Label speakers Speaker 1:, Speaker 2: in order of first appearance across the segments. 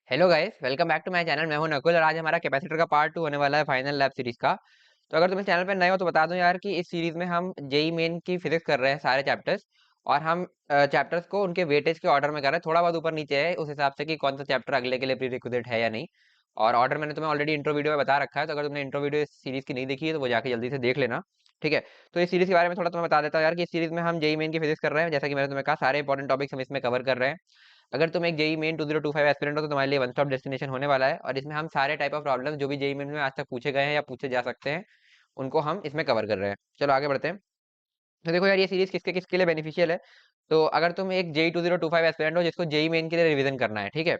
Speaker 1: Hello guys, welcome back to my channel. मैं हूं नकुल और आज हमारा कैपेसिटर का पार्ट 2 होने वाला है फाइनल लैब सीरीज का। तो अगर तुम इस चैनल पे नए हो तो बता दूं यार कि इस सीरीज में हम जेई मेन की फिजिक्स कर रहे हैं सारे चैप्टर्स। और हम चैप्टर्स को उनके वेटेज के ऑर्डर में कर रहे हैं, थोड़ा बहुत ऊपर नीचे है उस हिसाब से कि कौन सा चैप्टर अगले के लिए प्री रिक्विजिट है या नहीं। और ऑर्डर मैंने तुम्हें ऑलरेडी इंट्रो वीडियो में बता रखा है, तो अगर तुमने इंट्रो वीडियो इस सीरीज की नहीं देखी है तो वो जाके जल्दी से देख लेना। ठीक है। तो इस सीरीज के बारे में थोड़ा तुम्हें बता देता हूँ यार कि इस सीरीज में हम जेई मेन की फिजिक्स कर रहे हैं, जैसा कि मैंने तुम्हें कहा सारे इंपॉर्टेंट टॉपिक्स हम इसमें कवर कर रहे हैं। अगर तुम एक जेई मेन 2025 एस्पिरेंट हो तो तुम्हारे लिए वन स्टॉप डेस्टिनेशन होने वाला है, और इसमें हम सारे टाइप ऑफ प्रॉब्लम जो भी जेई मेन में आज तक पूछे गए हैं या पूछे जा सकते हैं उनको हम इसमें कवर कर रहे हैं। चलो आगे बढ़ते हैं। तो देखो यार, ये सीरीज किसके किसके लिए बेनिफिशियल है। तो अगर तुम एक जेई 2025 एस्पिरेंट हो जिसको जेई मेन के लिए रिवीजन करना है, ठीक है,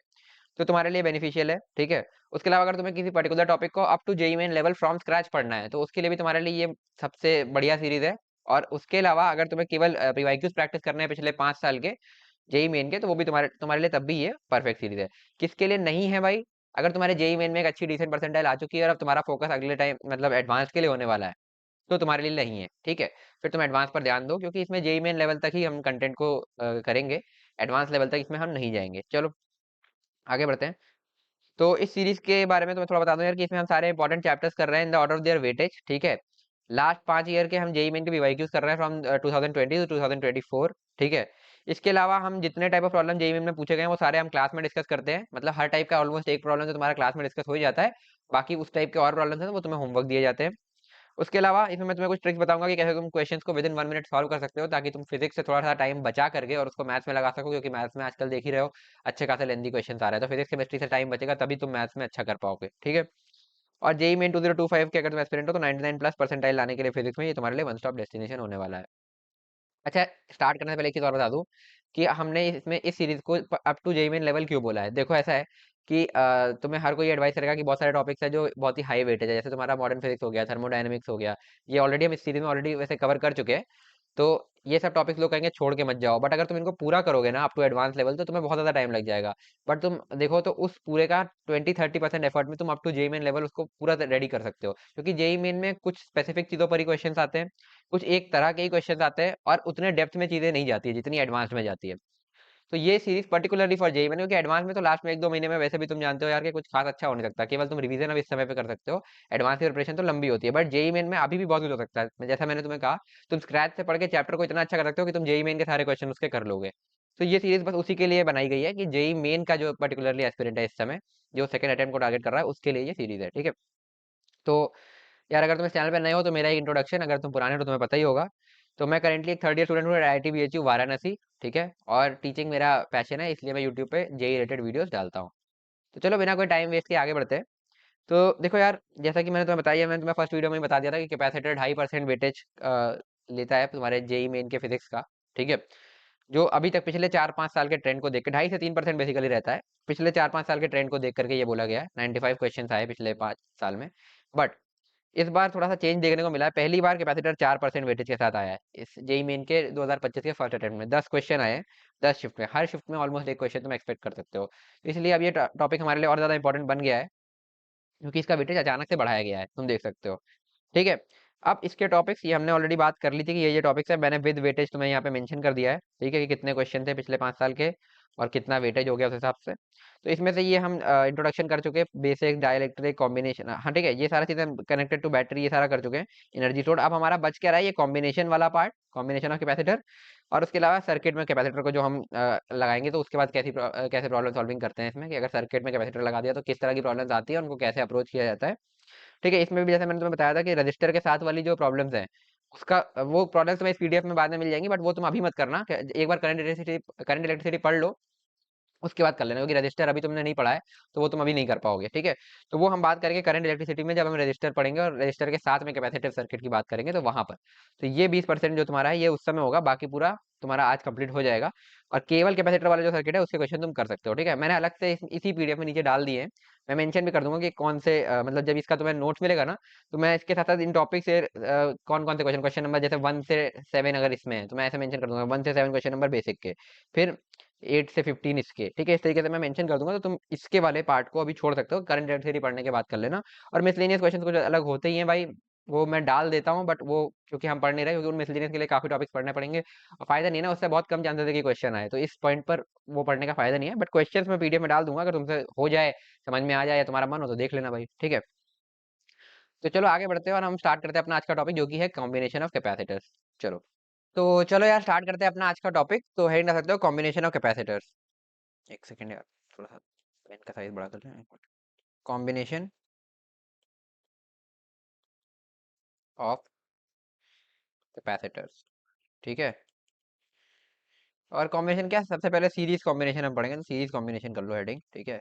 Speaker 1: तो तुम्हारे लिए बेनिफिशियल है। ठीक है। उसके अलावा अगर तुम्हें किसी पर्टिकुलर टॉपिक को up to JEE Main level from scratch पढ़ना है तो उसके लिए भी तुम्हारे लिए ये सबसे बढ़िया सीरीज है। और उसके अलावा अगर तुम्हें केवल प्रीवाइक्यूज प्रैक्टिस करने हैं पिछले 5 साल के जेई मेन के, तो वो भी तुम्हारे तुम्हारे लिए तब भी ये परफेक्ट सीरीज है। किसके लिए नहीं है भाई? अगर तुम्हारे जेई मेन में एक अच्छी डिसेंट परसेंटाइल आ चुकी है और अब तुम्हारा फोकस अगले टाइम मतलब एडवांस के लिए होने वाला है, तो तुम्हारे लिए नहीं है। ठीक है। फिर तुम एडवांस पर ध्यान दो, क्योंकि इसमें जेई मेन लेवल तक ही हम कंटेंट को करेंगे। एडवांस लेवल तक इसमें हम नहीं जाएंगे। चलो आगे बढ़ते हैं। तो इस सीरीज के बारे में तो मैं थोड़ा बता दूं यार कि इसमें हम सारे इंपॉर्टेंट चैप्टर्स कर रहे हैं in the order of their weightage. ठीक है। लास्ट 5 ईयर के हम जेई मेन के वीवाईक्यूज कर रहे हैं फ्रॉम 2020 टू 2024। ठीक है। इसके अलावा हम जितने type of problem JEE Main में पूछे गए हैं वो सारे हम क्लास में डिस्कस करते हैं। मतलब हर टाइप का ऑलमोस्ट एक प्रॉब्लम तो तुम्हारा क्लास में डिस्कस हो ही जाता है। बाकी उस टाइप के और प्रॉब्लम्स हैं तो वो तुम्हें होमवर्क दिए जाते हैं। उसके अलावा इसमें मैं तुम्हें कुछ ट्रिक्स बताऊंगा कि कैसे तुम क्वेश्चंस को विद इन 1 मिनट सॉल्व कर सकते हो, ताकि तुम फिजिक्स से थोड़ा सा टाइम बचा करके और उसको मैथ्स में लगा सको, क्योंकि मैथ्स में आजकल देख ही रहे हो अच्छे खासे लेंदी क्वेश्चन आ रहे हैं। तो फिजिक्स केमिस्ट्री से टाइम बचेगा तभी तुम मैथ्स में अच्छा कर पाओगे। ठीक है। और जेई मेन 2025 के अगर तुम एस्पिरेंट हो तो 99 प्लस परसेंटाइल लाने के लिए फिजिक्स में ये तुम्हारे लिए वन स्टॉप डेस्टिनेशन होने वाला है। अच्छा, स्टार्ट करने से पहले एक चीज और बता दूं कि हमने इसमें इस सीरीज को up to JEE Main level क्यों बोला है। देखो ऐसा है कि तुम्हें हर कोई एडवाइस करेगा कि बहुत सारे टॉपिक्स है जो बहुत ही हाई वेटेज है, जैसे तुम्हारा मॉडर्न फिजिक्स हो गया, थर्मोडायनेमिक्स हो गया। ये ऑलरेडी हम इस सीरीज में ऑलरेडी वैसे कवर कर चुके हैं। तो ये सब टॉपिक्स लोग कहेंगे छोड़ के मत जाओ, बट अगर तुम इनको पूरा करोगे ना अप टू एडवांस लेवल तो तुम्हें बहुत ज्यादा टाइम लग जाएगा। बट तुम देखो तो उस पूरे का 20-30% एफर्ट में तुम up to JEE Main level उसको पूरा रेडी कर सकते हो, क्योंकि जेई मेन में कुछ स्पेसिफिक चीजों पर ही क्वेश्चन आते हैं, कुछ एक तरह के ही क्वेश्चन आते हैं, और उतने डेप्थ में चीजें नहीं जाती है जितनी एडवांस में जाती है। तो ये सीरीज पर्टिकुलरली फॉर जेई मैंने, क्योंकि एडवांस में तो लास्ट में 1-2 महीने में वैसे भी तुम जानते हो यार कि कुछ खास अच्छा हो नहीं सकता, केवल तुम रिवीजन अब इस समय पे कर सकते हो। एडवांस की प्रिपरेशन तो लंबी होती है, बट जेई मेन में अभी भी बहुत कुछ हो सकता है। जैसा मैंने तुम्हें कहा, तुम स्क्रैच से पढ़ के चैप्टर को इतना अच्छा कर सकते हो कि तुम जेई मेन के सारे क्वेश्चन उसके कर लोगे। तो ये सीरीज बस उसी के लिए बनाई गई है कि जेई मेन का जो पर्टिकुलरली एस्पिरेंट है इस समय, जो सेकंड अटेम्प्ट को टारगेट कर रहा है, उसके लिए ये सीरीज है। ठीक है। तो यार अगर तुम इस चैनल पे नए हो तो मेरा एक इंट्रोडक्शन, अगर तुम पुराने हो तो तुम्हें पता ही होगा। तो मैं करेंटली एक थर्ड ईयर स्टूडेंट हूँ IIT BHU वाराणसी। ठीक है। और टीचिंग मेरा पैशन है, इसलिए मैं यूट्यूब पे जेई रिलेटेड वीडियोस डालता हूँ। तो चलो बिना कोई टाइम वेस्ट के आगे बढ़ते हैं। तो देखो यार, जैसा कि मैंने तुम्हें बताया, मैंने तुम्हें फर्स्ट वीडियो में ही बता दिया था कि कैपेसिटर 2.5% वेटेज लेता है तुम्हारे जेई मेन के फिजिक्स का। ठीक है। जो अभी तक पिछले 4-5 साल के ट्रेंड को देख के 2.5 से 3% बेसिकली रहता है। पिछले 4-5 साल के ट्रेंड को देख करके ये बोला गया है। 95 क्वेश्चन आए पिछले 5 साल में। बट इस बार थोड़ा सा चेंज देखने को मिला है। पहली बार कैपेसिटर 4% वेटेज के साथ आया है इस जेई मेन के 2025 के फर्स्ट अटेम्प्ट में। 10 क्वेश्चन आए हैं 10 शिफ्ट में, हर शिफ्ट में ऑलमोस्ट एक क्वेश्चन तुम एक्सपेक्ट कर सकते हो। इसलिए अब ये टॉपिक हमारे लिए और ज्यादा इंपॉर्टेंट बन गया है, क्योंकि इसका वेटेज अचानक से बढ़ाया गया है, तुम देख सकते हो। ठीक है। अब इसके टॉपिक्स ये हमने ऑलरेडी बात कर ली थी कि ये टॉपिक्स है, मैंने विद वेटेज तुम्हें यहाँ पे मेंशन कर दिया है। ठीक है, कि कितने क्वेश्चन थे पिछले 5 साल के और कितना वेटेज हो गया उस हिसाब से। तो इसमें से ये हम इंट्रोडक्शन कर चुके हैं, बेसिक डाइलेक्ट्रिक कॉम्बिनेशन, हाँ ठीक है, ये सारा चीजें कनेक्टेड टू बैटरी ये सारा कर चुके हैं। एनर्जी स्टोर्ड, अब हमारा बच क्या रहा है, ये कॉम्बिनेशन वाला पार्ट, कॉम्बिनेशन ऑफ कैपेसिटर। और उसके अलावा सर्किट में कैपेसिटर को जो हम लगाएंगे, तो उसके बाद कैसे प्रॉब्लम सॉल्विंग करते हैं इसमें, कि अगर सर्किट में कैपेसिटर लगा दिया तो किस तरह की प्रॉब्लम्स आती है, उनको कैसे अप्रोच किया जाता है। ठीक है। इसमें भी जैसे मैंने तुम्हें बताया था कि रजिस्टर के साथ वाली जो प्रॉब्लम्स हैं, उसका वो प्रॉब्लम्स तुम्हें इस पीडीएफ में बाद में मिल जाएंगी, बट वो तुम अभी मत करना। एक बार करंट इलेक्ट्रिसिटी पढ़ लो, उसके बाद कर लेना, क्योंकि रजिस्टर अभी तुमने नहीं पढ़ा है तो वो तुम अभी नहीं कर पाओगे। ठीक है। तो वो हम बात करेंगे करंट इलेक्ट्रिसिटी में, जब हम रजिस्टर पढ़ेंगे और रजिस्टर के साथ में कैपेसिटिव सर्किट की बात करेंगे तो वहां पर। तो ये 20% जो तुम्हारा है ये उस समय होगा, बाकी पूरा तुम्हारा आज कंप्लीट हो जाएगा। और केवल कैपेसिटर वाला जो सर्किट है उसके क्वेश्चन तुम कर सकते हो। ठीक है। मैंने अलग से इसी पीडीएफ में नीचे डाल दिए हैं। मैं मेंशन भी कर दूंगा कि कौन से मतलब जब इसका तुम्हें नोट्स मिलेगा ना, तो मैं इसके साथ साथ इन टॉपिक से कौन कौन से क्वेश्चन क्वेश्चन नंबर जैसे 1 से 7 अगर इसमें है तो मैं ऐसे मेंशन कर दूंगा 1 से 7 क्वेश्चन नंबर बेसिक के, फिर 8 से 15 इसके। ठीक है। इस तरीके से मैं मेंशन कर दूंगा, तो तुम इसके वाले पार्ट को अभी छोड़ सकते हो, करंट इलेक्ट्रिसिटी पढ़ने के बाद कर लेना। और मिसलेनियस क्वेश्चन कुछ अलग होते ही हैं भाई, वो मैं डाल देता हूँ, बट वो क्योंकि हम पढ़ नहीं रहे, क्योंकि उनमें मिसलेनियस के लिए काफी टॉपिक्स पढ़ने पड़ेंगे और फायदा नहीं है ना, उससे बहुत कम चांसेस है कि क्वेश्चन आए, तो इस पॉइंट पर वो पढ़ने का फायदा नहीं है। बट क्वेश्चंस मैं पीडीएफ में डाल दूंगा, अगर तुमसे हो जाए, समझ में आ जाए या तुम्हारा मन हो तो देख लेना भाई, ठीक है। तो चलो आगे बढ़ते हैं और हम स्टार्ट करते हैं अपना आज का टॉपिक, जो कि है कॉम्बिनेशन ऑफ कैपेसिटर्स। चलो, तो चलो यार स्टार्ट करते हैं अपना आज का टॉपिक। तो हेड ना सकते हो कॉम्बिनेशन ऑफ कैपेसिटर्स। एक सेकंड यार, थोड़ा सा पेन का साइज बड़ा कर लें। कॉम्बिनेशन ऑफ कैपेसिटर्स, ठीक है। और कॉम्बिनेशन क्या है, सबसे पहले सीरीज कॉम्बिनेशन हम पढ़ेंगे, तो सीरीज कॉम्बिनेशन कर लो हेडिंग, ठीक है।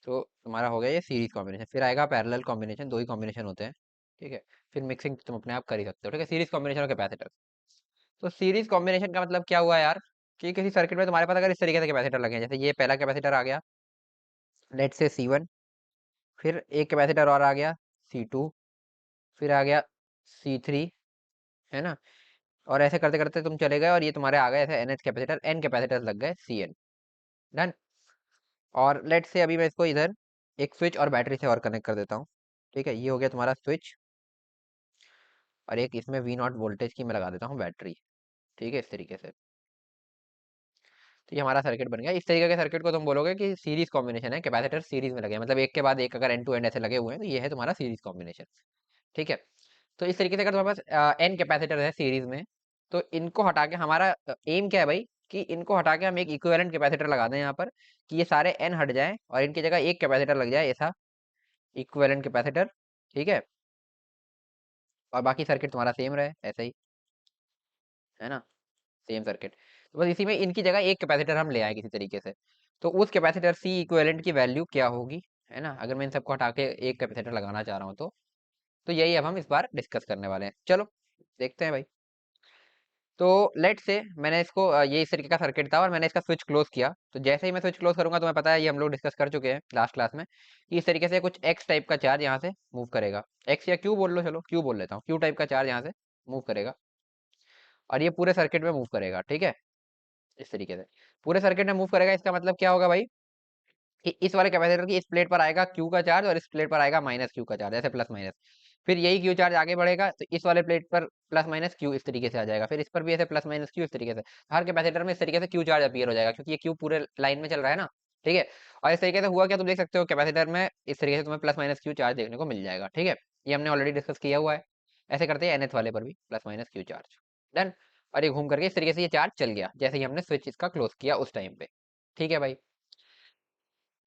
Speaker 1: तो तुम्हारा हो गया ये सीरीज कॉम्बिनेशन, फिर आएगा पैरेलल कॉम्बिनेशन, दो ही कॉम्बिनेशन होते हैं, ठीक है। फिर मिक्सिंग तुम अपने आप कर ही सकते हो, ठीक है। Series combination of capacitor. तो सीरीज कॉम्बिनेशन का मतलब क्या हुआ यार, कि किसी सर्किट में तुम्हारे पास अगर इस तरीके से कैपेसिटर लगे हैं, जैसे ये पहला कैपेसिटर आ गया, लेट से C1, फिर एक कैपेसिटर और आ गया C2, फिर आ गया C3, है ना। और ऐसे करते करते तुम चले गए और ये तुम्हारे आ गए ऐसे NH कैपेसिटर, N कैपेसिटर लग गए CN, डन। और लेट से अभी मैं इसको इधर एक स्विच और बैटरी से और कनेक्ट कर देता हूँ, ठीक है। ये हो गया तुम्हारा स्विच, और एक इसमें V0 वोल्टेज की मैं लगा देता हूँ बैटरी, ठीक है, इस तरीके से। तो ये हमारा सर्किट बन गया। इस तरीके के सर्किट को तुम बोलोगे कि सीरीज कॉम्बिनेशन है, कैपेसिटर सीरीज में लगे हैं, मतलब एक के बाद एक अगर एंड टू एंड ऐसे लगे हुए हैं, तो ये है तुम्हारा सीरीज कॉम्बिनेशन, ठीक है। तो इस तरीके से अगर तुम्हारे पास एन कैपेसिटर है सीरीज में, तो इनको हटा के हमारा एम क्या है भाई, कि इनको हटा के हम एक इक्विवेलेंट कैपेसिटर लगा दें यहाँ पर, कि ये सारे एन हट जाएं और इनकी जगह एक कैपेसिटर लग जाए ऐसा, इक्विवेलेंट कैपेसिटर, ठीक है। और बाकी सर्किट तुम्हारा सेम रहे ऐसे ही, है ना, सेम सर्किट। तो बस इसी में इनकी जगह एक कैपेसिटर हम ले आए किसी तरीके से, तो उस कैपेसिटर सी इक्विवेलेंट की वैल्यू क्या होगी, है ना, अगर मैं इन सबको हटा के एक कैपेसिटर लगाना चाह रहा हूँ तो यही अब हम इस बार डिस्कस करने वाले हैं। चलो देखते हैं भाई। तो लेट से मैंने इसको ये इस तरीके का सर्किट था और मैंने इसका स्विच क्लोज किया, तो जैसे ही मैं स्विच क्लोज करूंगा, तुम्हें पता है ये हम लोग डिस्कस कर चुके हैं लास्ट क्लास में, कि इस तरीके से कुछ एक्स टाइप का चार्ज यहाँ से मूव करेगा, एक्स या क्यू बोल लो, चलो क्यू बोल लेता हूँ, क्यू टाइप का चार्ज यहाँ से मूव करेगा और ये पूरे सर्किट में मूव करेगा, ठीक है। इस तरीके से पूरे सर्किट में मूव करेगा, इसका मतलब क्या होगा भाई, कि इस वाले कैपेसिटर की इस प्लेट पर आएगा क्यू का चार्ज और इस प्लेट पर आएगा माइनस क्यू का चार्ज, ऐसे प्लस माइनस। फिर यही क्यू चार्ज आगे बढ़ेगा, तो इस वाले प्लेट पर प्लस माइनस क्यू इस तरीके से आ जाएगा, फिर इस पर भी ऐसे प्लस माइनस क्यू इस तरीके से। हर कैपेसिटर में इस तरीके से क्यू चार्ज अपीयर हो जाएगा, क्योंकि ये क्यू पूरे लाइन में चल रहा है ना, ठीक है। और इस तरीके से हुआ क्या, तुम देख सकते हो कैपेसिटर में इस तरीके से तुम्हें प्लस माइनस क्यू चार्ज देखने को मिल जाएगा, ठीक है। ये हमने ऑलरेडी डिस्कस किया हुआ है। ऐसे करते हैं एनएथ वाले पर भी plus minus Q charge, done. और ये घूम करके इस तरीके से ये चार्ज चल गया, जैसे ही हमने स्विच इसका क्लोज किया उस टाइम पे, ठीक है भाई।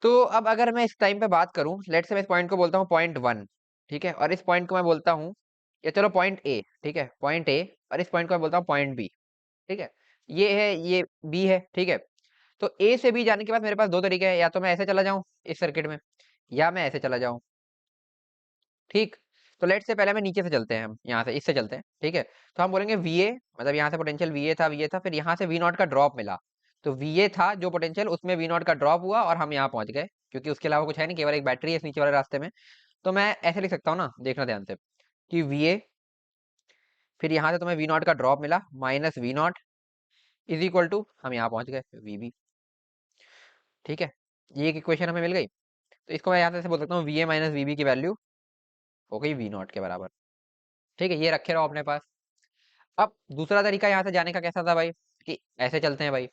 Speaker 1: तो अब अगर मैं इस टाइम पे बात करूं, लेट से मैं इस पॉइंट को बोलता हूं पॉइंट 1, ठीक है, और इस पॉइंट को मैं बोलता हूं, या चलो पॉइंट ए, ठीक है, पॉइंट ए, और इस पॉइंट को मैं बोलता हूं पॉइंट बी, ठीक है। ये है, ये बी है, ठीक है। तो ए से बी जाने के बाद मेरे पास दो तरीके हैं, या तो मैं ऐसे चला जाऊं इस सर्किट में, या मैं ऐसे चला जाऊं, ठीक। तो लेट से पहले मैं नीचे से चलते हैं, हम यहाँ से इससे चलते हैं, ठीक है। तो हम बोलेंगे वीए, मतलब यहाँ से पोटेंशियल वीए था, फिर यहाँ से वी नॉट का ड्रॉप मिला, तो वीए था जो पोटेंशियल, उसमें वी नॉट का ड्रॉप हुआ और हम यहाँ पहुंच गए, क्योंकि उसके अलावा कुछ है नहीं, केवल एक बैटरी है इस नीचे वाले रास्ते में। तो मैं ऐसे लिख सकता हूँ ना, देखना ध्यान से, कि वीए, फिर यहाँ से तुम्हें वी नॉट का ड्रॉप मिला minus V not is equal to, हम यहाँ पहुंच गए वीबी, ठीक है। ये एक इक्वेशन हमें मिल गई, तो इसको मैं यहाँ से ऐसे बोल सकता हूँ, वीए माइनस वीबी की वैल्यू हो गई वी नॉट के बराबर, ठीक है। ये रखे रहो अपने पास। अब दूसरा तरीका यहाँ से जाने का कैसा था भाई, कि ऐसे चलते हैं भाई,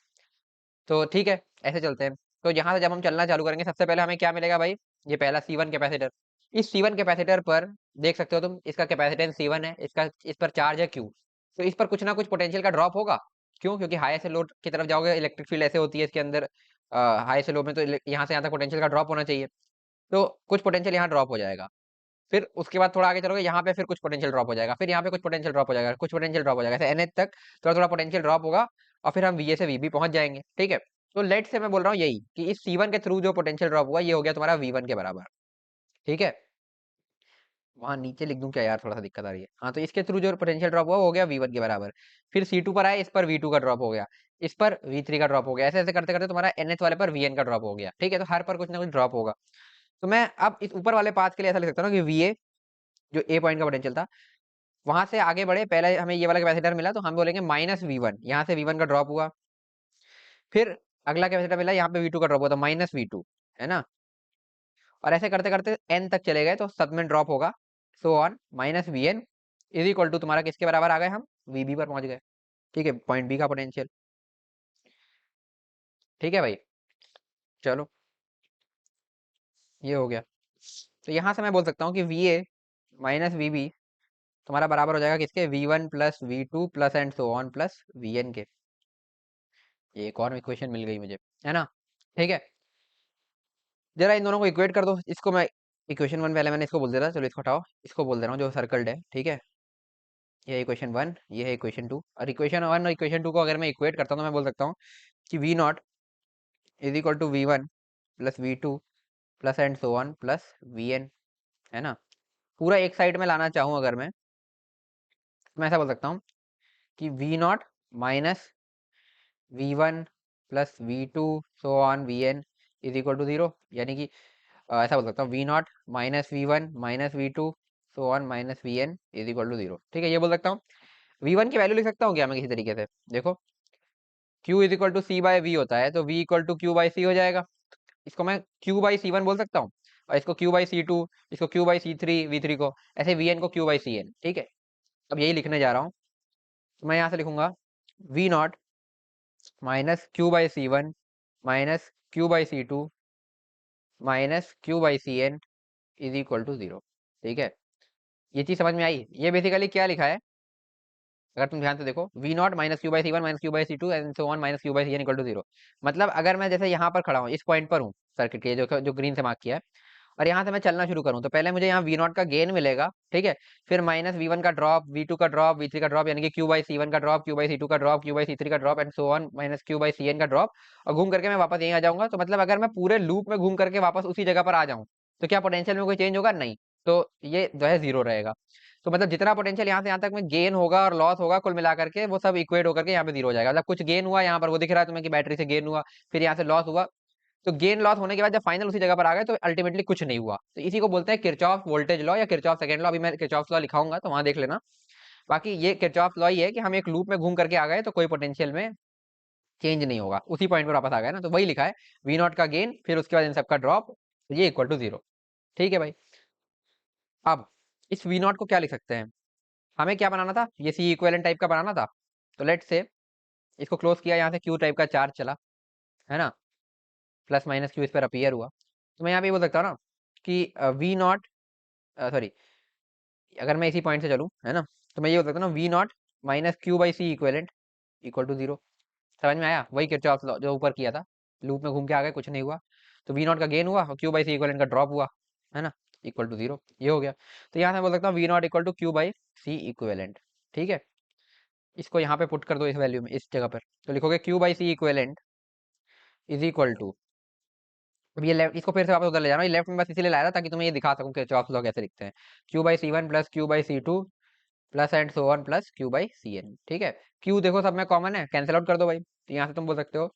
Speaker 1: तो ठीक है, ऐसे चलते हैं। तो यहाँ से जब हम चलना चालू करेंगे, सबसे पहले हमें क्या मिलेगा भाई, ये पहला C1 कैपेसिटर। इस C1 कैपेसिटर पर देख सकते हो तुम, इसका कैपेसिटेंस C1 है, इसका इस पर चार्ज है Q, तो इस पर कुछ ना कुछ पोटेंशियल का ड्रॉप होगा। क्यों, क्योंकि हाई से लो की तरफ जाओगे, इलेक्ट्रिक फील्ड ऐसे होती है इसके अंदर, हाई से लो में, तो यहाँ से यहाँ तक पोटेंशियल का ड्रॉप होना चाहिए, तो कुछ पोटेंशियल यहाँ ड्रॉप हो जाएगा। फिर उसके बाद थोड़ा आगे चलोगे, यहाँ पे फिर कुछ पोटेंशियल ड्रॉप हो जाएगा, फिर यहाँ पे कुछ पोटेंशियल ड्रॉप हो जाएगा, कुछ पोटेंशियल ड्रॉप हो जाएगा, ऐसे एनएच तक थोड़ा थोड़ा पोटेंशियल ड्रॉप होगा, और फिर हम वीए से वीबी पहुंच जाएंगे, ठीक है। तो लेट से मैं बोल रहा हूँ यही, कि इस C1 के थ्रू जो पोटेंशियल ड्रॉप हुआ, ये हो गया तुम्हारा V1 के बराबर, ठीक है। वहां नीचे लिख दूं क्या यार, थोड़ा सा दिक्कत आ रही है, हाँ। तो इसके थ्रू जो पोटेंशियल ड्रॉप हुआ वो हो गया V1 के बराबर। फिर C2 पर आए, इस पर V2 का ड्रॉप हो गया, इस पर V3 का ड्रॉप हो गया, ऐसे ऐसे करते करते तुम्हारा NH वाले पर VN का ड्रॉप हो गया, ठीक है। तो हर पर कुछ ना कुछ ड्रॉप होगा। तो मैं अब इस ऊपर वाले पाथ के लिए ऐसा लिख सकता हूँ ना, कि VA जो ए पॉइंट का पोटेंशियल था, वहां से आगे बढ़े, पहले हमें ये वाला कैपेसिटर मिला, तो हम बोलेंगे माइनस V1, यहाँ से V1 का ड्रॉप हुआ। फिर अगला कैपेसिटर मिला, यहाँ पे V2 का ड्रॉप हुआ, तो माइनस V2, है ना। और ऐसे करते करते एन तक चले गए, तो सब में ड्रॉप होगा so on minus V N is equal to तुम्हारा किसके बराबर आ गए हम वी बी पर पहुंच गए। ठीक है, पॉइंट बी का पोटेंशियल। ठीक है भाई, चलो ये हो गया। तो यहाँ से मैं बोल सकता हूँ कि V A minus V B तुम्हारा बराबर हो जाएगा किसके V one plus V two plus and so on plus V N के। ये एक और इक्वेशन मिल गई मुझे, है ना। ठीक है, जरा इन दोनों को इक्वेट कर दो। इसको मैं इक्वेशन वन पहले मैंने इसको बोल दिया था, चलो इसको हटाओ, इसको बोल दे रहा हूँ जो सर्कल्ड है। ठीक है, ये है इक्वेशन वन, ये है इक्वेशन टू। और इक्वेशन वन और इक्वेशन टू को अगर मैं इक्वेट करता हूँ तो मैं बोल सकता हूँ कि V not is equal to V one plus V two plus and so one plus V N, है ना। पूरा एक साइड में लाना चाहूँ अगर मैं ऐसा बोल सकता हूँ कि V not minus V one plus V two so on V N is equal to zero. यानी कि ऐसा बोल सकता हूँ V not minus V one minus V two so on minus V N is equal to zero. ठीक है, ये बोल सकता हूँ। वी वन की वैल्यू लिख सकता हूँ क्या मैं किसी तरीके से, देखो Q is equal to C by V होता है, तो V equal to Q by C हो जाएगा। इसको मैं Q बाई सी वन बोल सकता हूँ, और इसको Q बाई सी टू, इसको Q by C three, V three को ऐसे वी एन को Q बाई सी एन। ठीक है, अब यही लिखने जा रहा हूँ। तो मैं यहाँ से लिखूंगा V not minus Q by C one minus Q by C two minus Q by C N is equal to zero. ठीक है, ये चीज समझ में आई। ये बेसिकली क्या लिखा है अगर तुम ध्यान से देखो, V not minus Q by C one minus Q by C two and so on minus Q by C N equal to zero. मतलब अगर मैं जैसे यहाँ पर खड़ा हूँ, इस पॉइंट पर हूँ सर्किट के, जो जो ग्रीन से मार्क किया है, और यहाँ से मैं चलना शुरू करूँ, तो पहले मुझे यहाँ वी नॉट का गेन मिलेगा। ठीक है, फिर माइनस वी वन का ड्रॉप, वी टू का ड्रॉप, वी थ्री का ड्रॉप, यानी कि क्यू बाई सी वन का drop, Q by C two का drop, Q by C three का drop and so on minus Q by C N का drop. और घूम करके मैं वापस यहीं आ जाऊंगा। तो मतलब अगर मैं पूरे लूप में घूम करके वापस उसी जगह पर आ जाऊं, तो क्या पोटेंशियल में कोई चेंज होगा? नहीं। तो ये जो है जीरो रहेगा। तो मतलब जितना पोटेंशियल यहाँ से यहाँ तक में गेन होगा और लॉस होगा, कुल मिला करके वो सब इक्वेट होकर के यहाँ पे जीरो हो जाएगा। मतलब कुछ गेन हुआ यहाँ पर, वो दिख रहा है तुम्हें कि बैटरी से गेन हुआ, फिर यहाँ से लॉस हुआ। तो गेन लॉस होने के बाद जब फाइनल उसी जगह पर आ गए, तो अल्टीमेटली कुछ नहीं हुआ। तो इसी को बोलते हैं किरचॉफ वोल्टेज लॉ या किरचॉफ सेकंड लॉ। अभी मैं किरचॉफ लॉ लिखाऊंगा तो वहां देख लेना। बाकी ये किरचॉफ लॉ ही है कि हम एक लूप में घूम करके आ गए तो कोई पोटेंशियल में चेंज नहीं होगा, उसी पॉइंट पर वापस आ गए ना। तो वही लिखा है, वी नॉट का गेन फिर उसके बाद इन सबका ड्रॉप, तो ये इक्वल टू जीरो। ठीक है भाई, अब इस वी नॉट को क्या लिख सकते हैं, हमें क्या बनाना था, ये सी इक्विवेलेंट टाइप का बनाना था। तो लेट से इसको क्लोज किया, यहाँ से क्यू टाइप का चार्ज चला, है ना, प्लस माइनस क्यू इस पर अपीयर हुआ। तो मैं यहाँ पे बोल सकता हूँ ना कि वी नॉट, सॉरी, अगर मैं इसी पॉइंट से चलूँ, है ना, तो मैं ये बोल सकता हूँ ना V not minus Q by C equivalent equal to zero. समझ में आया? वही किरचॉफ लॉ जो ऊपर किया था, लूप में घूम के आ गए, कुछ नहीं हुआ। तो वी नॉट का गेन हुआ और क्यू बाई सी इक्विवेलेंट का ड्रॉप हुआ, है ना, इक्वल टू जीरो। ये हो गया। तो यहाँ से मैं बोल सकता हूँ V not equal to Q by C equivalent. ठीक है, इसको यहाँ पे पुट कर दो इस वैल्यू में, इस जगह पर। तो लिखोगे Q by C equivalent is equal to, अब ये लेफ्ट, इसको फिर से वापस उधर ले जाना। ये लेफ्ट में बस इसीलिए लाया था ताकि तुम्हें ये दिखा सकूं कि किरचॉफ लॉ कैसे लिखते हैं। Q by C one plus Q by C two plus and so one plus Q by C N. ठीक है, क्यू देखो सब में कॉमन है, कैंसिल आउट कर दो भाई। तो यहाँ से तुम बोल सकते हो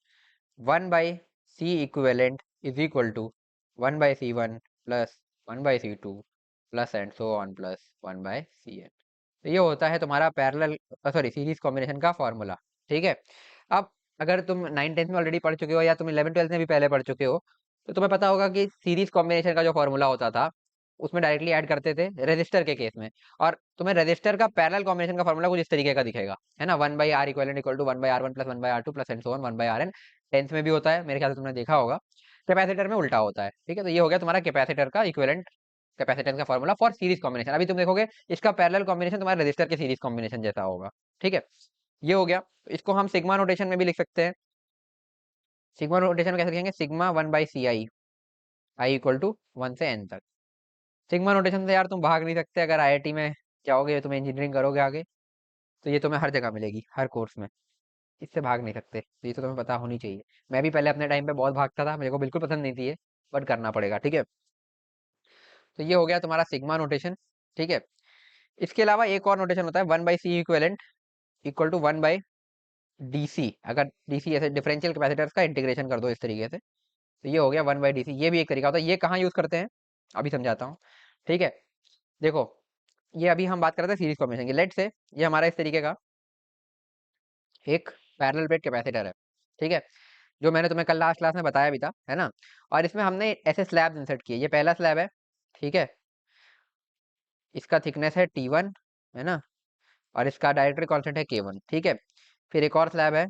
Speaker 1: one by C equivalent is equal to one by C one plus one by C two plus and so on plus one by C N. तो ये होता है तुम्हारा पैरेलल, सॉरी, सीरीज कॉम्बिनेशन का फॉर्मूला। ठीक है, अब अगर तुम 9th 10th में ऑलरेडी पढ़ चुके हो, या तुम 11th 12th में भी पहले पढ़ चुके हो, तो तुम्हें पता होगा कि सीरीज कॉम्बिनेशन का जो फॉर्मूला होता था, उसमें डायरेक्टली ऐड करते थे रेजिस्टर के केस में। और तुम्हें रेजिस्टर का पैरेलल कॉम्बिनेशन का फॉर्मूला कुछ इस तरीके का दिखेगा, है ना, one by R equal equal to one by R one plus one by R two plus and so on one by R N. 10th में भी होता है मेरे ख्याल से, तुमने देखा होगा। कैपेसिटर में उल्टा होता है। ठीक है, तो ये हो गया तुम्हारा कैपेसिटर का इक्विवेलेंट कैपेसिटेंस का फॉर्मूला फॉर सीरीज कॉम्बिनेशन। अभी तुम देखोगे इसका पैरेलल कॉम्बिनेशन तुम्हारे रजिस्टर के सीरीज कॉम्बिनेशन जैसा होगा। ठीक है, ये हो गया। इसको हम सिग्मा नोटेशन में भी लिख सकते हैं। सिग्मा नोटेशन में कैसे लिखेंगे, sigma one by C I, I equal to one से एन तक। सिग्मा नोटेशन से यार तुम भाग नहीं सकते। अगर आईआईटी में जाओगे, तुम इंजीनियरिंग करोगे आगे, तो ये तुम्हें हर जगह मिलेगी, हर कोर्स में। इससे भाग नहीं सकते, तो ये तो तुम्हें पता होनी चाहिए। मैं भी पहले अपने टाइम पे बहुत भागता था, मेरे को बिल्कुल पसंद नहीं थी ये, बट करना पड़ेगा। ठीक है, तो ये हो गया तुम्हारा सिग्मा नोटेशन। ठीक है, इसके अलावा एक और नोटेशन होता है one by C equivalent equal to one by DC. अगर डीसी ऐसे डिफरेंशियल कैपेसिटर्स का इंटीग्रेशन कर दो इस तरीके से, तो ये हो गया वन बाई डीसी। ये भी एक तरीका होता है। ये कहाँ यूज करते हैं अभी समझाता हूँ। ठीक है, देखो, ये अभी हम बात कर रहे थे सीरीज कॉम्बिनेशन की। लेट से ये हमारा इस तरीके का एक पैरेलल प्लेट कैपेसिटर है। ठीक है, जो मैंने तुम्हें कल लास्ट क्लास में बताया भी था, है ना। और इसमें हमने ऐसे स्लैब इंसर्ट किए, ये पहला स्लैब है। ठीक है, इसका थिकनेस है T1, है ना, और इसका डायरेक्ट्रिक कांस्टेंट है K1, ठीक है। फिर एक और स्लैब है,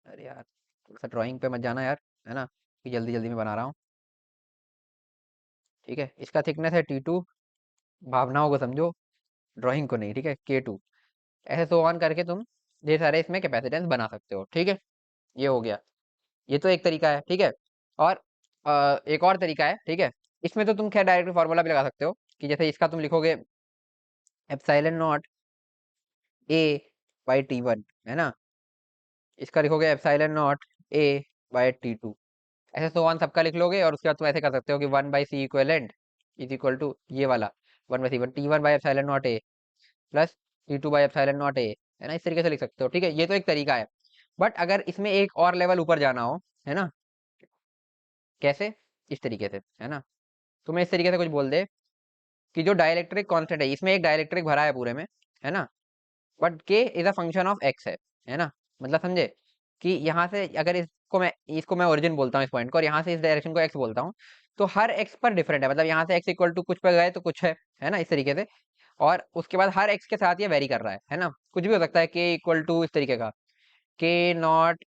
Speaker 1: अरे यार थोड़ा सा ड्राइंग पे मत जाना यार, है ना, कि जल्दी जल्दी में बना रहा हूँ, ठीक है। इसका थिकनेस है T2, भावनाओं को समझो, ड्राइंग को नहीं, ठीक है, K2। ऐसे सो ऑन करके तुम ढेर सारे इसमें कैपेसिटेंस बना सकते हो, ठीक है। ये हो गया, ये तो एक तरीका है, ठीक है। और एक और तरीका है, ठीक है। इसमें तो तुम खैर डायरेक्ट फार्मूला भी लगा सकते हो, कि जैसे इसका तुम लिखोगे epsilon not A by T1, है ना, इसका लिखोगे epsilon not A by T2, ऐसे सो ऑन सबका लिख लोगे। और उसके बाद तुम ऐसे कर सकते हो कि 1/c equivalent is equal to ये वाला 1/c1 T1 by epsilon not a plus T2 by epsilon not A, है ना, इस तरीके से लिख सकते हो, ठीक है। ये तो एक तरीका है। बट अगर इसमें एक और लेवल ऊपर जाना हो, है ना, कैसे, इस तरीके से, है ना, तो मैं इस तरीके से कुछ बोल दे कि जो डाइलेक्ट्रिक कांस्टेंट है, इसमें एक डाइलेक्ट्रिक भरा है पूरे में, है ना, बट के is a function of x है ना, मतलब समझे कि यहाँ से अगर इसको मैं ओरिजिन बोलता हूँ इस पॉइंट को, और यहाँ से इस डायरेक्शन को एक्स बोलता हूँ, तो हर एक्स पर डिफरेंट है, मतलब यहाँ से एक्स इक्वल टू कुछ पर गए तो कुछ है ना, इस तरीके से। और उसके बाद हर एक्स के साथ ये वेरी कर रहा है ना, कुछ भी हो सकता है, के इक्वल टू इस तरीके का, के नॉट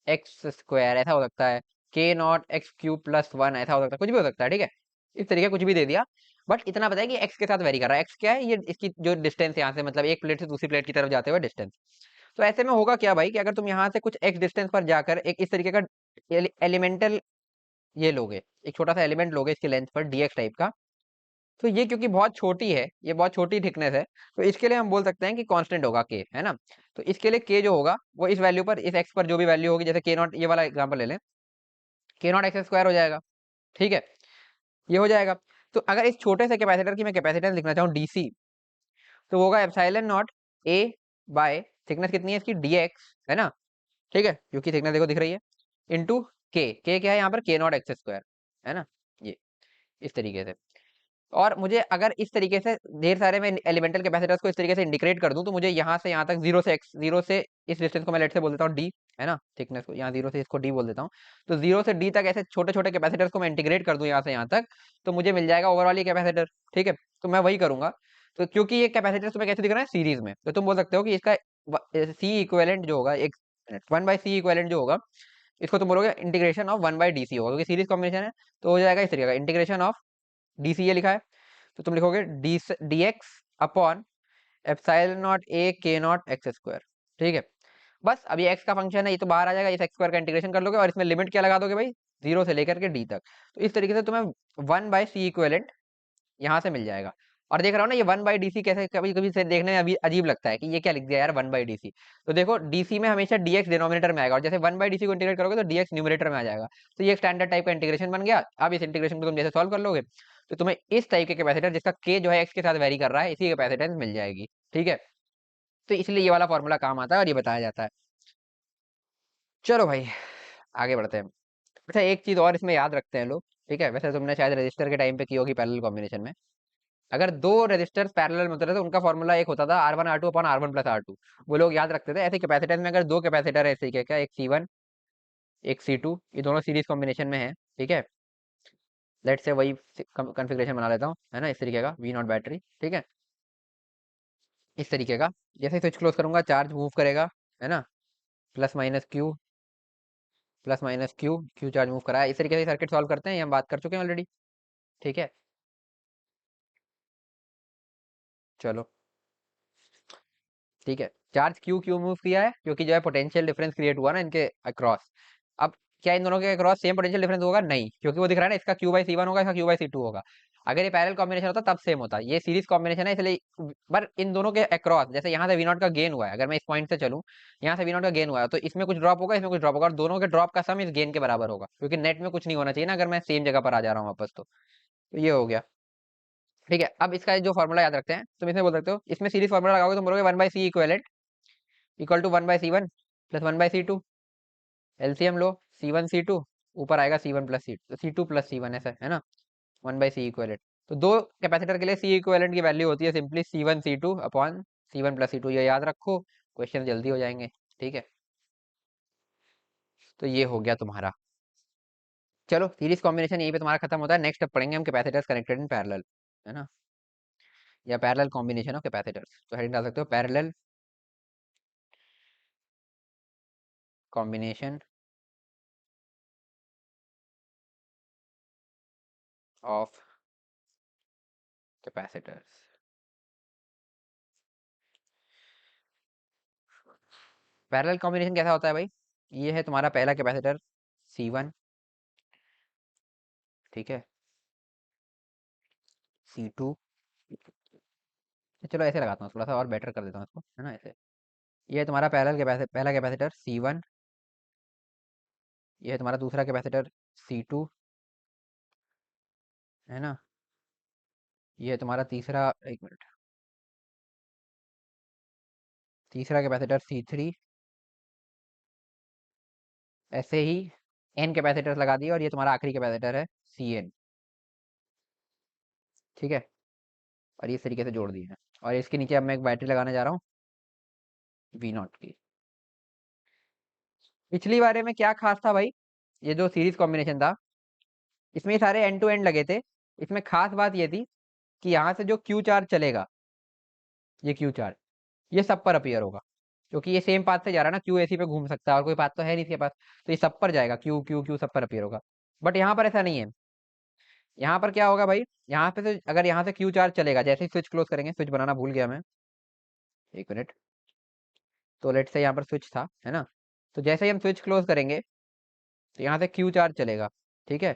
Speaker 1: एक्स स्क्वायर ऐसा हो सकता है, के not x cube plus one ऐसा हो सकता है, कुछ भी हो सकता है, ठीक है। इस तरीके कुछ भी दे दिया, बट इतना पता है कि एक्स के साथ वेरी कर रहा है। एक्स क्या है, ये इसकी जो डिस्टेंस यहाँ से, मतलब एक प्लेट से दूसरी प्लेट की तरफ जाते हुए डिस्टेंस। तो ऐसे में होगा क्या भाई, कि अगर तुम यहाँ से कुछ एक्स डिस्टेंस पर जाकर एक इस तरीके का एलिमेंटल ये लोगे, एक छोटा सा एलिमेंट लोगे इसकी लेंथ पर डीएक्स टाइप का, तो ये क्योंकि बहुत छोटी है, ये बहुत छोटी थिकनेस है, तो इसके लिए हम बोल सकते हैं कि कांस्टेंट होगा के, है ना। तो इसके लिए के जो होगा वो इस वैल्यू पर, इस एक्स पर जो भी वैल्यू होगी, जैसे के नॉट, ये वाला एग्जांपल ले लें, के नॉट एक्स स्क्वायर हो जाएगा, ठीक है, ये हो जाएगा। तो अगर इस छोटे से कैपेसिटर की मैं कैपेसिटेंस लिखना चाहूँ डीसी, तो वो होगा epsilon not A bye thickness कितनी है इसकी डीएक्स, है ना, ठीक है, क्योंकि थिकनेस देखो दिख रही है, इंटू के क्या है यहाँ पर, के नॉट एक्स स्क्वायर, है ना, ये इस तरीके से। और मुझे अगर इस तरीके से ढेर सारे मैं एलिमेंटल कैपेसिटर्स को इस तरीके से इंडिकेट कर दूं, तो मुझे यहाँ से यहाँ तक जीरो से इस डिस्टेंस को मैं लेट से बोल देता हूँ डी, है ना, थिकनेस को यहाँ जीरो से इसको डी बोल देता हूँ। तो जीरो से डी तक ऐसे छोटे छोटे कैपेसिटर्स को मैं इंटीग्रेट कर दूं यहाँ से यहाँ तक, तो मुझे मिल जाएगा ओवरऑल ये कैपेसिटर, ठीक है। तो मैं वही करूंगा। तो क्योंकि ये कैपेसिटर तुम्हें कैसे दिख रहा है सीरीज में, तो तुम बोल सकते हो कि इसका सी इक्वेलेंट जो होगा, एक 1/c इक्वेलेंट जो होगा, इसको तुम बोलोगे इंटीग्रेशन ऑफ 1/dc होगा, क्योंकि सीरीज कॉम्बिनेशन है। तो हो जाएगा इस तरीके का इंटीग्रेशन ऑफ डीसी, ये लिखा है, तो तुम लिखोगे D x upon epsilon not a के नॉट एक्स स्क्वायर, ठीक है। बस अब ये एक्स का फंक्शन है, ये तो बाहर आ जाएगा, इस एक्स स्क्वायर का इंटीग्रेशन कर लोगे, और इसमें लिमिट क्या लगा दोगे भाई, जीरो से लेकर के डी तक। तो इस तरीके से तुम्हें 1/c इक्वेलेंट यहाँ से मिल जाएगा। और देख रहा हूँ ना, ये 1/dc कैसे कभी कभी से देखने में अभी अजीब लगता है कि ये क्या लिख दिया यार 1/dc। तो देखो डीसी में हमेशा डीएक्स डिनोमिनेटर में आएगा, और जैसे 1/dc को इंटीग्रेट करोगे तो डीएक्स न्यूमरेटर में आ जाएगा। तो ये एक स्टैंडर्ड टाइप का इंटीग्रेशन बन गया। अब इस इंटीग्रेशन को तुम जैसे सॉल्व कर लोगे, तो तुम्हें इस टाइप के कैपेसिटर जिसका के जो है एक्स के साथ वेरी कर रहा है, इसी कैपेसिटेंस मिल जाएगी, ठीक है। तो इसलिए ये वाला फॉर्मूला काम आता है और ये बताया जाता है। चलो भाई आगे बढ़ते हैं। अच्छा एक चीज और इसमें याद रखते हैं लोग, ठीक है, वैसे तुमने शायद रजिस्टर के टाइम पे की होगी पैरेलल कॉम्बिनेशन में। अगर दो रेजिस्टर्स पैरेलल में होते थे तो उनका फॉर्मूला एक होता था R1 R2 upon R1 plus R2, वो लोग याद रखते थे। ऐसे कैपेसिटेंस में अगर दो कैपेसिटर है इस तरीके का, एक C1 एक C2, ये दोनों सीरीज कॉम्बिनेशन में है, ठीक है, लेट से वही कॉन्फ़िगरेशन बना लेता हूँ, है ना, इस तरीके का V नॉट बैटरी, ठीक है, इस तरीके का। जैसे स्विच क्लोज करूंगा चार्ज मूव करेगा, है ना, plus minus Q, Q charge move करा है। इस तरीके से सर्किट सॉल्व करते हैं, ये हम बात कर चुके हैं ऑलरेडी, ठीक है। चलो ठीक है, चार्ज क्यू क्यू मूव किया है क्योंकि जो है पोटेंशियल डिफरेंस क्रिएट हुआ ना इनके अक्रॉस। अब क्या इन दोनों के अक्रॉस सेम पोटेंशियल डिफरेंस होगा, नहीं, क्योंकि वो दिख रहा है ना, इसका Q/C1 होगा, इसका Q/C2 होगा। अगर ये पैरेलल कॉम्बिनेशन होता तब सेम होता, ये सीरीज कॉम्बिनेशन है इसलिए। पर इन दोनों के अक्रॉस, जैसे यहाँ से V0 का गेन हुआ है, अगर मैं इस पॉइंट से चलूँ, यहाँ से V0 का गेन हुआ है, तो इसमें कुछ ड्रॉप होगा, इसमें कुछ ड्रॉप होगा, और दोनों के ड्रॉप का सम इस गेन के बराबर होगा, क्योंकि नेट में कुछ नहीं होना चाहिए ना अगर मैं सेम जगह पर आ जा रहा हूँ वापस। तो ये हो गया, ठीक है। अब इसका जो फॉर्मूला याद रखते हैं, तुम इसमें बोल सकते हो, इसमें सीरीज फॉर्मूला लगाओगे तुम बोलोगे 1/c equivalent equal to 1/c1 plus 1/c2, LCM लो, C1 C2, ऊपर आएगा C1 प्लस C2 ऐसा, है ना, 1/c इक्वेलेंट। तो दो कैपेसिटर के लिए सी इक्वेलेंट की वैल्यू होती है simply C1 C2 upon C1 plus C2, ये याद रखो, क्वेश्चन जल्दी हो जाएंगे, ठीक है। तो ये हो गया तुम्हारा। चलो सीरीज कॉम्बिनेशन यहीं पे तुम्हारा खत्म होता है। नेक्स्ट अब पढ़ेंगे हम कैपेसिटर्स कनेक्टेड इन पैरेलल, है ना। या पैरेलल कॉम्बिनेशन ऑफ कैपेसिटर्स। तो हेडिंग डाल सकते हो parallel combination of capacitors. Parallel combination कैसा होता है भाई? ये है तुम्हारा पहला कैपेसिटर C1, ठीक है, C2। चलो ऐसे लगाता हूँ, थोड़ा सा और बेटर कर देता हूँ इसको, है ना, ऐसे। ये है तुम्हारा पहला कैपेसिटर C1। ये है तुम्हारा दूसरा कैपेसिटर C2, है ना। ये है तुम्हारा तीसरा, एक मिनट, तीसरा कैपेसिटर C3। ऐसे ही n कैपेसिटर लगा दिए, और ये तुम्हारा आखिरी कैपेसिटर है Cn, ठीक है। और ये इस तरीके से जोड़ दिए हैं। और इसके नीचे अब मैं एक बैटरी लगाने जा रहा हूँ V0 की। पिछली बारे में क्या खास था भाई? ये जो सीरीज कॉम्बिनेशन था, इसमें ये सारे एंड टू एंड लगे थे। इसमें खास बात ये थी कि यहाँ से जो क्यू चार्ज चलेगा, ये क्यू चार्ज, ये सब पर अपीयर होगा, क्योंकि ये सेम पाथ से जा रहा है ना, क्यू एसी पे घूम सकता है और कोई पाथ तो है नहीं इसके पास, तो ये सब पर जाएगा, क्यू क्यू क्यू सब पर अपीयर होगा। बट यहाँ पर ऐसा नहीं है। यहाँ पर क्या होगा भाई? यहाँ पे से अगर यहाँ से क्यू चार्ज चलेगा, जैसे ही स्विच क्लोज करेंगे, स्विच बनाना भूल गया मैं, एक मिनट। तो लेट से यहाँ पर स्विच था, है ना। तो जैसे ही हम स्विच क्लोज करेंगे, तो यहाँ से क्यू चार्ज चलेगा, ठीक है।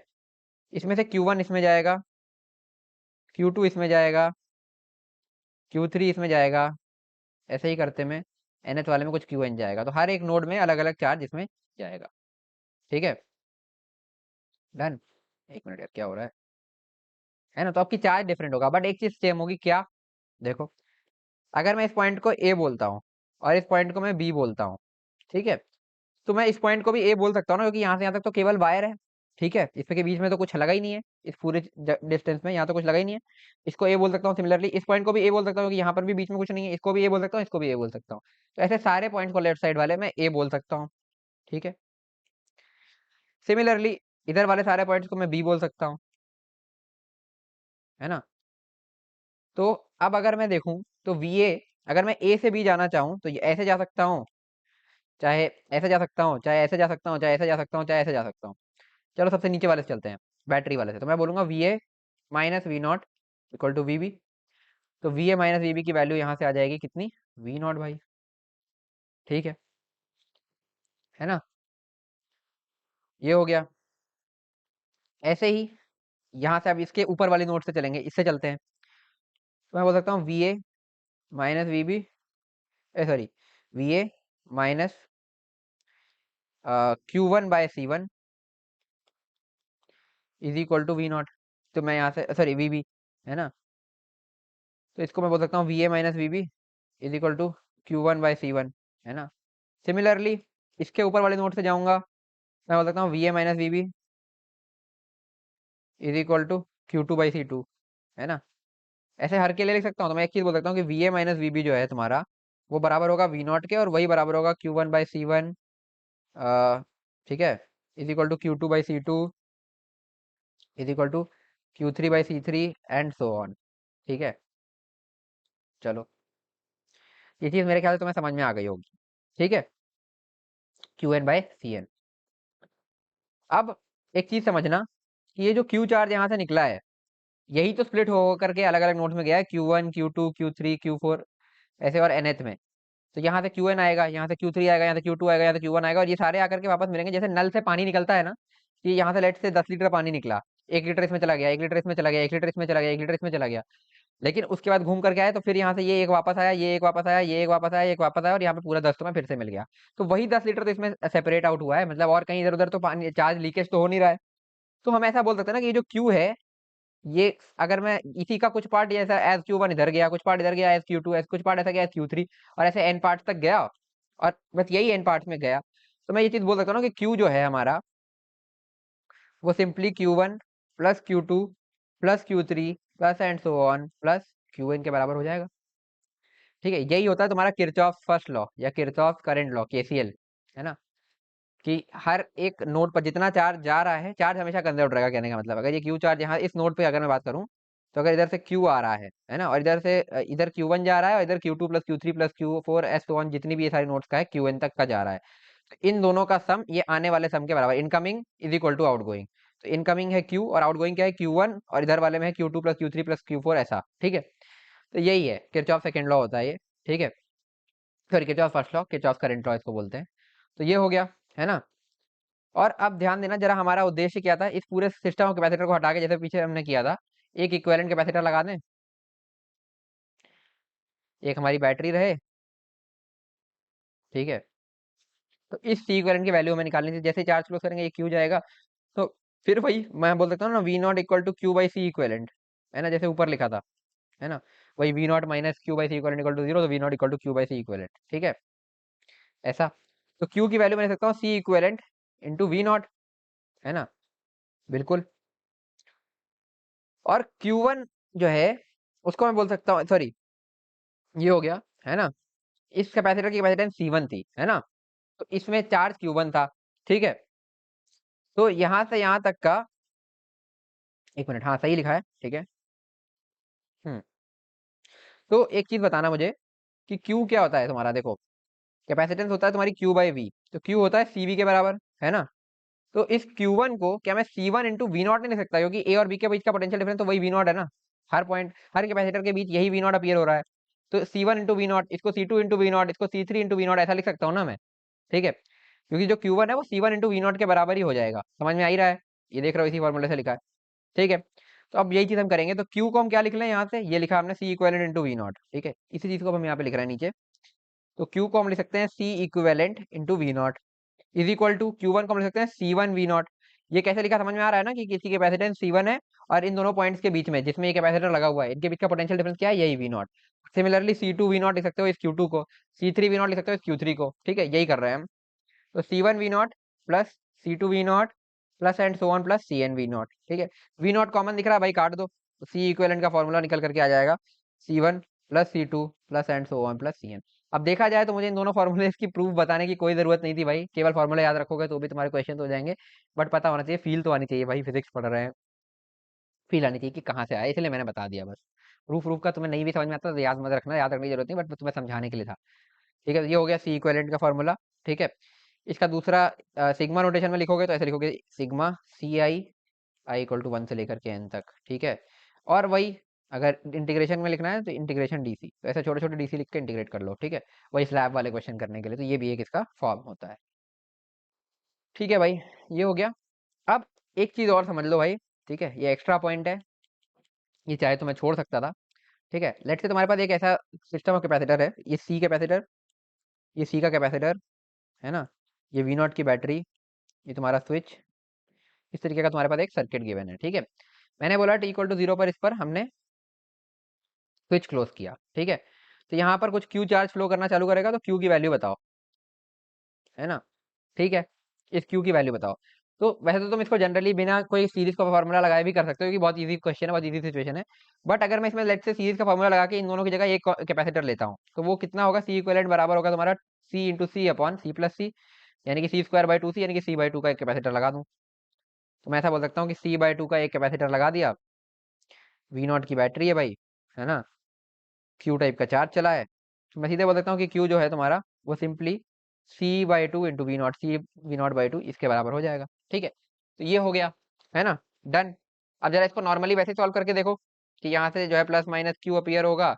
Speaker 1: इसमें से Q1 इसमें जाएगा, Q2 इसमें जाएगा, Q3 इसमें जाएगा, ऐसे ही करते में NH वाले में कुछ Qn जाएगा। तो हर एक नोड में अलग अलग चार्ज इसमें जाएगा, ठीक है। डन। एक मिनट यार, क्या हो रहा है ना। तो आपकी चार्ज डिफरेंट होगा, बट एक चीज सेम होगी, क्या? देखो, अगर मैं इस पॉइंट को A बोलता हूँ और इस पॉइंट को मैं B बोलता हूँ, ठीक है, तो मैं इस पॉइंट को भी A बोल सकता हूँ ना, क्योंकि यहाँ से यहाँ तक तो केवल वायर है, ठीक है। इसके के बीच में तो कुछ लगा ही नहीं है, इस पूरे डिस्टेंस में यहाँ तो कुछ लगा ही नहीं है। इसको A बोल सकता हूँ। सिमिलरली इस पॉइंट को भी A बोल सकता हूँ, क्योंकि यहाँ पर भी बीच में कुछ नहीं है। इसको भी A बोल सकता हूँ, इसको भी A बोल सकता हूँ। तो ऐसे सारे पॉइंट को लेफ्ट साइड वाले मैं A बोल सकता हूँ, ठीक है। सिमिलरली इधर वाले सारे पॉइंट्स को मैं B बोल सकता हूँ, है ना। तो अब अगर मैं देखूं तो VA, अगर मैं A से B जाना चाहूँ तो ये ऐसे जा सकता हूँ, चाहे ऐसे जा सकता हूँ, चाहे ऐसे जा सकता हूँ, चाहे ऐसे जा सकता हूँ, चाहे ऐसे जा सकता हूँ। चलो सबसे नीचे वाले से चलते हैं, बैटरी वाले से। तो मैं बोलूंगा VA minus V0 equal to VB। तो VA माइनस VB की वैल्यू यहाँ से आ जाएगी कितनी? V0 भाई, ठीक है ना। ये हो गया। ऐसे ही यहाँ से अब इसके ऊपर वाली नोट से चलेंगे, इससे चलते हैं। तो मैं बोल सकता हूँ VA minus VB, sorry, VA minus Q1/C1 is equal to V0। तो मैं यहाँ से, सॉरी, VB, है ना। तो इसको मैं बोल सकता हूँ VA minus VB is equal to Q1/C1, है ना। सिमिलरली इसके ऊपर वाले नोट से जाऊंगा, मैं बोल सकता हूँ VA minus VB is equal to Q2/C2, है ना। ऐसे हर के लिए लिख सकता हूँ। तो मैं एक चीज बोल सकता हूँ कि VA माइनस VB जो है तुम्हारा, वो बराबर होगा V0 के, और वही बराबर होगा Q1/C1, ठीक है, is equal to Q2/C2 is equal to Q3/C3 and so on, ठीक है। चलो, ये चीज मेरे ख्याल से तुम्हें समझ में आ गई होगी, ठीक है। Qn/Cn। अब एक चीज समझना कि ये जो Q चार्ज यहाँ से निकला है, यही तो स्प्लिट हो करके अलग अलग नोड्स में गया है, Q1, Q2, Q3, Q4, ऐसे, और Nth में। तो यहाँ से Qn आएगा, यहाँ से Q3 आएगा, यहाँ से Q2 आएगा, यहाँ से Q1 आएगा, और ये सारे आकर के वापस मिलेंगे। जैसे नल से पानी निकलता है ना, कि यहाँ से लेट से 10 लीटर पानी निकला, 1 लीटर इसमें चला गया, 1 लीटर इसमें चला गया, 1 लीटर इसमें चला गया, 1 लीटर इसमें चला गया, लेकिन उसके बाद घूम करके आया, तो फिर यहाँ से ये एक वापस आया, ये एक वापस आया, ये एक वापस आया, ये एक वापस आया, और यहाँ पे पूरा 10 तो में फिर से मिल गया। तो वही 10 लीटर तो इसमें सेपरेट आउट हुआ है, मतलब और कहीं इधर उधर तो पानी चार्ज लीकेज तो हो नहीं रहा है। तो हम ऐसा बोल सकते हैं ना कि ये जो क्यू है, ये, अगर मैं इसी का कुछ पार्ट ऐसा एज Q1 इधर गया, कुछ पार्ट इधर गया एज Q2, एज कुछ पार्ट ऐसा गया एज Q3, और ऐसे एन पार्ट तक गया, और बस यही एन पार्ट में गया, तो मैं ये चीज बोल सकता हूँ ना कि Q जो है हमारा, वो simply Q1 plus Q2 plus Q3 plus and so on plus Qn के बराबर हो जाएगा, ठीक है। यही होता है तुम्हारा किरचॉफ फर्स्ट लॉ या किरचॉफ करंट लॉ, KCL, है ना। कि हर एक नोड पर जितना चार्ज जा रहा है, चार्ज हमेशा कंजर्व रहेगा। कहने का मतलब, अगर ये क्यू चार्ज यहाँ इस नोड पे अगर मैं बात करूँ, तो अगर इधर से Q आ रहा है ना, और इधर से इधर Q1 जा रहा है और इधर Q2 plus Q3 plus Q4 S1 जितनी भी ये सारी नोट्स का है Qn तक का जा रहा है, तो इन दोनों का सम ये आने वाले सम के बराबर, incoming is equal to outgoing. तो इनकमिंग है Q और आउटगोइंग क्या है Q1, और इधर वाले में है Q2 plus Q3 plus Q4 ऐसा, ठीक है। तो यही है किरचॉफ सेकंड लॉ होता है ये, ठीक है। Sorry, Kirchhoff first law, Kirchhoff current law इसको बोलते हैं। तो ये हो गया, है ना। और अब ध्यान देना जरा, हमारा उद्देश्य क्या था, इस पूरे सिस्टम ऑफ कैपेसिटर को हटा के जैसे पीछे हमने किया था, एक इक्विवेलेंट कैपेसिटर लगा दें, एक हमारी बैटरी रहे, ठीक है। तो इस सी इक्विवेलेंट की वैल्यू हमें निकालनी थी, जैसे चार्ज क्लोज करेंगे ये क्यू जाएगा, तो फिर वही मैं बोल सकता हूँ ना, V not equal to Q by C equivalent, है ना, जैसे ऊपर लिखा था, है ना। वही V not minus Q by C equivalent equal to zero, तो V not equal to Q by C equivalent, ठीक है, ऐसा। तो क्यू की वैल्यू मैं लिख सकता हूँ C equivalent into V not, है ना, बिल्कुल। और Q1 जो है उसको मैं बोल सकता हूँ, सॉरी, ये हो गया, है ना। इस कैपेसिटर की कैपेसिटेंस C1 थी, है ना, तो इसमें चार्ज Q1 था, ठीक है। तो यहां से यहां तक का, एक मिनट, हाँ सही लिखा है, ठीक है। हम्म। तो एक चीज बताना मुझे कि Q क्या होता है तुम्हारा, देखो कैपेसिटेंस होता है तुम्हारी Q बाई वी, तो Q होता है CV के बराबर, है ना। तो इस Q1 को क्या मैं C1 इंटू वी नॉट नहीं लिख सकता, क्योंकि ए और बी के बीच का पोटेंशियल डिफरेंस तो वही वी नॉट है ना, हर पॉइंट हर कैपेसिटर के बीच यही वी नॉट अपीयर हो रहा है। तो C1 इंटू वी नॉट, इसको C2 इंटू वी नॉट, इसको C3 इंटू वी नॉट, ऐसा लिख सकता हूँ ना मैं, ठीक है। क्योंकि जो Q1 है वो C1 इंटू वी नॉट के बराबर ही हो जाएगा, समझ में आ ही रहा है, ये देख रहे हो इसी फॉर्मूले से लिखा है, ठीक है। तो अब यही चीज हम करेंगे, तो Q को हम क्या लिख लें, यहाँ से ये लिखा हमने C equivalent into V not, ठीक है, इसी चीज को हम यहाँ पे लिख रहे हैं नीचे। तो Q को हम लिख सकते हैं C equivalent into V not is equal to Q1 को हम लिख सकते हैं C1 वी नॉट। ये कैसे लिखा समझ में आ रहा है ना, कि किसी कैपेसिटेंस C1 है और इन दोनों पॉइंट्स के बीच में जिसमें ये कैपेसिटर लगा हुआ है, इनके बीच का पोटेंशियल डिफरेंस क्या है, यही V not. Similarly C2 V not लिख सकते हो इस Q2 को, C3 वी नॉट लिख सकते हो इस Q3 को, ठीक है, यही कर रहे हैं हम। तो C1 V not plus C2 V not plus and so on plus CN V not, ठीक है। वी नॉट कॉमन दिख रहा है भाई, काट दो, तो C इक्विवेलेंट का फॉर्मूला निकल करके आ जाएगा C1 plus C2 plus and so on plus CN। अब देखा जाए तो मुझे इन दोनों फॉर्मूले की प्रूफ बताने की कोई जरूरत नहीं थी भाई, केवल फॉर्मूला याद रखोगे तो भी तुम्हारे क्वेश्चन हो जाएंगे। बट पता होना चाहिए, फील तो आनी चाहिए भाई, फिजिक्स पढ़ रहे हैं, फील आनी चाहिए कि कहाँ से आया, इसलिए मैंने बता दिया बस। प्रूफ प्रूफ का तुम्हें नहीं भी समझ में आता तो याद मत रखना, याद रखने की जरूरत नहीं, बट तुम्हें समझाने के लिए था, ठीक है। ये हो गया सी इक्विवेलेंट का फॉर्मूला, ठीक है। इसका दूसरा, सिग्मा नोटेशन में लिखोगे तो ऐसे लिखोगे, सिग्मा CI इक्वल टू 1 से लेकर के n तक, ठीक है। और वही, अगर इंटीग्रेशन में लिखना है तो इंटीग्रेशन DC, तो ऐसे छोटे छोटे DC लिख के इंटीग्रेट कर लो, ठीक है। वही स्लैब वाले क्वेश्चन करने के लिए, तो ये भी एक इसका फॉर्म होता है, ठीक है भाई। ये हो गया। अब एक चीज और समझ लो भाई, ठीक है, ये एक्स्ट्रा पॉइंट है, ये चाहे तो मैं छोड़ सकता था, ठीक है। लेट्स से तुम्हारे पास एक ऐसा सिस्टम ऑफ कैपेसिटर है, ये सी कैपेसिटर, ये सी का कैपेसिटर, है ना, ये वी नॉट की बैटरी, ये तुम्हारा स्विच, इस तरीके का तुम्हारे पास एक सर्किट गिवन है, ठीक है। मैंने बोला T इक्वल टू 0 पर इस पर हमने स्विच क्लोज किया, ठीक है। तो यहाँ पर कुछ Q चार्ज फ्लो करना चालू करेगा, तो Q की वैल्यू बताओ, है ना, ठीक है। इस Q की वैल्यू बताओ। तो वैसे तो तुम इसको जनरली बिना कोई सीरीज का फॉर्मूला लगाए भी कर सकते हो, क्योंकि बहुत इजी क्वेश्चन है, बहुत इजी सिचुएशन है। बट अगर मैं इसमें लेट से सीरीज का फॉर्मूला लगा के इन दोनों की जगह एक कैपेसिटर लेता हूँ, तो वो कितना होगा, सी इक्विवेलेंट बराबर होगा तुम्हारा C इंटू सी अपॉन C प्लस सी, यानी कि C स्क्वायर बाई 2C, यानी कि C/2 का एक कैपेसिटर लगा दूं। तो मैं ऐसा बोल सकता हूँ कि C/2 का एक कैपेसिटर लगा दिया, वी नॉट की बैटरी है भाई, है ना, क्यू टाइप का चार्ज चला है, तो मैं सीधे बोल सकता हूँ कि क्यू जो है तुम्हारा वो simply C/2 into V not, C/V0/2 इसके बराबर हो जाएगा, ठीक है। तो ये हो गया, है ना, डन। अब जरा इसको नॉर्मली वैसे सॉल्व करके देखो, कि यहाँ से जो है प्लस माइनस क्यू अपीयर होगा,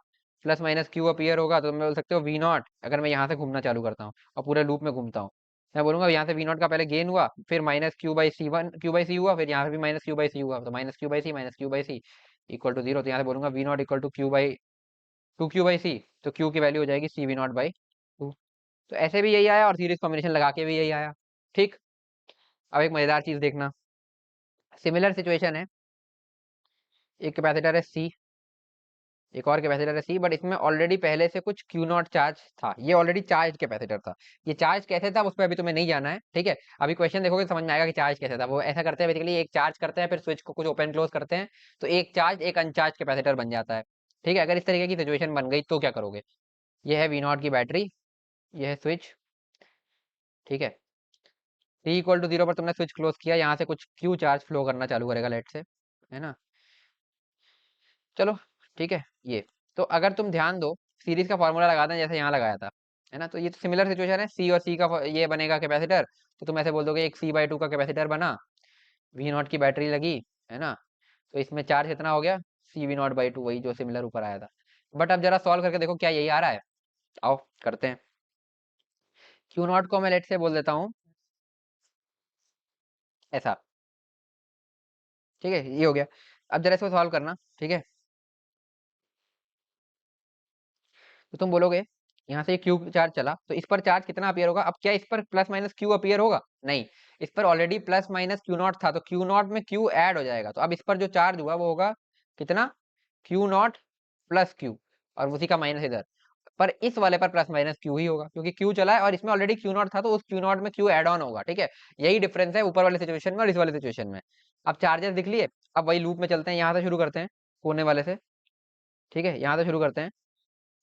Speaker 1: प्लस माइनस क्यू अपीयर होगा, तो मैं बोल सकते हो वी नॉट, अगर मैं यहाँ से घूमना चालू करता हूँ और पूरे लूप में घूमता हूँ, मैं बोलूंगा यहाँ से वी नॉट का पहले गेन हुआ, फिर माइनस क्यू बाई सी हुआ, फिर यहाँ पे भी माइनस क्यू बाई सी हुआ, तो minus Q by C equal to zero, तो यहाँ से बोलूंगा we not equal to Q/2Q/C, तो Q की वैल्यू हो जाएगी C/V0/2। तो ऐसे भी यही आया और सीरीज कॉम्बिनेशन लगा के भी यही आया, ठीक। अब एक मजेदार चीज देखना, सिमिलर सिचुएशन है, एक कैपेसिटर है C, एक और कैपेसिटर है C, बट इसमें ऑलरेडी पहले से कुछ Q0 चार्ज था, ये ऑलरेडी चार्ज कैपेसिटर था। ये चार्ज कैसे था उस पर अभी तुम्हें नहीं जाना है, ठीक है। अभी क्वेश्चन देखोगे समझ में आएगा कि चार्ज कैसे था। वो ऐसा करते हैं बेसिकली, एक चार्ज करते हैं फिर स्विच को कुछ ओपन क्लोज करते हैं, तो एक चार्ज एक अनचार्ज कैपेसिटर बन जाता है, ठीक है। अगर इस तरीके की सिचुएशन बन गई तो क्या करोगे, ये है वी नॉट की बैटरी, ये है स्विच, ठीक है। T इक्वल टू 0 पर तुमने स्विच क्लोज किया, यहाँ से कुछ Q चार्ज फ्लो करना चालू करेगा लेट से, है ना। चलो ठीक है ये। तो अगर तुम ध्यान दो, सीरीज का फॉर्मूला लगा दें जैसे यहाँ लगाया था, है ना, तो ये तो सिमिलर सिचुएशन है, सी और सी का ये बनेगा कैपेसिटर। तो तुम ऐसे बोल दोगे एक C/2 का कैपेसिटर बना, V0 की बैटरी लगी, है ना, तो इसमें चार्ज कितना हो गया, CV0/2, वही जो सिमिलर ऊपर आया था। बट अब जरा सॉल्व करके देखो क्या यही आ रहा है। आओ करते हैं। Q0 को मैं लेट से बोल देता हूँ ऐसा, ठीक है, ये हो गया। अब जरा इसको सॉल्व करना, ठीक है। तो तुम बोलोगे यहाँ से क्यू चार्ज चला तो इस पर चार्ज कितना अपियर होगा। अब क्या इस पर प्लस माइनस क्यू अपियर होगा, नहीं, इस पर ऑलरेडी प्लस माइनस Q0 था, तो Q0 में क्यू ऐड हो जाएगा। तो अब इस पर जो चार्ज हुआ वो होगा कितना, Q0 प्लस क्यू, और उसी का माइनस इधर। पर इस वाले पर प्लस माइनस क्यू ही होगा क्योंकि क्यू चला है और इसमें ऑलरेडी Q0 था, तो उस Q0 में क्यू एड ऑन होगा, ठीक है। यही डिफरेंस है ऊपर वाले सिचुएशन में और इस वाले सिचुएशन में। अब चार्जेस दिख लिए। अब वही लूप में चलते हैं, यहाँ से शुरू करते हैं, कोने वाले से, ठीक है, यहाँ से शुरू करते हैं।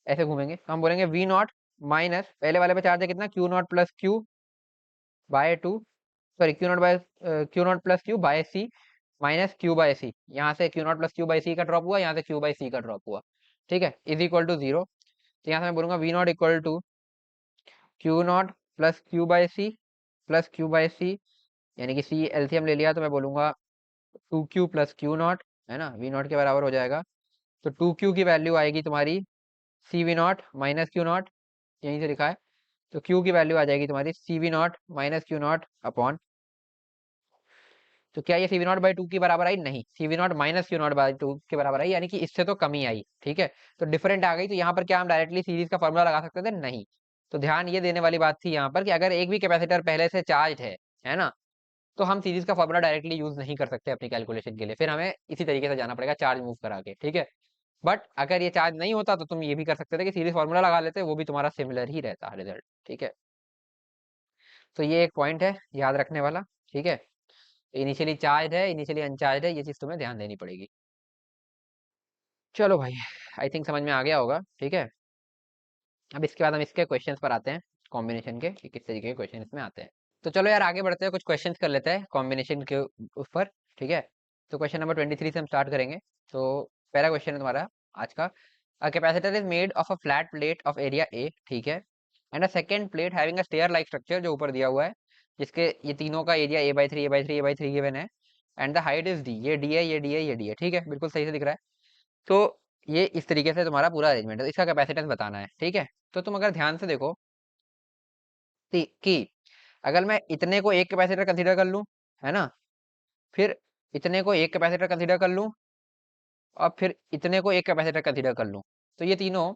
Speaker 1: ऐसे घूमेंगे तो हम बोलेंगे V0 माइनस पहले वाले पे चार्ज है कितना, Q0 plus Q by two, sorry Q0 plus Q by C minus Q by C. यहाँ से Q0 प्लस क्यू बाय सी का ड्रॉप हुआ, यहाँ से क्यू बाय सी का ड्रॉप हुआ, ठीक है, इज इक्वल टू 0। तो यहाँ से मैं बोलूंगा V0 equal to Q0 plus Q by C plus Q by C, यानी कि सी एलसीएम ले लिया तो मैं बोलूंगा 2Q प्लस Q0, है ना, V0 के बराबर हो जाएगा। तो 2Q की वैल्यू आएगी तुम्हारी CV0 माइनस Q0, यहीं से लिखा है। तो Q की वैल्यू आ जाएगी तुम्हारी CV0 माइनस Q0 अपॉन, तो क्या ये CV0/2 की बराबर आई, नहीं, CV0 माइनस Q0/2 के बराबर आई, यानी कि इससे तो कम ही आई, ठीक है। तो डिफरेंट आ गई, तो यहाँ पर क्या हम डायरेक्टली सीरीज का फॉर्मूला लगा सकते थे, नहीं। तो ध्यान ये देने वाली बात थी यहाँ पर कि अगर एक भी कैपेसिटर पहले से चार्ज है ना, तो हम सीरीज का फॉर्मूला डायरेक्टली यूज नहीं कर सकते अपनी कैलकुलेशन के लिए, फिर हमें इसी तरीके से जाना पड़ेगा चार्ज मूव करा के, ठीक है। बट अगर ये चार्ज नहीं होता तो तुम ये भी कर सकते थे कि सीरीज फॉर्मूला लगा लेते, वो भी तुम्हारा सिमिलर ही रहता रिजल्ट, ठीक है। तो ये एक पॉइंट है याद रखने वाला, ठीक है। इनिशियली चार्ज है, इनिशियली अनचार्ज है, ये चीज तुम्हें ध्यान देनी पड़ेगी। चलो भाई, आई थिंक समझ में आ गया होगा, ठीक है। अब इसके बाद हम इसके क्वेश्चंस पर आते हैं, कॉम्बिनेशन के, कि किस तरीके के क्वेश्चन इसमें आते हैं। तो चलो यार आगे बढ़ते हैं, कुछ क्वेश्चंस कर लेते हैं कॉम्बिनेशन के ऊपर, ठीक है। तो क्वेश्चन नंबर 23 से हम स्टार्ट करेंगे। तो पहला क्वेश्चन है तुम्हारा आज का, a capacitor is made of a flat plate of area A, ठीक है, and a second plate having a stair like structure, जो ऊपर दिया हुआ है, जिसके ये तीनों का area A/3 A/3 A/3 given है, and the height is D, ये डी है, ये डी है, ये डी है, ठीक है, बिल्कुल सही से दिख रहा है। तो ये इस तरीके से तुम्हारा पूरा अरेंजमेंट है, इसका कैपेसिटेंस बताना है, ठीक है। तो तुम अगर ध्यान से देखो कि अगर मैं इतने को एक कैपेसिटर कंसीडर कर लूं, है ना, फिर इतने को एक कैपेसिटर कंसीडर कर लूं, और फिर इतने को एक कैपेसिटर कंसीडर कर लूं, तो ये तीनों,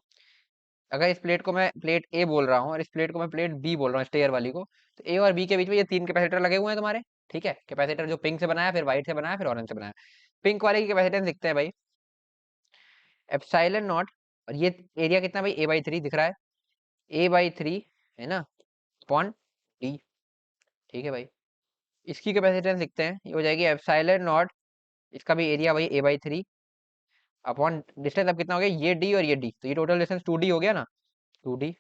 Speaker 1: अगर इस प्लेट को मैं प्लेट ए बोल रहा हूँ और इस प्लेट को मैं प्लेट बी बोल रहा हूँ स्टेयर वाली को, तो ए और बी के बीच में ये तीन कैपेसिटर लगे हुए हैं तुम्हारे, ठीक है। कैपेसिटर जो पिंक से बनाया, फिर व्हाइट से बनाया, फिर ऑरेंज से बनाया। पिंक वाले की कैपेसिटेंस दिखते हैं भाई एप्सिलॉन नॉट, और ये एरिया कितना भाई A/3 दिख रहा है, A/3, है ना, अपॉन डी, ठीक है भाई। इसकी कैपेसिटेंस लिखते हैं, ये हो जाएगी एप्सिलॉन नॉट, इसका भी एरिया भाई A/3 अपॉन डिस्टेंस, अब कितना हो गया, ये डी और ये डी, तो ये टोटल डिस्टेंस 2D हो गया ना, 2D।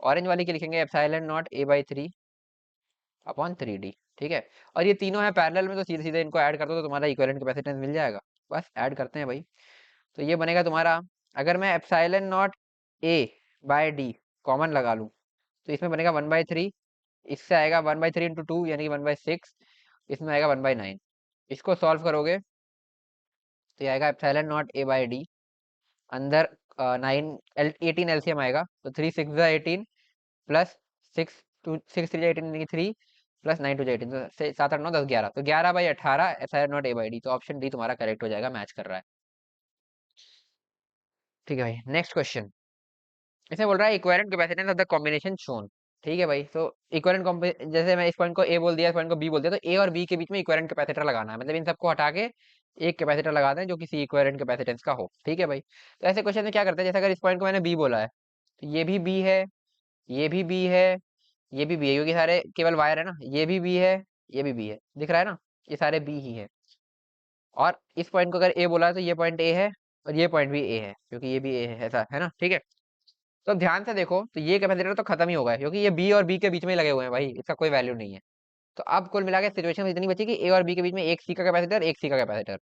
Speaker 1: ऑरेंज वाली की लिखेंगे epsilon not A/3 upon 3D, ठीक है। और ये तीनों है पैरेलल में, तो सीधे सीधे इनको ऐड कर दो तो तुम्हारा इक्विवेलेंट कैपेसिटेंस मिल जाएगा। बस ऐड करते हैं भाई। तो ये बनेगा तुम्हारा, अगर मैं एप्सिलॉन नॉट A/D कॉमन लगा लूँ, तो इसमें बनेगा 1/3, इससे आएगा 1/3 इंटू 2 यानी कि 1/6, इसमें आएगा 1/9। इसको सॉल्व करोगे तो ये आएगा एप्सिलॉन नॉट A/D, अंदर 18 एलसीएम आएगा, तो 3 6 18 प्लस 6 2 6 3 18 यानी कि 3 प्लस 9 2 18, तो 7 8 9 10 11, तो 11/18 एप्सिलॉन नॉट A/D, तो ऑप्शन डी तुम्हारा करेक्ट हो जाएगा, मैच कर रहा है, ठीक है भाई। नेक्स्ट क्वेश्चन, इसमें बोल रहा है equivalent capacitance of the combination shown, ठीक है भाई। तो इक्विवेलेंट, जैसे मैं इस पॉइंट को ए बोल दिया, इस पॉइंट को बी बोल दिया, तो ए और बी के बीच में इक्विवेलेंट कैपेसिटर लगाना है, मतलब इन सबको हटा के एक कैपेसिटर लगा दें जो किसी इक्विवेलेंट कैपेसिटेंस का हो, ठीक है भाई। तो ऐसे क्वेश्चन में क्या करते हैं, जैसे अगर इस पॉइंट को मैंने बी बोला है, तो ये भी बी है, ये भी बी है, ये भी बी है, क्योंकि सारे केवल वायर है ना, ये भी बी है, ये भी बी है, दिख रहा है ना, ये सारे बी ही है। और इस पॉइंट को अगर ए बोला है तो ये पॉइंट ए है, और ये पॉइंट भी ए है क्योंकि ये भी ए है, ऐसा है ना, ठीक है। तो अब ध्यान से देखो, तो ये कैपेसिटर तो खत्म ही हो गया क्योंकि ये बी और बी के बीच में ही लगे हुए हैं भाई, इसका कोई वैल्यू नहीं है। तो अब कुल मिला के सिचुएशन इतनी बची कि ए और बी के बीच में एक सी का कैपेसिटर, एक सी का कैपेसिटर।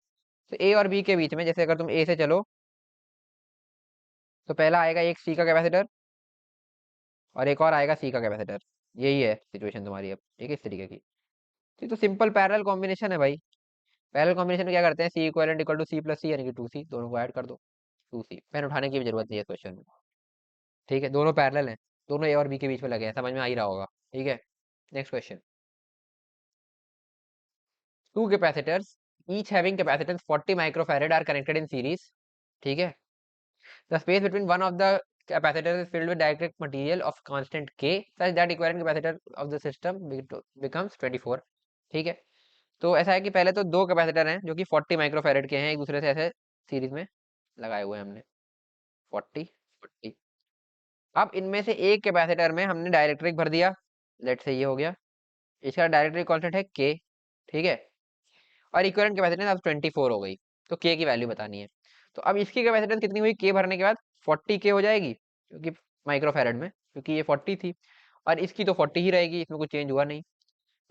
Speaker 1: तो ए और बी के बीच में जैसे अगर तुम ए से चलो तो पहला आएगा एक सी का कैपेसिटर और एक और आएगा सी का कैपेसिटर। यही है सिचुएशन तुम्हारी अब, ठीक है, इस तरीके की। तो ये तो सिंपल पैरेलल कॉम्बिनेशन है भाई। पैरेलल कॉम्बिनेशन में क्या करते हैं, C equivalent equal to C plus C यानी कि 2C, दोनों को ऐड कर दो। 2C पेन उठाने की भी जरूरत नहीं है क्वेश्चन में। ठीक है, दोनों पैरेलल हैं, दोनों ए और बी के बीच में लगे हैं, समझ में आ ही रहा होगा। ठीक है, next question. Two capacitors each having capacitance 40 microfarad are connected in series. ठीक है, the space between one of the capacitors is filled with dielectric material of constant K such that equivalent capacitor of the system becomes 24। ठीक है, तो ऐसा है कि पहले तो दो कैपेसिटर हैं जो कि 40 माइक्रोफैरेड के हैं, एक दूसरे से ऐसे सीरीज में लगाए हुए हैं हमने, 40 40। अब इनमें से एक कैपेसिटर में हमने डाइलेक्ट्रिक भर दिया, लेट से ये हो गया, इसका डाइलेक्ट्रिक कांस्टेंट है के। ठीक है, और इक्विवेलेंट कैपेसिटेंस अब 24 हो गई, तो के की वैल्यू बतानी है। तो अब इसकी कैपेसिटेंस कितनी हुई, के भरने के बाद 40 के हो जाएगी, क्योंकि माइक्रोफैरेड में, क्योंकि ये 40 थी, और इसकी तो 40 ही रहेगी, इसमें कुछ चेंज हुआ नहीं।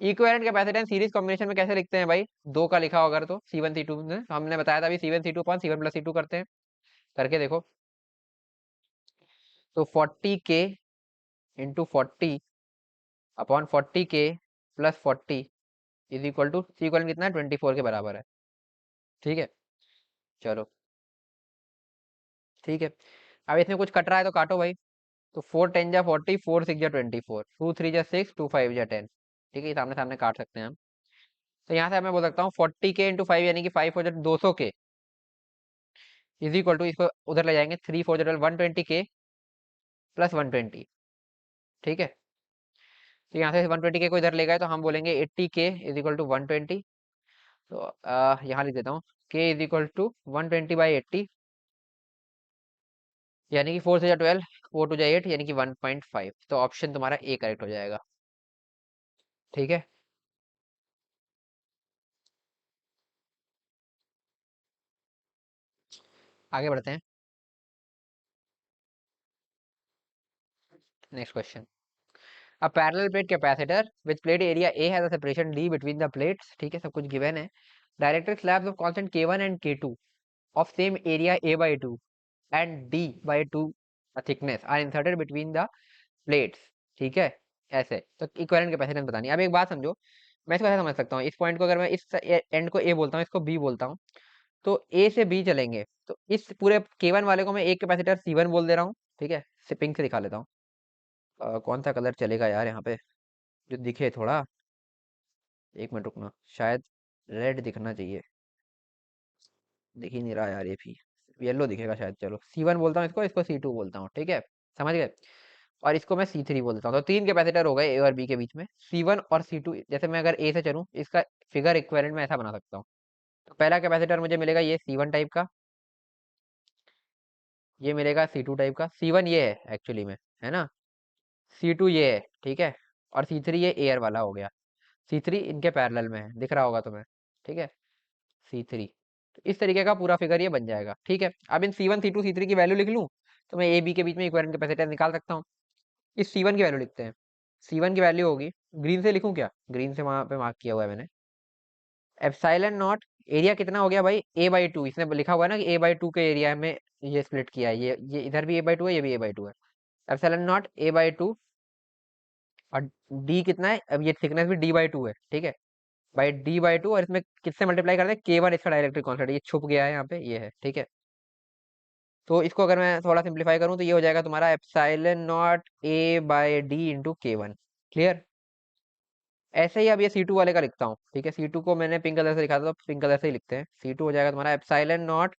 Speaker 1: इक्विवेलेंट कैपेसिटेंस सीरीज कॉम्बिनेशन में कैसे लिखते हैं भाई, दो का लिखा होगा तो C1 C2 में हमने बताया था अभी, C1 C2 upon C1 plus C2 करते हैं, करके देखो। तो 40 के इंटू 40 अपॉन 40 के plus 40 is equal to, C equal कितना है, 24 के बराबर है। ठीक है, चलो ठीक है। अब इसमें कुछ कट रहा है तो काटो भाई। तो 4 10 जा 40, 4 6 जा 24, 2 3 जा 6, 2 5 जा 10। ठीक है, ये सामने सामने काट सकते हैं हम। तो यहाँ से मैं बोल सकता हूँ 40 के इंटू 5 यानी कि 5 हो जाए 200 के, इज इक्वल टू, इसको उधर ले जाएंगे, 3 4 जा 120 के प्लस 120। ठीक है, तो यहाँ से 120 के को इधर ले गए तो हम बोलेंगे 80 के इज इक्वल टू 120। तो यहाँ लिख देता हूँ, के इज इक्वल टू 120/80, यानी कि 4 से जा 12, 4 2 जा 8 यानी कि 1.5। तो ऑप्शन तुम्हारा ए करेक्ट हो जाएगा। ठीक है, आगे बढ़ते हैं। Next question. A parallel plate capacitor which plate area A has a separation D between the plates। ठीक है, सब कुछ गिवन है। Dielectric slabs of constant K1 and K2 of same area A by 2 and D by 2 thickness are inserted between the plates। ठीक है, ऐसे तो equivalent capacitance बतानी है। अब एक बात समझो, मैं इसको ऐसा समझ सकता हूँ, इस पॉइंट को अगर मैं इस एंड को ए बोलता हूँ, इसको बी बोलता हूँ, तो ए से बी चलेंगे, तो इस पूरे K1 वाले को मैं एक कैपेसिटर C1 बोल दे रहा हूँ। ठीक है, पिंक से दिखा लेता हूँ। कौन सा कलर चलेगा यार यहाँ पे, जो दिखे थोड़ा, एक मिनट रुकना, शायद रेड दिखना चाहिए, दिख ही नहीं रहा यार, ये भी येलो दिखेगा शायद। चलो C1 बोलता हूँ इसको, इसको C2 बोलता हूँ। ठीक है, समझ गए। और इसको मैं C3 बोल देता हूँ। तो तीन कैपेसिटर हो गए ए और बी के बीच में, C1 और C2। जैसे मैं अगर ए से चलूँ, इसका फिगर इक्विवेलेंट में ऐसा बना सकता हूँ। तो पहला कैपेसिटर मुझे मिलेगा ये C1 टाइप का, ये मिलेगा C2 टाइप का। C1 ये है एक्चुअली में, है ना, C2 ये है। ठीक है, और C3 ये एयर वाला हो गया। C3 इनके पैरेलल में है, दिख रहा होगा तुम्हें। ठीक है, C3, तो इस तरीके का पूरा फिगर ये बन जाएगा। ठीक है, अब इन C1 C2 C3 की वैल्यू लिख लूँ, तो मैं ए बी के बीच में इक्विवेलेंट कैपेसिटेंस निकाल सकता हूँ। इस C1 की वैल्यू लिखते हैं। C1 की वैल्यू होगी, ग्रीन से लिखूं क्या, ग्रीन से वहां पे मार्क किया हुआ है मैंने, एप्सिलॉन नॉट, एरिया कितना हो गया भाई, A/2। इसने लिखा हुआ है ना कि A/2 के एरिया में ये स्प्लिट किया है, ये इधर भी A/2 है, ये भी A/2 है। एप्सिलॉन नॉट A/2, और डी कितना है, अब ये थिकनेस भी D/2 है। ठीक है, बाई D/2, और इसमें किससे मल्टीप्लाई करते हैं, K1 इसका डायरेक्टली कॉन्स्टेंट, ये छुप गया है यहाँ पे, ये है। ठीक है, तो इसको अगर मैं थोड़ा सिंप्लीफाई करूँ तो ये हो जाएगा तुम्हारा epsilon not A/D into K1। Clear. ऐसे ही अब ये C2 वाले का लिखता हूँ। ठीक है, C2 को मैंने पिंक कलर से लिखा था, तो पिंक कलर से ही लिखते हैं। C2 हो जाएगा तुम्हारा एप्सिलॉन नॉट,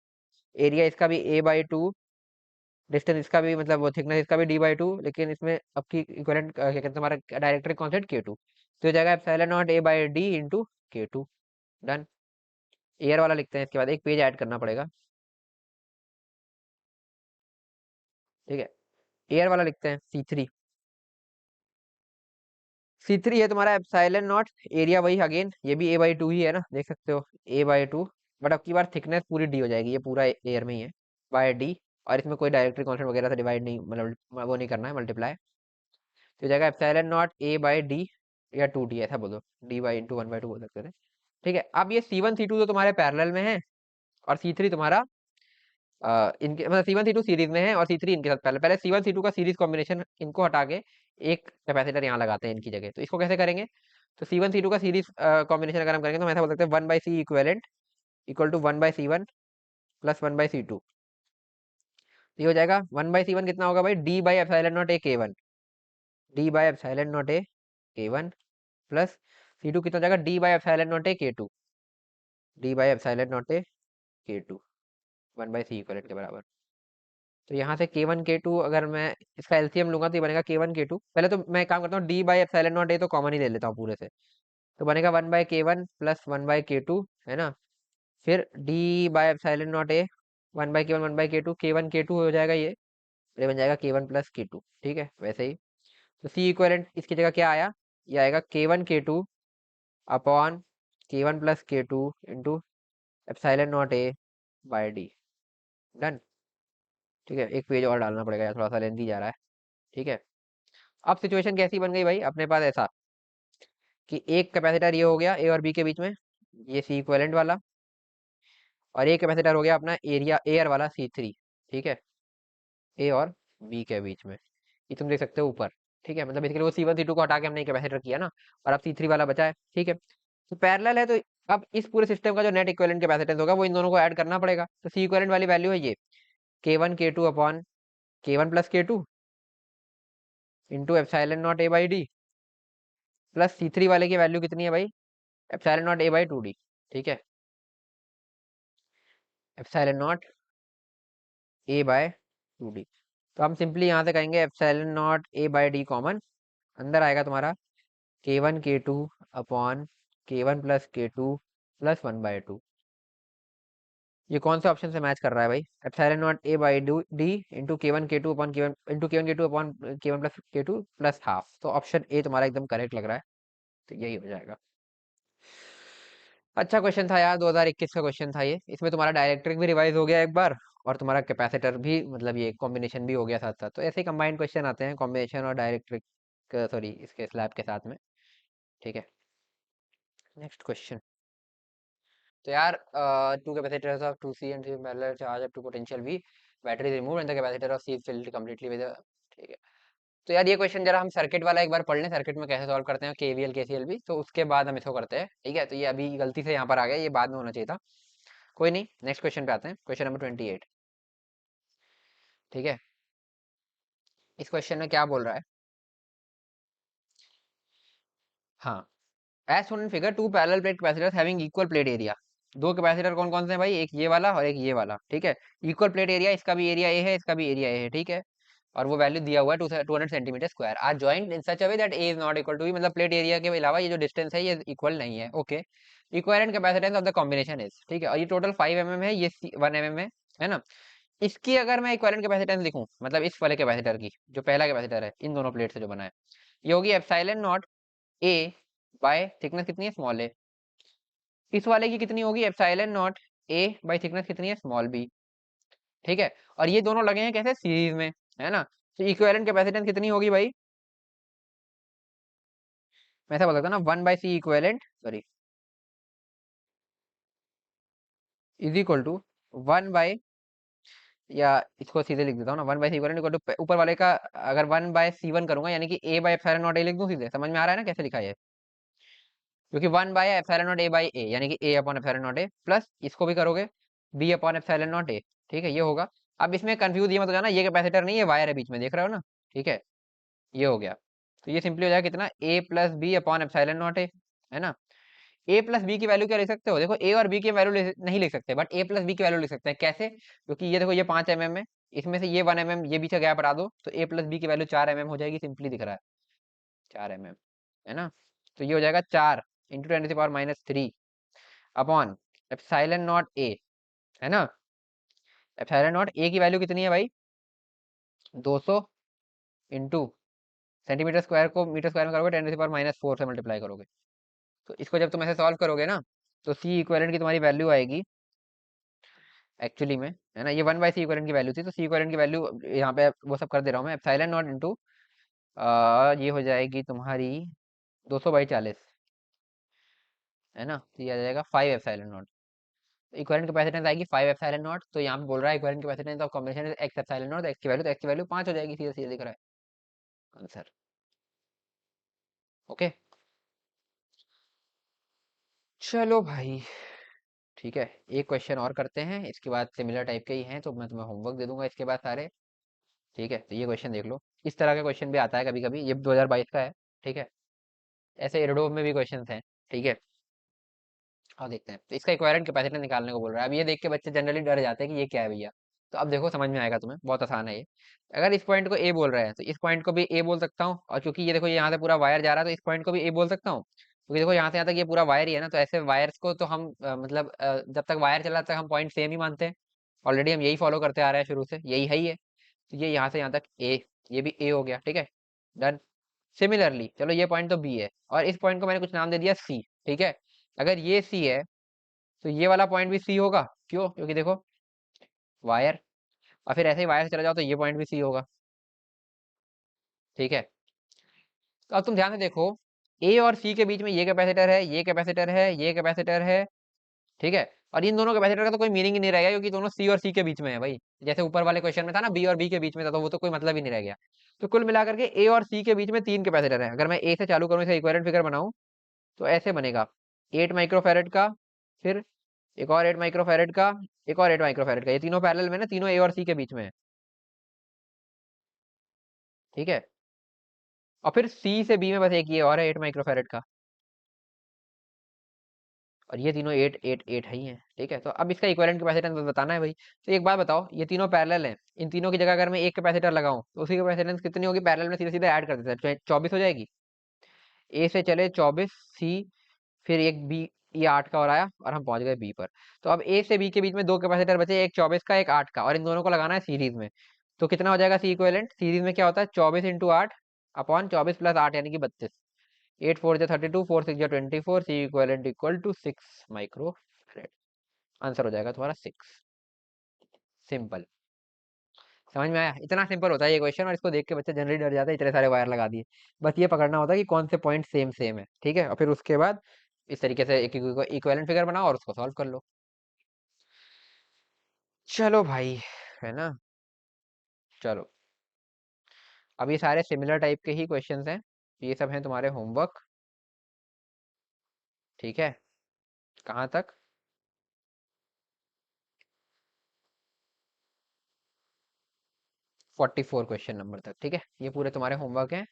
Speaker 1: एरिया इसका भी A/2, डिस्टेंस इसका भी, मतलब वो थिकनेस इसका भी D/2, लेकिन इसमें अब की इक्विवेलेंट क्या कहते हैं तुम्हारा डायरेक्टरी कांस्टेंट K2, तो हो जाएगा epsilon not A/D into K2। Done. Air वाला लिखते हैं, इसके बाद एक पेज ऐड करना पड़ेगा। ठीक है, एयर वाला लिखते हैं C3। C3 है तुम्हारा एप्सिलॉन नॉट, एरिया वही अगेन, ये भी A/2 ही है ना, देख सकते हो, A/2, बट अब की बार थिकनेस पूरी डी हो जाएगी, ये पूरा एयर में ही है, बाय डी। और इसमें कोई डायरेक्टरी कांस्टेंट वगैरह से डिवाइड नहीं, मतलब वो नहीं करना है, मल्टीप्लाई। तो हो जाएगा एप्सिलॉन नॉट A/D, या 2D ऐसा बोलो, D/1/2 बोल सकते थे। ठीक है, अब ये C1 C2 तो तुम्हारे पैरेलल में है, और C3 तुम्हारा इनके मतलब C1 C2 सीरीज में है और C3 इनके साथ, पहले पहले C1 C2 का सीरीज कॉम्बिनेशन इनको हटा के एक कैपेसिटर यहाँ लगाते हैं इनकी जगह। तो इसको कैसे करेंगे? तो C1 C2 का सीरीज कॉम्बिनेशन अगर हम करेंगे तो हम ऐसा बोल सकते हैं 1/C equivalent equal to 1/C1 plus 1/C2। ये हो जाएगा 1/C1 कितना होगा भाई, D/ε0 A K1, D/ε0 A K1 plus C2 कितना हो जाएगा, D/ε0 A K2, D/ε0 A K2 1/C equivalent के बराबर। तो यहाँ से K1 K2 अगर मैं इसका एलसीएम लूंगा तो ये बनेगा K1 K2। पहले तो मैं काम करता हूँ, D/ε0 A तो कॉमन ही ले लेता हूँ पूरे से, तो बनेगा 1/K1 प्लस 1/K2, है ना। फिर D/ε0 A 1/K1 1/K2, K1 K2 हो जाएगा ये बन जाएगा K1 प्लस K2। ठीक है, वैसे ही तो सी इक्वेलेंट इसकी जगह क्या आया, ये आएगा K1 K2 upon K1 plus K2 into ε0 A/D। Done. ठीक है, एक पेज और डालना पड़ेगा यार, थोड़ा सा लेंदी जा रहा है। ठीक है, अब सिचुएशन कैसी बन गई भाई अपने पास, ऐसा कि एक कैपेसिटर ये हो गया ए और बी के बीच में, ये सी इक्वेलेंट वाला, और एक कैपेसिटर हो गया अपना एरिया एयर वाला C3। ठीक है, ए और बी के बीच में, ये तुम देख सकते हो ऊपर। ठीक है, मतलब बेसिकली वो C1 C2 को हटा के हमने कैपेसिटर किया ना, और अब C3 वाला बचा है। ठीक है, तो पैरेलल है, तो अब इस पूरे सिस्टम का जो नेट इक्विवेलेंट कैपेसिटेंस होगा वो इन दोनों को ऐड करना पड़ेगा। तो सी इक्विवेलेंट वाली वैल्यू है ये K1 K2 upon K1 plus K2 into ε0 A/D, plus C3 वाले की वैल्यू कितनी है भाई, ε0 A/2D। ठीक है, ε0 A/2D। तो हम सिंपली यहाँ से कहेंगे ε0 A/D कॉमन, अंदर आएगा तुम्हारा K1 K2 upon K1 plus K2 plus 1/2। ये कौन से ऑप्शन से मैच कर रहा है भाई, ε0 A/D into K1 K2 upon K1 into K1 K2 upon K1 plus K2 plus half. तो ऑप्शन ए तुम्हारा एकदम करेक्ट लग रहा है, तो यही हो जाएगा। अच्छा क्वेश्चन था यार, 2021 का क्वेश्चन था ये। इसमें तुम्हारा डायरेक्ट्रिक भी रिवाइज हो गया एक बार, और तुम्हारा कैपेसिटर भी, मतलब ये कॉम्बिनेशन भी हो गया साथ साथ। तो ऐसे ही कंबाइंड क्वेश्चन आते हैं कॉम्बिनेशन और डायरेक्ट्रिक, सॉरी इसके स्लैब के साथ में। ठीक है, नेक्स्ट क्वेश्चन। तो यार two capacitors of 2C and 3 parallel charge up to potential V, battery is removed and the capacitor of C is filled completely with ठीक है। तो यार ये क्वेश्चन जरा हम सर्किट वाला एक बार पढ़ लें, सर्किट में कैसे सॉल्व करते हैं KVL KCL भी, तो उसके बाद हम इसको करते हैं। ठीक है, तो ये अभी गलती से यहाँ पर आ गया, ये बाद में होना चाहिए था। कोई नहीं, नेक्स्ट क्वेश्चन पे आते हैं, क्वेश्चन नंबर 28। ठीक है, इस क्वेश्चन में क्या बोल रहा है, हाँ, as shown in figure, two parallel plate capacitors having equal plate area. दो कैपेसिटर कौन कौन से हैं भाई, एक ये वाला और एक ये वाला। ठीक है, इक्वल प्लेट एरिया, इसका भी एरिया ए है, इसका भी एरिया ए है। ठीक है, और वो वैल्यू दिया हुआ है 200 centimetre square, are joined in such a way that A is not equal to B, मतलब प्लेट एरिया के अलावा ये जो डिस्टेंस है ये इक्वल नहीं है। Okay, equivalent capacitance of the combination is, ठीक है, और ये टोटल 5 mm है, ये 1 mm है ना। इसकी अगर मैं इक्विवेलेंट कैपेसिटेंस लिखूं, मतलब इस वाले कैपेसिटर की, जो पहला कैपेसिटर है इन दोनों प्लेट से जो बना है, ये होगी epsilon not A bye thickness कितनी है, स्मॉल ए। इस वाले की कितनी होगी, epsilon not A bye thickness कितनी है, स्मॉल बी। ठीक है, और ये दोनों लगे हैं कैसे, सीरीज में, है ना। तो इक्विवेलेंट कैपेसिटेंस कितनी होगी भाई, मैं ऐसा बोल सकता हूँ ना, 1/C equivalent, sorry, is equal to 1 by, या इसको सीधे लिख देता हूँ ना, 1/C इक्विवेलेंट इक्वल टू ऊपर वाले का, अगर 1/C1 करूंगा यानी कि A by epsilon not a लिख दूं, सीधे समझ में आ रहा है ना कैसे लिखा है, क्योंकि 1/ε0 A/A यानी कि A upon epsilon not a, plus इसको भी करोगे B upon epsilon not a. ठीक है, ये होगा। अब इसमें कंफ्यूज ये मत हो जाना, ये कैपेसिटर नहीं है, वायर है बीच में, देख रहे हो ना। ठीक है, ये हो गया। तो ये सिंपली हो जाएगा कितना, A plus B upon epsilon not A, है ना। ए प्लस बी की वैल्यू क्या लिख सकते हो, देखो ए और बी की वैल्यू नहीं लिख सकते, बट ए प्लस बी की वैल्यू लिख सकते हैं। कैसे, क्योंकि ये देखो ये 5 mm है, इसमें से ये 1 mm, ये बीच का गैप हटा दो, तो ए प्लस बी की वैल्यू 4 mm हो जाएगी, सिंपली दिख रहा है 4 mm, है ना। तो ये हो जाएगा 4 × 10⁻³ अपॉन एप्सिलॉन नॉट ए, है ना। एप्सिलॉन नॉट ए की वैल्यू कितनी है भाई, 200 इंटू सेंटीमीटर स्क्वायर को मीटर स्क्वायर में करोगे, 10⁻⁴ से मल्टीप्लाई करोगे। तो इसको जब तुम ऐसे सॉल्व करोगे ना, तो सी इक्विवेलेंट की तुम्हारी वैल्यू आएगी एक्चुअली में, है ना, ये 1/C इक्विवेलेंट की वैल्यू थी, तो सी इक्विवेलेंट की वैल्यू यहाँ पे वो सब कर दे रहा हूँ मैं, एप्सिलॉन नॉट इंटू ये हो जाएगी तुम्हारी 200/40, है ना। तो ये आ जाएगा 5 एप्सिलॉन नॉट। इक्विवेलेंट कैपेसिटेंस आएगी 5 एप्सिलॉन नॉट। तो यहाँ पे बोल रहा है equivalent capacitance of combination x epsilon not, x की वैल्यू, तो एक्स की वैल्यू 5 हो जाएगी, सीधे सीधे दिख रहा है आंसर। ओके, चलो भाई, ठीक है। एक क्वेश्चन और करते हैं, इसके बाद सिमिलर टाइप के ही हैं, तो मैं तुम्हें होमवर्क दे दूंगा इसके बाद सारे। ठीक है, तो ये क्वेश्चन देख लो। इस तरह का क्वेश्चन भी आता है कभी कभी, ये 2022 का है। ठीक है, ऐसे एरोडोम में भी क्वेश्चन हैं। ठीक है, और देखते हैं। तो इसका इक्विवेलेंट कैपेसिटेंस निकालने को बोल रहा है। अब ये देख के बच्चे जनरली डर जाते हैं कि ये क्या है भैया। तो अब देखो समझ में आएगा तुम्हें, बहुत आसान है ये। अगर इस पॉइंट को ए बोल रहे हैं तो इस पॉइंट को भी ए बोल सकता हूँ, और क्योंकि ये देखो ये यहाँ से पूरा वायर जा रहा है तो इस पॉइंट को भी ए बोल सकता हूँ, क्योंकि देखो यहाँ से यहाँ तक ये पूरा वायर ही है ना। तो ऐसे वायर्स को तो हम मतलब जब तक वायर चला तक हम पॉइंट सेम ही मानते हैं। ऑलरेडी हम यही फॉलो करते आ रहे हैं शुरू से, यही है ही है। तो ये यहाँ से यहाँ तक ए, ये भी ए हो गया। ठीक है, डन। सिमिलरली चलो ये पॉइंट तो बी है, और इस पॉइंट को मैंने कुछ नाम दे दिया सी। ठीक है, अगर ये सी है तो ये वाला पॉइंट भी सी होगा। क्यों? क्योंकि देखो वायर, और फिर ऐसे ही वायर से चला जाओ तो ये पॉइंट भी सी होगा। ठीक है, तो अब तुम ध्यान से देखो, ए और सी के बीच में ये कैपेसिटर है, ये कैपेसिटर है, ये कैपेसिटर है। ठीक है, और इन दोनों कैपेसिटर का तो कोई मीनिंग ही नहीं रहेगा, क्योंकि दोनों सी और सी के बीच में है भाई। जैसे ऊपर वाले क्वेश्चन में था ना, बी और बी के बीच में था, तो वो तो कोई मतलब ही नहीं रह गया। तो कुल मिलाकर के ए और सी के बीच में 3 कैपेसिटर है। अगर मैं ए से चालू करूँ, इसे इक्विवेलेंट फिगर बनाऊं, तो ऐसे बनेगा। 8 माइक्रोफैरेड का, फिर एक और 8 माइक्रोफैरेड का, एक और 8 माइक्रोफैरेड का। ये तीनों पैरेलल में ना, तीनों ए और सी के बीच में है। ठीक है, और फिर सी से बी में बस एक ये और है 8 माइक्रोफैरेड का, और ये तीनों 8 8 8 है ही हैं। ठीक है, तो अब इसका इक्विवेलेंट कैपेसिटेंस बताना है भाई। तो एक बात बताओ, ये तीनों पैरेलल हैं, इन तीनों की जगह अगर मैं एक कैपेसिटर लगाऊं तो उसकी कैपेसिटेंस कितनी होगी? पैरेलल में सीधे सीधे ऐड कर देते हैं, 24 हो जाएगी। ए से चले 24, सी, फिर एक बी, ये 8 का और आया, और हम पहुंच गए बी पर। तो अब ए से बी के बीच में दो कैपेसिटर बचे, एक 24 का, एक 8 का, और इन दोनों को लगाना है सीरीज में। तो कितना हो जाएगा सी इक्विवेलेंट? सीरीज में क्या होता है? 24 इंटू 8 अपॉन 24 प्लस 8 यानी कि 32। 8 4 32, 4 6 24, C equivalent equal to 6 micro. Answer हो जाएगा तुम्हारा 6। सिंपल। समझ में आया? इतना सिंपल होता है ये क्वेश्चन, और इसको देख के बच्चे जनरली डर जाते हैं, इतने सारे वायर लगा दिए। बस ये पकड़ना होता है कि कौन से पॉइंट सेम सेम है। ठीक है, और फिर उसके बाद इस तरीके से एक इक्विवेलेंट फिगर बनाओ और उसको सॉल्व कर लो। चलो भाई, है ना? चलो, अब ये सारे सिमिलर टाइप के ही क्वेश्चंस हैं, ये सब हैं तुम्हारे होमवर्क। ठीक है, कहाँ तक? 44 क्वेश्चन नंबर तक। ठीक है, ये पूरे तुम्हारे होमवर्क हैं।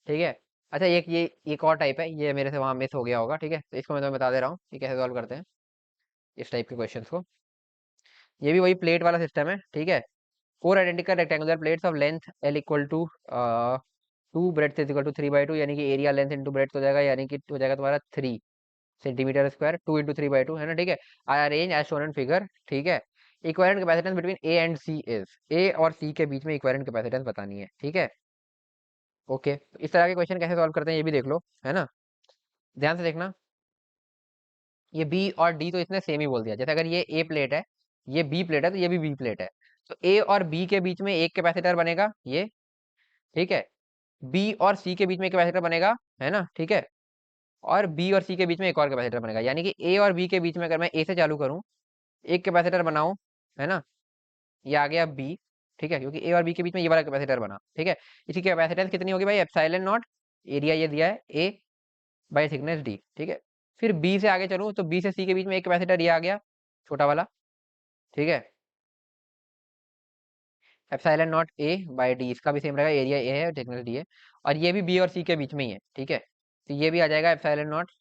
Speaker 1: ठीक है, अच्छा ये एक और टाइप है, ये मेरे से वहां मिस हो गया होगा। ठीक है, तो इसको मैं तुम्हें बता दे रहा हूँ कि कैसे सॉल्व करते हैं इस टाइप के क्वेश्चंस को। ये भी वही प्लेट वाला सिस्टम है। ठीक है, 4 identical rectangular plates of length L equal to 2, breadth is equal to 3/2, यानी कि एरिया लेंथ इंटू ब्रेड्थ हो जाएगा, यानी कि हो जाएगा तुम्हारा 3 सेंटीमीटर स्क्वायर, 2 इंटू 3/2, है ना? ठीक है, I arrange as shown in figure. ठीक है, equivalent capacitance between A and C is, A और सी के बीच में इक्विवेलेंट कैपेसिटेंस बतानी है। ठीक है, ओके, तो इस तरह के क्वेश्चन कैसे सॉल्व करते हैं ये भी देख लो, है ना? ध्यान से देखना, ये बी और डी तो इसने सेम ही बोल दिया। जैसे अगर ये ए प्लेट है, ये बी प्लेट है, तो ये भी बी प्लेट है। तो ए और बी के बीच में एक कैपेसिटर बनेगा ये। ठीक है, बी और सी के बीच में एक कैपेसिटर बनेगा, है ना? ठीक है, और बी और सी के बीच में एक और कैपेसिटर बनेगा, यानी कि ए और बी के बीच में अगर मैं ए से चालू करूं, एक कैपेसिटर बनाऊं, है ना? ये आ गया बी। ठीक है, क्योंकि ए और बी के बीच में ये वाला कैपेसिटर बना। ठीक है, इसकी कैपेसिटेंस कितनी होगी भाई? एप्सिलॉन नॉट, एरिया ये दिया है ए बाई थिकनेस डी। ठीक है, फिर बी से आगे चलूं तो बी से सी के बीच में एक कैपेसिटर ये आ गया, छोटा वाला। ठीक है, epsilon not A by D, इसका भी सेम रहेगा, एरिया ए है, थिकनेस डी है, और ये भी बी और सी के बीच में ही है। ठीक है, तो ये भी आ जाएगा epsilon not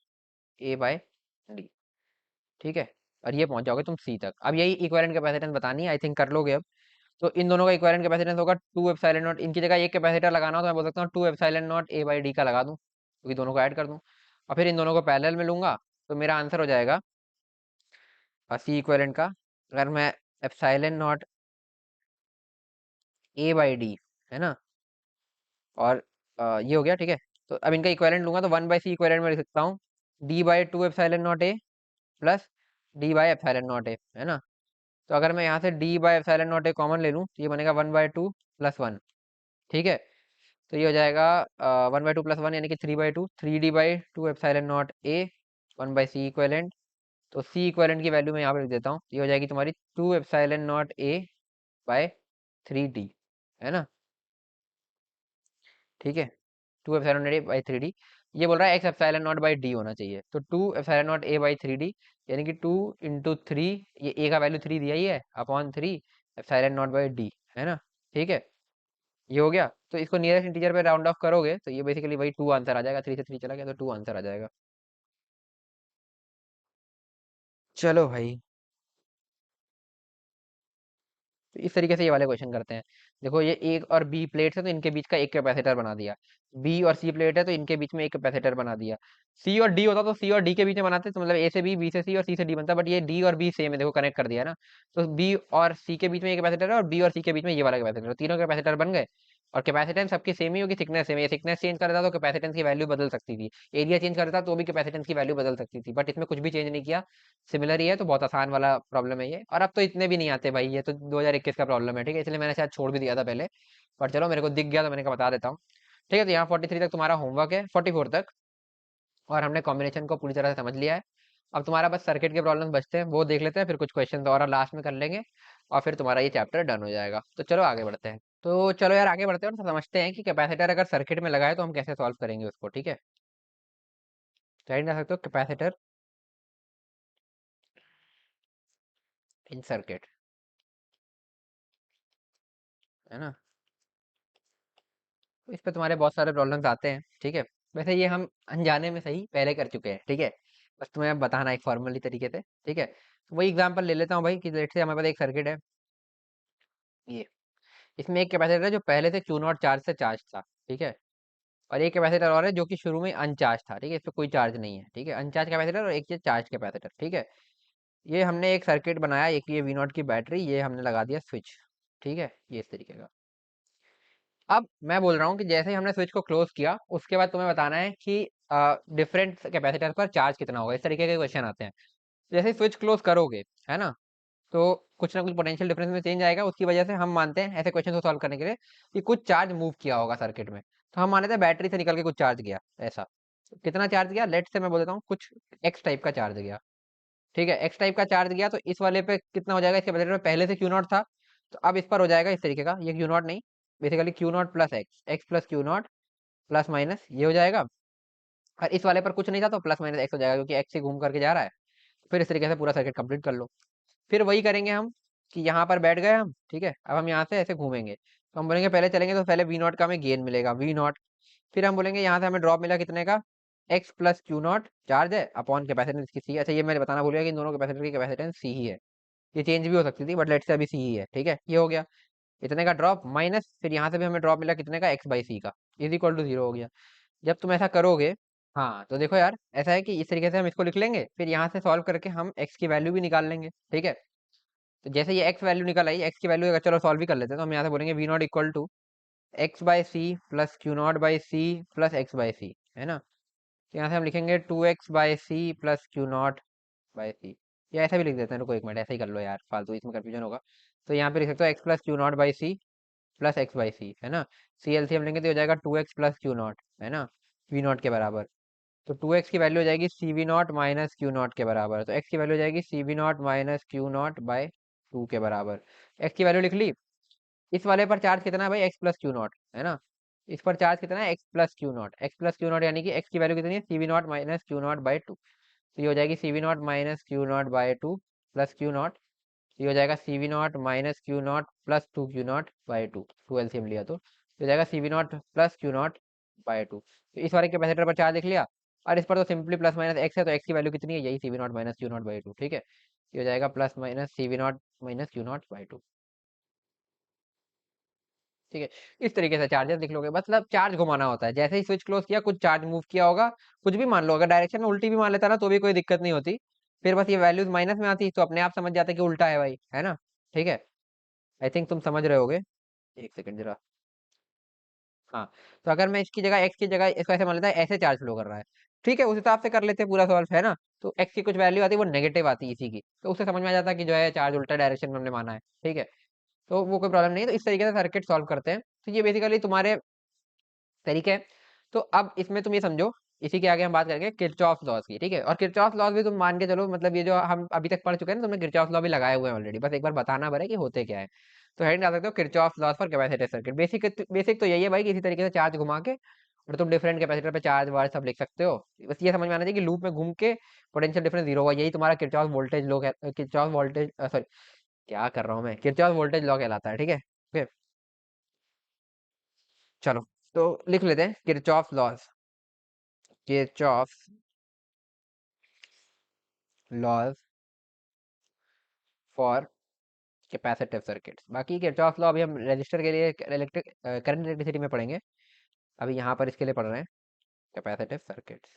Speaker 1: A by D. ठीक है, और ये पहुंच जाओगे तुम सी तक। अब यही इक्विवेलेंट कैपेसिटेंस बतानी है, आई थिंक कर लोगे अब। तो इन दोनों का इक्विवेलेंट कैपेसिटेंस होगा 2 एप्सिलॉन नॉट। इनकी जगह एक कैपेसिटर लगाना हो तो मैं बोल सकता हूँ 2 epsilon not A by D का लगा दूं, क्योंकि दोनों को ऐड कर दूं, और फिर इन दोनों को पैरेलल में लूंगा, तो मेरा आंसर हो जाएगा सी इक्विवेलेंट का। अगर मैं epsilon not A by D, है ना, और ये हो गया। ठीक है, तो अब इनका इक्विवेलेंट लूंगा तो 1/c इक्विवेलेंट में लिख सकता हूँ, D by 2 epsilon not a plus D by epsilon not A, है ना? तो अगर मैं यहाँ से D by epsilon not a common ले लूँ तो ये बनेगा 1/2 प्लस 1। ठीक है, तो ये हो जाएगा 1/2 प्लस 1 यानी कि 3/2, 3d by 2 epsilon not a, 1/c equivalent. तो सी इक्वलेंट की वैल्यू मैं यहाँ पे लिख देता हूँ, ये हो जाएगी तुम्हारी 2 epsilon not A by 3 D, है ना। ठीक है, 2 epsilon not A by 3 D. ये बोल रहा है X epsilon not by D होना चाहिए, तो 2 epsilon not A by 3 D, यानी कि 2 × 3, ये ए का वैल्यू 3 दिया ही है, upon 3 epsilon not by D, है ना। ठीक है, ये हो गया। तो इसको नियरेस्ट इंटीजर पे राउंड ऑफ करोगे तो ये बेसिकली वही 2 आंसर आ जाएगा, 3 से 3 चला गया तो 2 आंसर आ जाएगा। चलो भाई, तो इस तरीके से ये वाले क्वेश्चन करते हैं। देखो ये ए और बी प्लेट्स है तो इनके बीच का एक कैपेसिटर बना दिया, बी और सी प्लेट है तो इनके बीच में एक कैपेसिटर बना दिया। सी और डी होता तो सी और डी के बीच में बनाते, तो मतलब ए से बी, बी से सी और सी से डी बनता, बट ये डी और बी सेम है, देखो कनेक्ट कर दिया है ना। तो बी और सी के बीच में एक कैपेसिटर है और बी और सी के बीच में ये वाला कैपेसिटर, तीनों कैपेसिटर बन गए। और कैपेसिटेंस सबकी सेम ही होगी, थिकनेस सेम है, थिकनेस चेंज कर देता तो कैपेसिटेंस की वैल्यू बदल सकती थी, एरिया चेंज कर देता तो भी कैपेसिटेंस की वैल्यू बदल सकती थी, बट इसमें कुछ भी चेंज नहीं किया, सिमिलर ही है, तो बहुत आसान वाला प्रॉब्लम है ये। और अब तो इतने भी नहीं आते भाई, ये तो 2021 का प्रॉब्लम है, ठीक है, इसलिए मैंने शायद छोड़ भी दिया था पहले, पर चलो मेरे को दिख गया तो मैंने कहा बता देता हूँ। ठीक है, तो यहाँ 43 तक तुम्हारा होमवर्क है, 44 तक, और हमने कॉम्बिनेशन को पूरी तरह से समझ लिया है। अब तुम्हारा बस सर्किट के प्रॉब्लम बचते हैं, वो देख लेते हैं, फिर कुछ क्वेश्चन और लास्ट में कर लेंगे, और फिर तुम्हारा ये चैप्टर डन हो जाएगा। तो चलो आगे बढ़ते हैं। तो चलो यार आगे बढ़ते हैं और समझते हैं कि कैपेसिटर अगर सर्किट में लगाए तो हम कैसे सॉल्व करेंगे उसको, ठीक है। राइट, कर सकते हो कैपेसिटर इन सर्किट, है ना। तो इस पे तुम्हारे बहुत सारे प्रॉब्लम्स आते हैं, ठीक है। वैसे ये हम अनजाने में सही पहले कर चुके हैं, ठीक है, बस तुम्हें अब बताना एक फॉर्मली तरीके से, ठीक है। तो वही एग्जांपल ले लेता हूँ भाई, कि लेट से हमारे पास एक सर्किट है, ये, इसमें एक कैपेसिटर है जो पहले से क्यू नॉट चार्ज से चार्ज था, ठीक है, और एक कैपेसिटर और है जो कि शुरू में अनचार्ज था, ठीक है, इस पे कोई चार्ज नहीं है, ठीक है, अनचार्ज कैपेसिटर और एक ये चार्ज कैपेसिटर, ठीक है। ये हमने एक सर्किट बनाया, एक ये वी नॉट की बैटरी, ये हमने लगा दिया स्विच, ठीक है, ये इस तरीके का। अब मैं बोल रहा हूँ कि जैसे ही हमने स्विच को क्लोज किया उसके बाद तुम्हें बताना है कि डिफरेंट कैपेसिटर पर चार्ज कितना होगा, इस तरीके के क्वेश्चन आते हैं। जैसे स्विच क्लोज करोगे, है ना, तो कुछ ना कुछ पोटेंशियल डिफरेंस में चेंज आएगा, उसकी वजह से हम मानते हैं ऐसे क्वेश्चन को सॉल्व करने के लिए कि कुछ चार्ज मूव किया होगा सर्किट में। तो हम मान लेते हैं बैटरी से निकल के कुछ चार्ज गया, ऐसा। तो कितना चार्ज गया, लेट से मैं बोल देता हूँ, कुछ एक्स टाइप का चार्ज गया, ठीक है, एक्स टाइप का चार्ज गया, तो इस वाले पे कितना हो जाएगा, इसके बदले में पहले से क्यू नॉट था, तो अब इस पर हो जाएगा इस तरीके का, ये क्यू नॉट नहीं, basically Q naught plus x, x plus Q naught plus minus ये हो जाएगा। और इस वाले पर कुछ नहीं था तो प्लस माइनस एक्स हो जाएगा, क्योंकि एक्स से घूम करके जा रहा है। फिर इस तरीके से पूरा सर्किट कंप्लीट कर लो। फिर वही करेंगे हम, कि यहाँ पर बैठ गए हम, ठीक है, अब हम यहाँ से ऐसे घूमेंगे, तो हम बोलेंगे पहले चलेंगे तो पहले वी नॉट का हमें गेन मिलेगा, वी नॉट। फिर हम बोलेंगे यहाँ से हमें ड्रॉप मिला कितने का, x plus Q not charge है अपॉन कैपेसिटेंस की सी। अच्छा ये मैंने बताना भूल गया कि इन दोनों कैपेसिटर की कैपेसिटेंस सी ही है, ये चेंज भी हो सकती थी, बट लेट से अभी सी ही है, ठीक है, ये हो गया। इतने का ड्रॉप माइनस, फिर यहाँ से भी हमें ड्रॉप मिला कितने का, एक्स बाई सी का, इज इक्वल टू 0 हो गया। जब तुम ऐसा करोगे, हाँ तो देखो यार ऐसा है कि इस तरीके से हम इसको लिख लेंगे, फिर यहाँ से सॉल्व करके हम एक्स की वैल्यू भी निकाल लेंगे, ठीक है। तो जैसे ये एक्स वैल्यू निकल आई, एक्स की वैल्यू अगर चलो सॉल्व भी कर लेते हैं, तो हम यहाँ से बोलेंगे V not equal to X by C plus Q naught by C plus X by C, है ना। तो यहाँ से हम लिखेंगे 2x/c plus Q naught by C, या ऐसा भी लिख देते हैं, रुको एक मिनट, ऐसा ही कर लो यार, फालतू इसमें कंफ्यूजन होगा। तो यहाँ पे लिख सकते हो X plus Q naught by C plus X by C, है ना। सी एलसीएम लेंगे तो हो जाएगा 2x प्लस क्यू नॉट, है ना, वी नॉट के बराबर। तो 2x की वैल्यू हो जाएगी C V not minus Q naught के बराबर, तो x की वैल्यू हो जाएगी C V not minus Q naught by 2 के बराबर। x की वैल्यू लिख ली। इस वाले पर चार्ज कितना है भाई, एक्स प्लस क्यू नॉट, है ना। इस पर चार्ज कितना है, X plus Q naught, X plus Q naught, यानी कि एक्स की वैल्यू कितनी है, C V not minus Q naught by 2। तो ये हो जाएगी C V not minus Q naught by 2 plus Q naught, ये हो जाएगा C V not minus Q naught plus 2 Q naught by 2, 2 LCM लिया तो ये हो जाएगा C V not plus Q naught by 2। तो इस वाले कैपेसिटर पर चार्ज लिख लिया, और इस पर तो सिंपली प्लस माइनस एक्स है, तो एक्स की वैल्यू कितनी है, यही C V not minus Q naught by 2, ठीक है। ये हो जाएगा plus minus C V not minus Q naught by 2, ठीक है। इस तरीके से चार्जेस लिख लोगे, मतलब चार्ज घुमाना होता है, जैसे ही स्विच क्लोज किया कुछ चार्ज मूव किया होगा, कुछ भी मान लो, अगर डायरेक्शन में उल्टी भी मान लेता ना तो भी कोई दिक्कत नहीं होती, फिर बस ये वैल्यूज माइनस में आती तो अपने आप समझ जाते कि उल्टा है भाई, है ना। ठीक है, आई थिंक तुम समझ रहे होगे। एक सेकंड जरा, हाँ। तो अगर मैं इसकी जगह एक्स की जगह इसको ऐसे मान लेता है, ऐसे चार्ज फ्लो कर रहा है, ठीक है, उस हिसाब से कर लेते हैं पूरा सॉल्व, है ना। तो एक्स की कुछ वैल्यू आती है वो नेगेटिव आती है इसी की, तो उससे समझ में आ जाता है कि जो है चार्ज उल्टा डायरेक्शन में हमने माना है, ठीक है। तो वो कोई प्रॉब्लम नहीं है, तो इस तरीके से सर्किट सॉल्व करते हैं। तो ये बेसिकली तुम्हारे तरीके हैं। तो अब इसमें तुम ये समझो इसी के आगे हम बात करेंगे किरचॉफ लॉज की, ठीक है। और किरचॉफ लॉज भी तुम मान के चलो, मतलब ये जो हम अभी तक पढ़ चुके हैं ना, तुमने किरचॉफ लॉ भी लगाए हुए हैं ऑलरेडी, बस एक बार बताना भरे कि होते क्या है। तो हेडिंग डाल सकते हो Kirchhoff laws for capacitor circuit. Basic तो यही है भाई कि इसी तरीके से चार्ज घुमा के और तुम डिफरेंट कैपेसिटर पे चार्ज वार्ज सब लिख सकते हो। बस ये समझ में आना चाहिए कि लूप में घूम के पोटेंशियल डिफरेंस जीरो हुआ, यही तुम्हारा Kirchhoff voltage law, Kirchhoff voltage, sorry क्या कर रहा हूँ मैं, किरचॉफ वोल्टेज लॉ कहलाता है, ठीक है। ओके, चलो तो लिख लेते हैं Kirchhoff laws, Kirchhoff laws for capacitive circuits. बाकी किरचॉफ लॉ अभी हम रजिस्टर के लिए इलेक्ट्रिक करंट इलेक्ट्रिसिटी में पढ़ेंगे, अभी यहाँ पर इसके लिए पढ़ रहे हैं कैपेसिटिव सर्किट्स,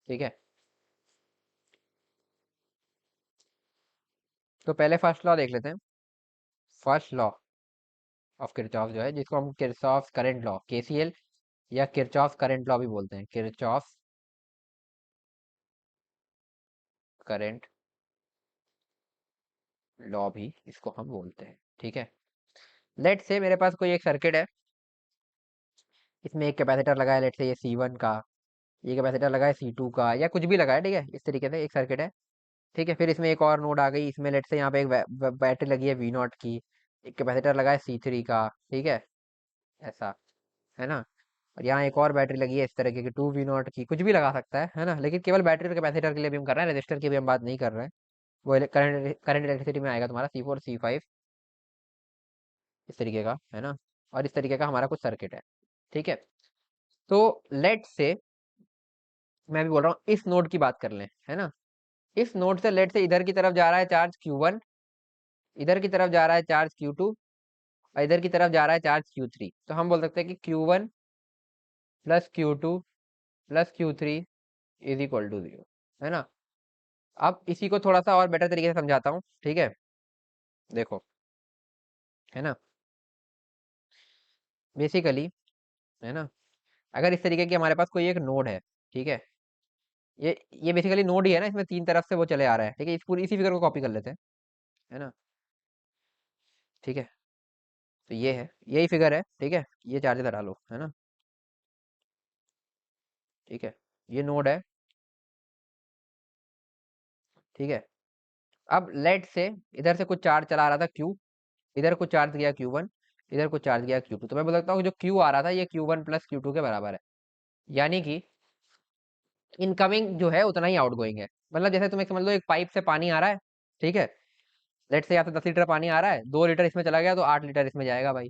Speaker 1: ठीक है। तो पहले फर्स्ट लॉ देख लेते हैं। फर्स्ट लॉ ऑफ किरचॉफ जो है, जिसको हम किरचॉफ करंट लॉ, केसीएल या किरचॉफ करंट लॉ भी बोलते हैं, किरचॉफ करंट लॉ भी इसको हम बोलते हैं, ठीक है। लेट से मेरे पास कोई एक सर्किट है, इसमें एक कैपेसिटर लगा है, लेट से ये C1 का, ये कैपेसिटर लगा है C2 का, या कुछ भी लगा है, ठीक है। इस तरीके से एक सर्किट है, ठीक है। फिर इसमें एक और नोड आ गई, इसमें लेट से यहाँ पे एक बैटरी लगी है V0 की, एक कैपेसिटर लगा है C3 का, ठीक है, ऐसा, है ना। और यहाँ एक और बैटरी लगी है इस तरह की 2V0 की, कुछ भी लगा सकता है ना। लेकिन केवल बैटरी और कैपेसिटर के लिए भी हम कर रहे हैं, रजिस्टर की भी हम बात नहीं कर रहे हैं। वो करंट इलेक्ट्रिसिटी में आएगा तुम्हारा C4 C5 इस तरीके का, है ना। और इस तरीके का हमारा कुछ सर्किट है, ठीक है। तो लेट से मैं भी बोल रहा हूँ इस नोड की बात कर लें, है ना। इस नोड से लेट से इधर की तरफ जा रहा है चार्ज Q1, इधर की तरफ जा रहा है चार्ज Q2, और इधर की तरफ जा रहा है चार्ज Q3। तो हम बोल सकते हैं कि Q1 plus Q2 plus Q3 is equal to 0, है ना। अब इसी को थोड़ा सा और बेटर तरीके से समझाता हूँ, ठीक है। देखो, है ना, बेसिकली, है ना, अगर इस तरीके की हमारे पास कोई एक नोड है, ठीक है, ये बेसिकली नोड ही है ना, इसमें तीन तरफ से वो चले आ रहा है, ठीक है। इस पूरी इसी फिगर को कॉपी कर लेते हैं, है ना, ठीक है। तो ये है, यही फिगर है, ठीक है। ये चार्ज धरा लो, है ना, ठीक है। ये नोड है, ठीक है। अब लेट से इधर से कुछ चार्ज चला रहा था Q, इधर कुछ चार्ज गया Q1, इधर कुछ चार्ज गया Q2। तो मैं बोल सकता हूँ जो Q आ रहा था ये Q1 प्लस Q2 के बराबर है, यानी कि इनकमिंग जो है उतना ही आउटगोइंग है। मतलब जैसे तुम एक समझ लो, एक पाइप से पानी आ रहा है, ठीक है। लेट से यहाँ से 10 लीटर पानी आ रहा है, 2 लीटर इसमें चला गया तो 8 लीटर इसमें जाएगा भाई,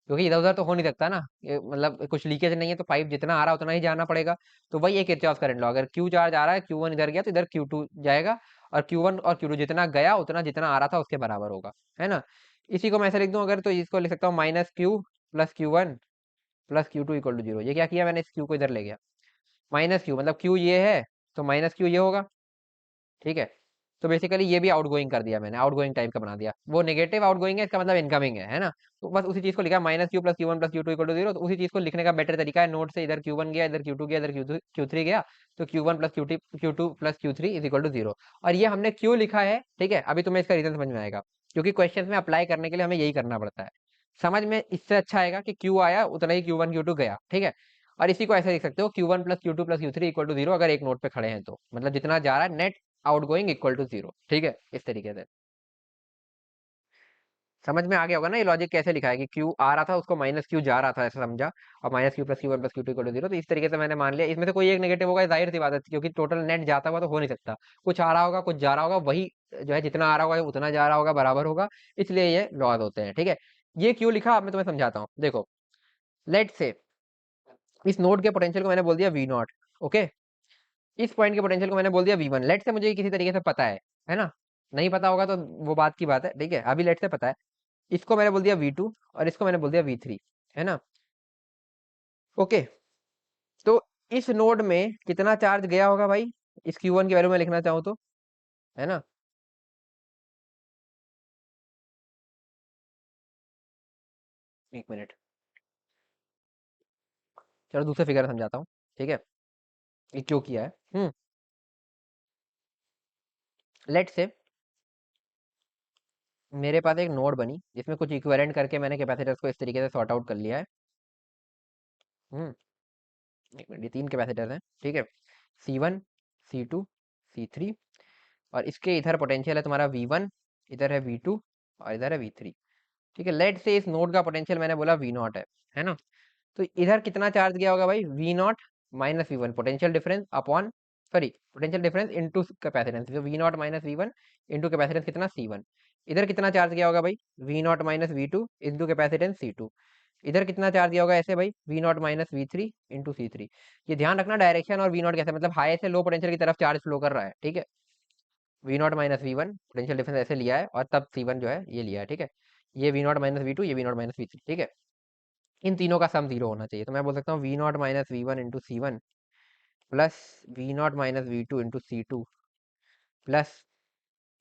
Speaker 1: क्योंकि इधर उधर तो हो नहीं सकता ना, मतलब कुछ लीकेज नहीं है, तो पाइप जितना आ रहा है उतना ही जाना पड़ेगा। तो वही एक किरचॉफ करंट लॉ, अगर क्यू चार्ज आ रहा है, Q1 इधर गया तो इधर Q2 जाएगा, और Q1 और Q2 जितना गया उतना जितना आ रहा था उसके बराबर होगा, है ना। इसी को मैं ऐसे लिख दूं अगर, तो इसको लिख सकता हूँ minus Q plus Q1 plus Q2 equal to 0। ये क्या किया मैंने, इस क्यू को इधर ले गया, माइनस क्यू मतलब क्यू ये है, तो माइनस क्यू ये होगा, ठीक है। तो बेसिकली ये भी आउटगोइंग कर दिया मैंने, आउटगोइंग टाइप का बना दिया। वो नेगेटिव आउटगोइंग है, इसका मतलब इनकमिंग है ना। तो बस उसी चीज को लिखा, minus Q plus Q1 plus Q2 equal to 0। तो उसी चीज को लिखने का बेटर तरीका है, नोट से इधर Q1 गया, इधर Q2 गया, इधर Q3 गया, तो Q1 plus Q2 plus Q3 is equal to 0। और ये हमने क्यों लिखा है, ठीक है, अभी तुम्हें इसका रीजन समझ में आएगा, क्योंकि क्वेश्चन में अप्लाई करने के लिए हमें यही करना पड़ता है। समझ में इससे अच्छा आएगा कि क्यू आया उतना ही Q1 Q2 गया, ठीक है। और इसी को ऐसे लिख सकते हो, Q1 plus Q2 plus Q3 equal to 0, अगर एक नोट पे खड़े हैं तो मतलब जितना जा रहा है नेट आउटगोइंग इक्वल टू 0, ठीक है, इस तरीके से। समझ में आ गया होगा ना ये लॉजिक कैसे लिखा है, कि क्यू आ रहा था उसको माइनस क्यू जा रहा था, ऐसा समझा। और minus Q plus Q1 plus Q2 equal to 0, तो इस तरीके से मैंने मान लिया। इसमें से कोई एक नेगेटिव होगा, जाहिर सी बात है, क्योंकि टोटल नेट जाता हुआ तो हो नहीं सकता। कुछ आ रहा होगा कुछ जा रहा होगा, वही जो है जितना आ रहा होगा उतना जा रहा होगा, बराबर होगा, इसलिए ये लॉज होते हैं, ठीक है। ये क्यों लिखा अब मैं तुम्हें समझाता हूँ, देखो। लेट से इस नोड के पोटेंशियल को मैंने बोल दिया V0, ओके। इस पॉइंट के पोटेंशियल को मैंने बोल दिया V1। लेट से मुझे किसी तरीके से पता है ना। नहीं पता होगा तो वो बात की बात है, ठीक है। अभी लेट से पता है, इसको मैंने बोल दिया V2 और इसको मैंने बोल दिया V3, है ना, ओके। तो इस नोड में कितना चार्ज गया होगा भाई, इस Q1 की वैल्यू में लिखना चाहूँ तो, है ना। एक मिनट, चलो दूसरे फिगर समझाता हूँ, ठीक है। ये क्यों किया है, लेट से मेरे पास एक नोड बनी जिसमें कुछ इक्विवेलेंट करके मैंने कैपेसिटर्स को इस तरीके से सॉर्ट आउट कर लिया है। हम्म एक मिनट, ये 3 कैपेसिटर हैं, ठीक है। C1, C2, C3, और इसके इधर पोटेंशियल है तुम्हारा V1, इधर है V2 और इधर है V3। ठीक है, लेट से इस नोड का पोटेंशियल मैंने बोला V0 है ना। तो इधर कितना चार्ज गया होगा भाई, V0 minus V1, potential difference upon, sorry, potential difference into capacitance, जो V0 minus V1 into capacitance कितना C1। इधर कितना चार्ज गया होगा भाई, V0 minus V2 into capacitance C2। इधर कितना चार्ज दिया होगा ऐसे भाई, V0 minus V3 into C3। ये ध्यान रखना डायरेक्शन और V0 कैसे, मतलब हाई से लो पोटेंशियल की तरफ चार्ज फ्लो कर रहा है, ठीक है। V0 minus V1 potential difference ऐसे लिया है, और तब C1 जो है ये लिया है, ठीक है। ये V0 माइनस V2, ये V0 माइनस V3, ठीक है। इन तीनों का सम जीरो होना चाहिए, तो मैं बोल सकता हूँ V0 minus V1 into C1 plus V0 minus V2 into C2 plus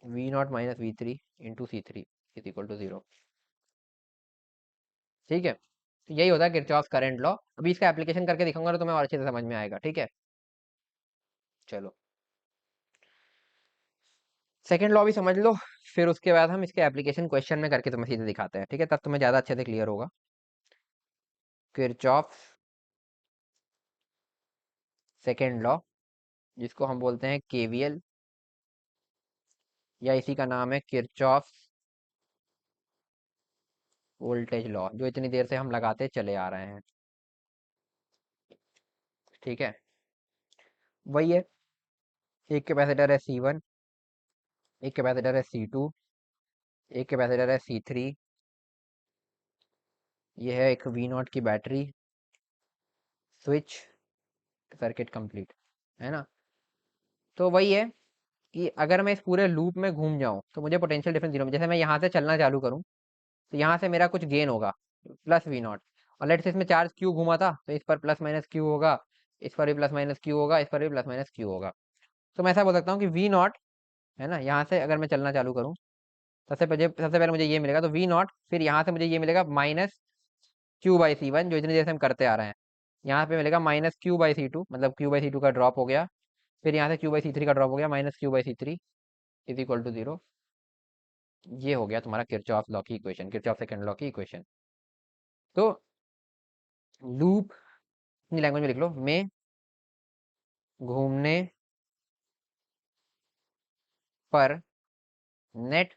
Speaker 1: V0 minus V3 into C3 is equal to 0। ठीक है, तो यही होता है किरचॉफ करंट लॉ। अभी इसका एप्लीकेशन करके दिखाऊंगा तो तुम्हें और अच्छे से समझ में आएगा, ठीक है। चलो, सेकंड लॉ भी समझ लो, फिर उसके बाद हम इसके एप्लीकेशन क्वेश्चन में करके तुम्हें सीधे दिखाते हैं, ठीक है, तब तुम्हें ज्यादा अच्छे से क्लियर होगा। किरचॉफ सेकंड लॉ, जिसको हम बोलते हैं केवीएल, या इसी का नाम है किरचॉफ वोल्टेज लॉ, जो इतनी देर से हम लगाते चले आ रहे हैं, ठीक है। वही है, एक कैपेसिटर है C1, एक कैपेसिटर है C2, एक कैपेसिटर है C3, ये है एक V0 की बैटरी, स्विच, सर्किट कंप्लीट, है ना। तो वही है कि अगर मैं इस पूरे लूप में घूम जाऊं तो मुझे पोटेंशियल डिफरेंस जीरो, जैसे मैं यहाँ से चलना चालू करूं तो यहाँ से मेरा कुछ गेन होगा प्लस V0, और लेट से इसमें चार्ज क्यू घुमा था तो इस पर प्लस माइनस क्यू होगा, इस पर भी प्लस माइनस क्यू होगा, इस पर भी प्लस माइनस क्यू होगा। तो मैं ऐसा बोल सकता हूँ कि V0, है ना, यहाँ से अगर मैं चलना चालू करूँ, सबसे पहले मुझे ये मिलेगा, तो V0, फिर यहाँ से मुझे ये मिलेगा माइनस Q/C1, जो इतनी देर से हम करते आ रहे हैं। यहाँ पे मिलेगा माइनस Q/C2, मतलब Q/C2 का ड्रॉप हो गया, फिर यहाँ से Q/C3 का ड्रॉप हो गया, minus Q/C3 is equal to 0। ये हो गया तुम्हारा किरचॉफ लॉ की इक्वेशन, किरचॉफ सेकंड लॉ की इक्वेशन। तो लूप अपनी लैंग्वेज में लिख लो, में घूमने पर नेट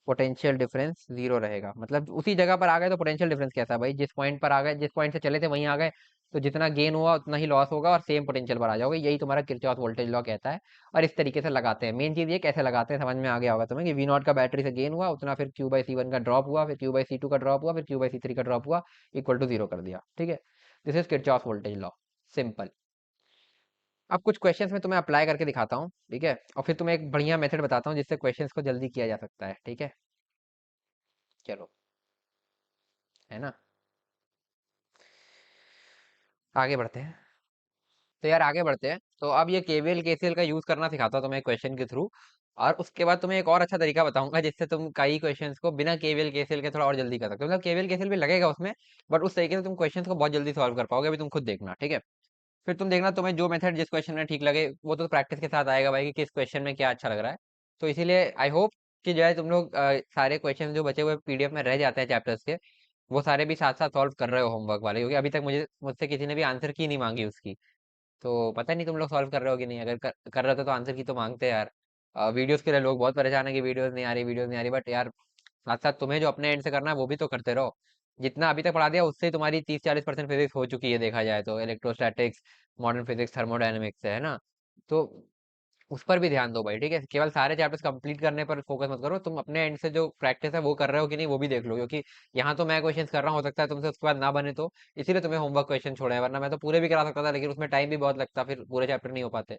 Speaker 1: पोटेंशियल डिफरेंस जीरो रहेगा, मतलब उसी जगह पर आ गए तो पोटेंशियल डिफरेंस कैसा है भाई, जिस पॉइंट पर आ गए, जिस पॉइंट से चले थे वहीं आ गए, तो जितना गेन हुआ उतना ही लॉस होगा और सेम पोटेंशियल पर आ जाओगे, यही तुम्हारा किरचॉफ वोल्टेज लॉ कहता है। और इस तरीके से लगाते हैं, मेन चीज ये कैसे लगाते हैं समझ में आ गया होगा तुम्हें, कि V0 का बैटरी से गेन हुआ उतना, फिर Q/C1 का ड्रॉप हुआ, फिर Q/C2 का ड्रॉप हुआ, फिर Q/C3 का ड्रॉप हुआ, इक्वल टू 0 कर दिया, ठीक है। This is Kirchhoff voltage law, simple. अब कुछ क्वेश्चंस में तुम्हें अप्लाई करके दिखाता हूँ, ठीक है, और फिर तुम्हें एक बढ़िया मेथड बताता हूँ जिससे क्वेश्चंस को जल्दी किया जा सकता है, ठीक है। चलो, है ना, आगे बढ़ते हैं। तो यार आगे बढ़ते हैं, तो अब ये केवीएल केसीएल का यूज करना सिखाता हूँ तुम्हें क्वेश्चन के थ्रू, और उसके बाद तुम्हें एक और अच्छा तरीका बताऊंगा जिससे तुम कई क्वेश्चंस को बिना केवीएल केसीएल के थोड़ा और जल्दी कर सकते हो, मतलब केवीएल केसीएल भी लगेगा उसमें, बट उस तरीके से तुम क्वेश्चंस को बहुत जल्दी सॉल्व कर पाओगे, अभी तुम खुद देखना, ठीक है। फिर तुम देखना तुम्हें जो मेथड जिस क्वेश्चन में ठीक लगे वो तो प्रैक्टिस के साथ आएगा भाई, कि किस क्वेश्चन में क्या अच्छा लग रहा है। तो इसीलिए आई होप कि जो है तुम लोग सारे क्वेश्चन जो बचे हुए पीडीएफ में रह जाते हैं चैप्टर्स के, वो सारे भी साथ साथ सॉल्व कर रहे हो होमवर्क वाले, क्योंकि अभी तक मुझसे किसी ने भी आंसर की नहीं मांगी उसकी। तो पता नहीं तुम लोग सॉल्व कर रहे हो कि नहीं, अगर कर रहे हो तो आंसर की तो मांगते हैं यार। वीडियोस के लिए लोग बहुत परेशान है कि वीडियोस नहीं आ रही, वीडियोस नहीं आ रही, बट यार साथ साथ तुम्हें जो अपने एंड से करना है वो भी तो करते रहो। जितना अभी तक पढ़ा दिया उससे तुम्हारी 30-40% फिजिक्स हो चुकी है, देखा जाए तो इलेक्ट्रोस्टैटिक्स, मॉडर्न फिजिक्स, थर्मोडायनेमिक्स है ना। तो उस पर भी ध्यान दो भाई, ठीक है, केवल सारे चैप्टर्स कंप्लीट करने पर फोकस मत करो, तुम अपने एंड से जो प्रैक्टिस है वो कर रहे हो कि नहीं वो भी देख लो, क्योंकि यहाँ तो मैं क्वेश्चंस कर रहा हूँ, हो सकता है तुमसे उसके बाद ना बने, तो इसीलिए तुम्हें होमवर्क क्वेश्चन छोड़े हैं, वरना मैं तो पूरे भी करा सकता था, लेकिन उसमें टाइम भी बहुत लगता, फिर पूरे चैप्टर नहीं हो पाते।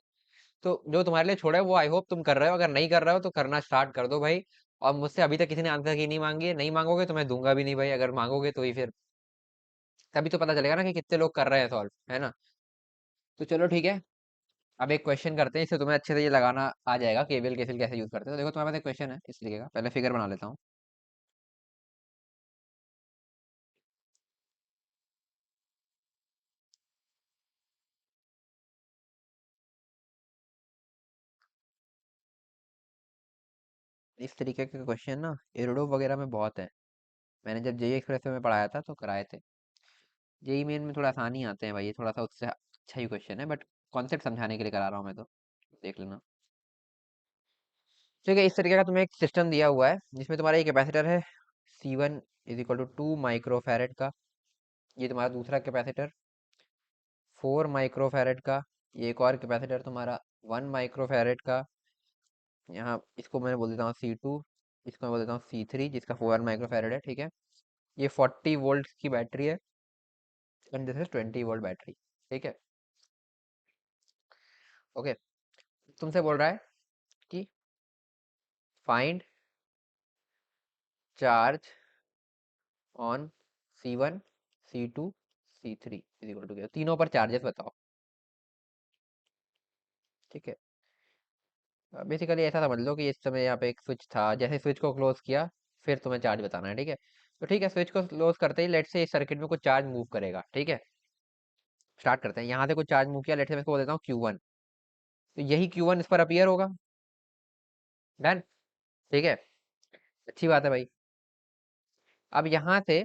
Speaker 1: तो जो तुम्हारे लिए छोड़ा है वो आई होप तुम कर रहे हो, अगर नहीं कर रहे हो तो करना स्टार्ट कर दो भाई। और मुझसे अभी तक किसी ने आंसर की नहीं मांगी है, नहीं मांगोगे तो मैं दूंगा भी नहीं भाई, अगर मांगोगे तो ही फिर तभी तो पता चलेगा ना कि कितने लोग कर रहे हैं सॉल्व, है ना। तो चलो ठीक है, अब एक क्वेश्चन करते हैं, इससे तुम्हें अच्छे से ये लगाना आ जाएगा केवीएल केसीएल कैसे यूज करते हैं। तो देखो तुम्हारे पास एक क्वेश्चन है इस तरीके का, पहले फिगर बना लेता हूँ। इस तरीके के क्वेश्चन ना एरोडो वगैरह में बहुत है। मैंने जब जेई एक्सप्रेस में पढ़ाया था तो कराए थे। जेई मेन में थोड़ा आसानी आते हैं भाई, ये थोड़ा सा उससे अच्छा ही क्वेश्चन है, बट कॉन्सेप्ट समझाने के लिए करा रहा हूँ मैं तो, देख लेना। ठीक है, इस तरीके का तुम्हें एक सिस्टम दिया हुआ है जिसमें तुम्हारा ये कैपेसिटर है C1 is equal to 2 microfarad का। ये तुम्हारा दूसरा कैपेसिटर 4 माइक्रोफैरेड का। ये एक और कैपेसिटर तुम्हारा 1 माइक्रोफैरेड का। यहाँ इसको मैं बोल देता हूँ C2, इसको मैं बोल देता हूँ C3 जिसका 4 माइक्रोफैरेड है, ठीक है। ये 40 वोल्ट की बैटरी है and this is 20 volt battery, ठीक है। ओके, तुमसे बोल रहा है कि find charge on C1 C2 C3 is equal to, तीनों पर चार्जेस बताओ, ठीक है। बेसिकली ऐसा समझ लो कि इस समय यहाँ पे एक स्विच था, जैसे स्विच को क्लोज किया फिर तुम्हें चार्ज बताना है, ठीक है। तो ठीक है, स्विच को क्लोज करते ही लेट से इस सर्किट में कुछ चार्ज मूव करेगा, ठीक है। स्टार्ट करते हैं, यहाँ से कुछ चार्ज मूव किया, लेट से मैं इसको बोल देता हूँ Q1। तो यही Q1 इस पर अपीयर होगा। डन, ठीक है, अच्छी बात है भाई। अब यहाँ से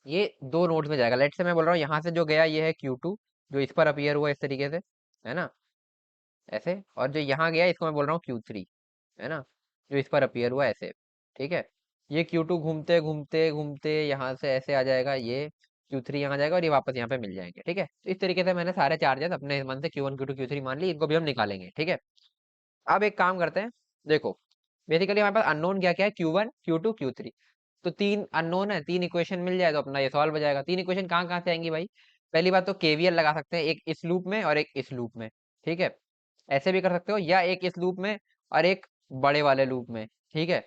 Speaker 1: ये दो नोड्स में जाएगा, लेट से मैं बोल रहा हूँ यहाँ से जो गया ये है Q2 जो इस पर अपीयर हुआ इस तरीके से, है ना, ऐसे। और जो यहाँ गया इसको मैं बोल रहा हूँ Q3, है ना, जो इस पर अपीयर हुआ ऐसे, ठीक है। ये Q2 घूमते घूमते घूमते यहाँ से ऐसे आ जाएगा, ये Q3 यहाँ जाएगा और ये वापस यहाँ पे मिल जाएंगे, ठीक है। तो इस तरीके से मैंने सारे चार्जेस अपने मन से Q1 Q2 Q3 मान ली, इनको भी हम निकालेंगे, ठीक है। अब एक काम करते हैं, देखो बेसिकली हमारे पास अननोन क्या क्या है, Q1 Q2 Q3। तो तीन अननोन है, तीन इक्वेशन मिल जाए तो अपना ये सॉल्व हो जाएगा। तीन इक्वेशन कहाँ कहाँ से आएंगी भाई? पहली बात तो केवीएल लगा सकते हैं, एक इस लूप में और एक इस लूप में, ठीक है। ऐसे भी कर सकते हो, या एक इस लूप में और एक बड़े वाले लूप में, ठीक है।